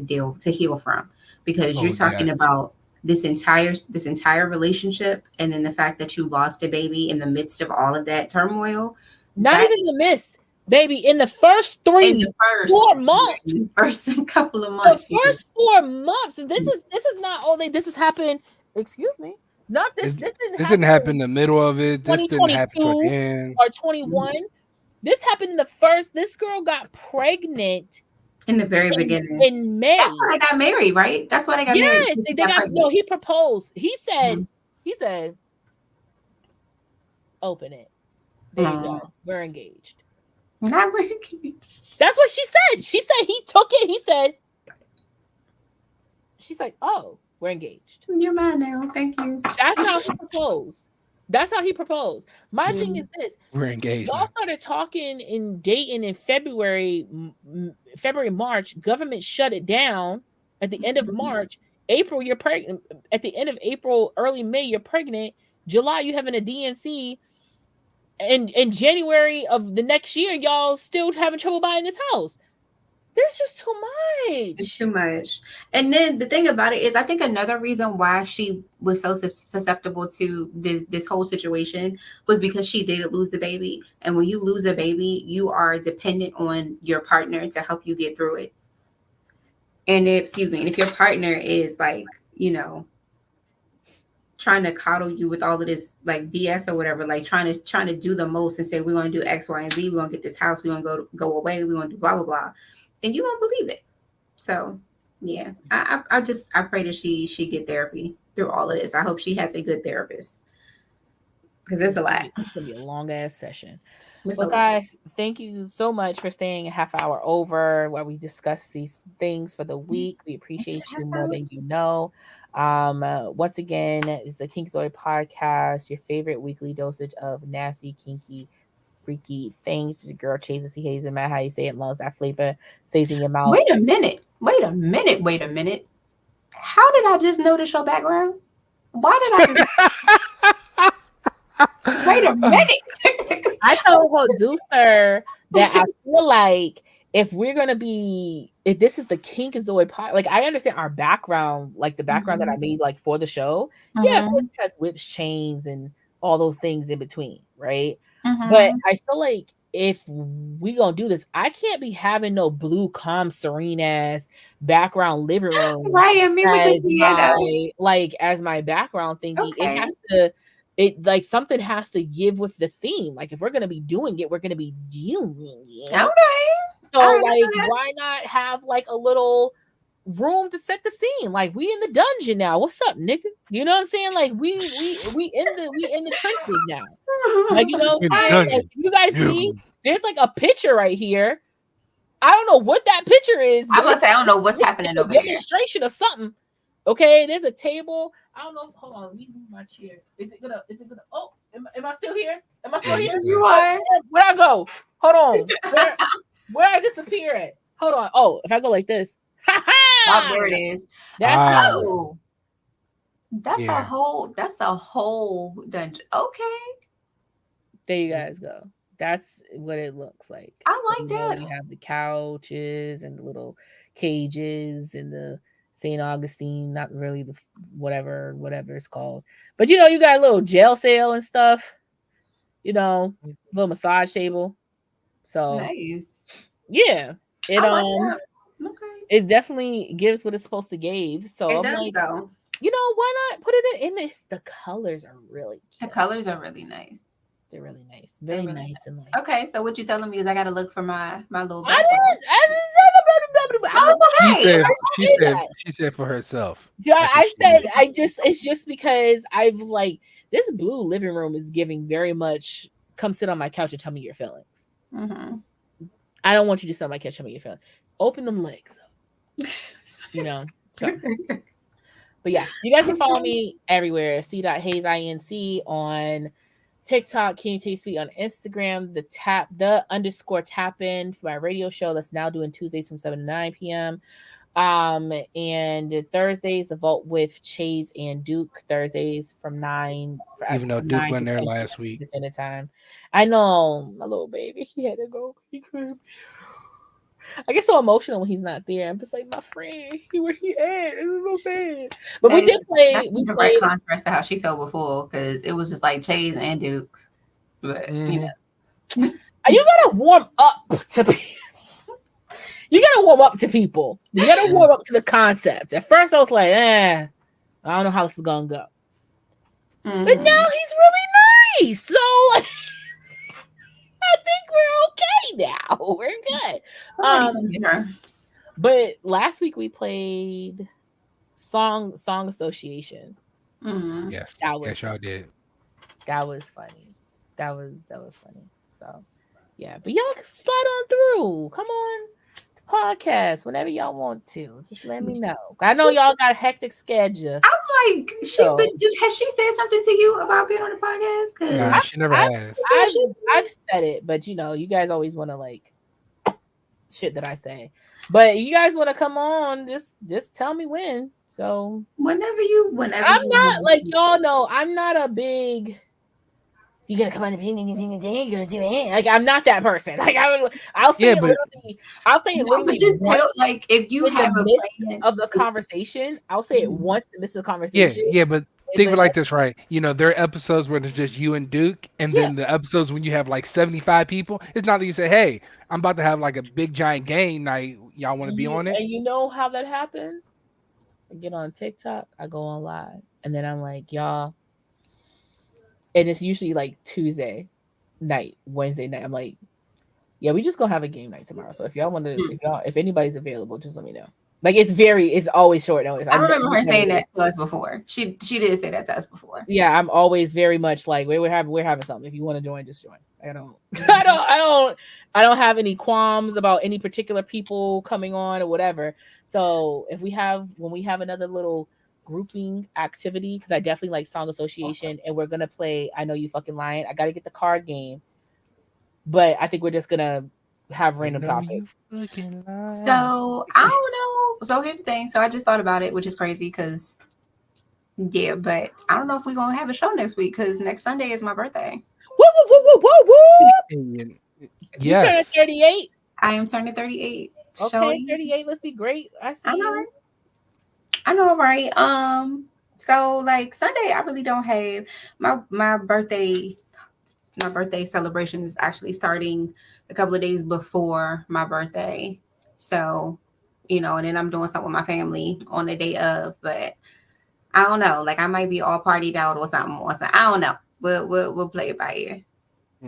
heal from. Because you're Oh talking yes. about this entire relationship, and then the fact that you lost a baby in the midst of all of that turmoil. Not That even the mist, baby. In the first in the first 4 months, in the first couple of the months, yeah. first 4 months. And this is not all they. This has happened. Excuse me. Not this. This This didn't this didn't happen happen in in the middle of it. This didn't happen toward the 2022 end. or 21. This happened in the first. This girl got pregnant In the very in beginning. in That's May. why they got married, right? That's why they got married. Yes, Because they she got got no. pregnant. He proposed. Mhm. He said, open it. There you Mm. go. We're engaged. Not we're engaged. That's what she said. She said he took it. He said, she's like, oh, we're engaged. You're mine now. Thank you. That's how he proposed. That's how he proposed. My thing is this. We're engaged Y'all now. started talking and dating in February, March. Government shut it down at the end of March. April, you're pregnant. At the end of April, early May, you're pregnant. July, you having a DNC. And in January of the next year, y'all still having trouble buying this house. That's just too It's much. too much. And then the thing about it is, I think another reason why she was so susceptible to this whole situation was because she did lose the baby. And when you lose a baby, you are dependent on your partner to help you get through it. And if your partner is like, trying to coddle you with all of this like BS or whatever, like trying to do the most and say we're going to do X, Y, and Z, we're going to get this house, we're going to go away, we're going to do blah blah blah, then you won't believe it. So yeah, I pray that she get therapy through all of this. I hope she has a good therapist because it's a lot. It's gonna be a long ass session. It's a Well, lot. guys, thank you so much for staying a half hour over while we discuss these things for the week. We appreciate you more than you know. Once again, it's the Kink Zoe podcast, your favorite weekly dosage of nasty, kinky, freaky things. This is girl Chase C. Hayes and Matt, how you say it, loves that flavor, stays in your mouth. Wait a minute. How did I just notice your background? Why did I just wait a minute? I told producer that I feel like if this is the Kink Zoe pod, like I understand our background, like the background that I made like for the show. Yeah, of course it has whips, chains, and all those things in between, right? But I feel like if we gonna do this, I can't be having no blue, calm, serene ass background living room, Right, and me with the piano. as my background thingy. Okay. It has to. It like something has to give with the theme. Like if we're gonna be doing it, we're gonna be doing it. Okay. So like, why not have like a little room to set the scene? Like we in the dungeon now. What's up, nigga? You know what I'm saying? Like we in the trenches now. Like you know what I'm saying? Like, you guys see, there's like a picture right here. I don't know what that picture is. I must say I don't know what's happening over there. Demonstration of something. Okay, there's a table. I don't know. Hold on, let me move my chair. Is it gonna? Oh, am I still here? Am I still here? You are. Where'd I go? Hold on. Where I disappear at? Hold on. Oh, if I go like this. Oh, there it is. That's That's a whole dungeon. Okay. There you guys go. That's what it looks like. I like that. You have the couches and the little cages and the St. Augustine, not really the whatever it's called. But you got a little jail cell and stuff. Little massage table. So nice. Yeah. It okay. It definitely gives what it's supposed to give. So it I'm does, like, though. Why not put it in this? The colors are really cute. The colors are really nice. They're really nice. Very really nice and like. Okay, so what you telling me is I gotta look for my little. She said for herself. It's just because I've like this blue living room is giving very much. Come sit on my couch and tell me your feelings. Mm-hmm. I don't want you to sit on my couch and tell me your feelings. Open them legs up. So. But yeah, you guys can follow me everywhere. C.HayesINC on TikTok, King T Sweet on Instagram, the _tap in for my radio show that's now doing Tuesdays from 7 to 9 p.m. And Thursdays, the Vault with Chase and Duke, Thursdays from 9. Even though Duke went there last week. At time. I know, my little baby, he had to go. He couldn't. I get so emotional when he's not there. I'm just like, my friend, where he at? This is so sad. But we did play. We played right contrast to how she felt before, because it was just like Chase and Duke. But you gotta warm up to people. You gotta warm up to people. You gotta warm up to the concept. At first, I was like, I don't know how this is gonna go. Mm-hmm. But now he's really nice. So like, I think we're okay now. We're good. But last week we played Song Association. Mm-hmm. Yes, y'all did. That was funny. That was funny. So Yeah, but y'all can slide on through. Come on, the podcast whenever y'all want to. Just let me know. I know y'all got a hectic schedule. I'm like, So has she said something to you about being on the podcast? Nah, Because she never I, has. yeah, I've said it, but you guys always want to like shit that I say. But you guys want to come on, just tell me when. So whenever you I'm not want. like y'all know. I'm not a big. You gonna come on and you're gonna do it. Like I'm not that person. Like I'll say Yeah, it but literally. I'll say it No, but literally just once tell, like, if you in the have a midst plan. of the conversation. I'll say it once in the midst of the yeah, conversation. yeah, but think of But it like this, right? You know, there are episodes where it's just you and Duke, and yeah, then the episodes when you have like 75 people. It's not that you say, "Hey, I'm about to have like a big giant game night. Y'all want to be on it?" and you know how that happens. I get on TikTok. I go on live, and then I'm like, y'all. And it's usually like Tuesday night, Wednesday night. I'm like, yeah, we just gonna have a game night tomorrow. So if y'all want to, if anybody's available, just let me know. Like it's always short notice. I remember We her never saying do. that to us before. She did say that to us before. Yeah, I'm always very much like we're having something. If you want to join, just join. I don't have any qualms about any particular people coming on or whatever. So when we have another little grouping activity, because I definitely like song association, and we're gonna play I Know You Fucking Lying. I gotta get the card game, but I think we're just gonna have I random know you topics. fucking lying. So I don't know. So here's the thing. So I just thought about it, which is crazy because yeah, but I don't know if we're gonna have a show next week because next Sunday is my birthday. Woo woo woo woo woo woo! And You turn yes, 38. I am turning 38. Okay, Showing. 38. Let's be great. I I see know, you. right? I know, right? So like Sunday, I really don't have my birthday. My birthday celebration is actually starting a couple of days before my birthday. So, and then I'm doing something with my family on the day of, but I don't know. Like I might be all partied out or something. I don't know. We'll play it by ear.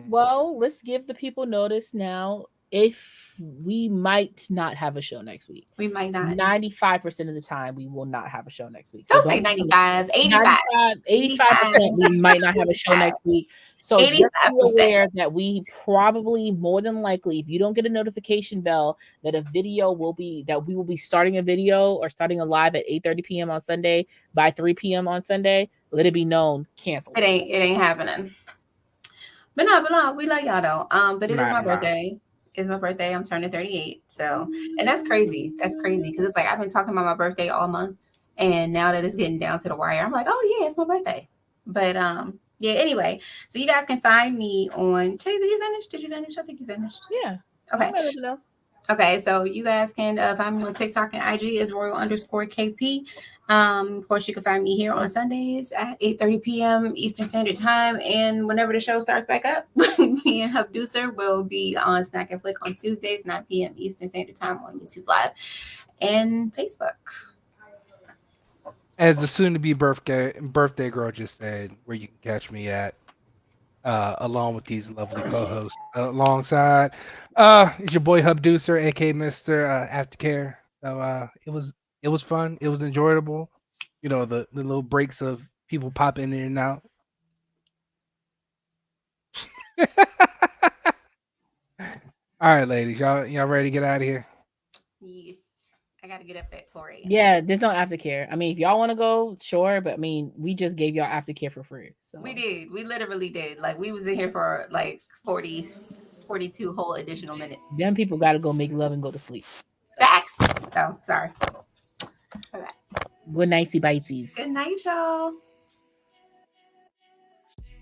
Well, let's give the people notice now. If we might not have a show next week, We might not. 95% of the time we will not have a show next week. So Don't say don't 95, 85. 95, 85, 85% we might not have a show next week. So just be 85%. aware that we probably more than likely, if you don't get a notification bell that we will be starting a video or starting a live at 8:30 p.m. on Sunday by 3 p.m. on Sunday, let it be known, cancel. It ain't happening. But no, we like y'all though. But it is my nah. birthday. It's my birthday. I'm turning 38. So, and that's crazy. That's crazy because it's like I've been talking about my birthday all month, and now that it's getting down to the wire, I'm like, oh yeah, it's my birthday. But yeah. Anyway, so you guys can find me on Chase. Did you finish? Did you finish? I think you finished. Yeah. Okay. Nothing else. Okay, so you guys can find me on TikTok and IG as Royal_KP. Of course, you can find me here on Sundays at 8:30 p.m. Eastern Standard Time. And whenever the show starts back up, me and Hubducer will be on Snack and Flick on Tuesdays, 9 p.m. Eastern Standard Time on YouTube Live and Facebook. As the soon-to-be birthday girl just said, where you can catch me at, along with these lovely co-hosts alongside. It's your boy Hubducer, aka Mr. Aftercare. So it was fun. It was enjoyable. You know, the little breaks of people popping in and out. All right, ladies, y'all ready to get out of here? Yes, I got to get up at 4 a.m. Yeah, there's no aftercare. I mean, if y'all want to go, sure, but I mean, we just gave y'all aftercare for free. So We did. We literally did. Like, we was in here for like 40, 42 whole additional minutes. them people got to go make love and go to sleep. Facts. Oh, sorry. Good nighty bitesies. Good night, y'all.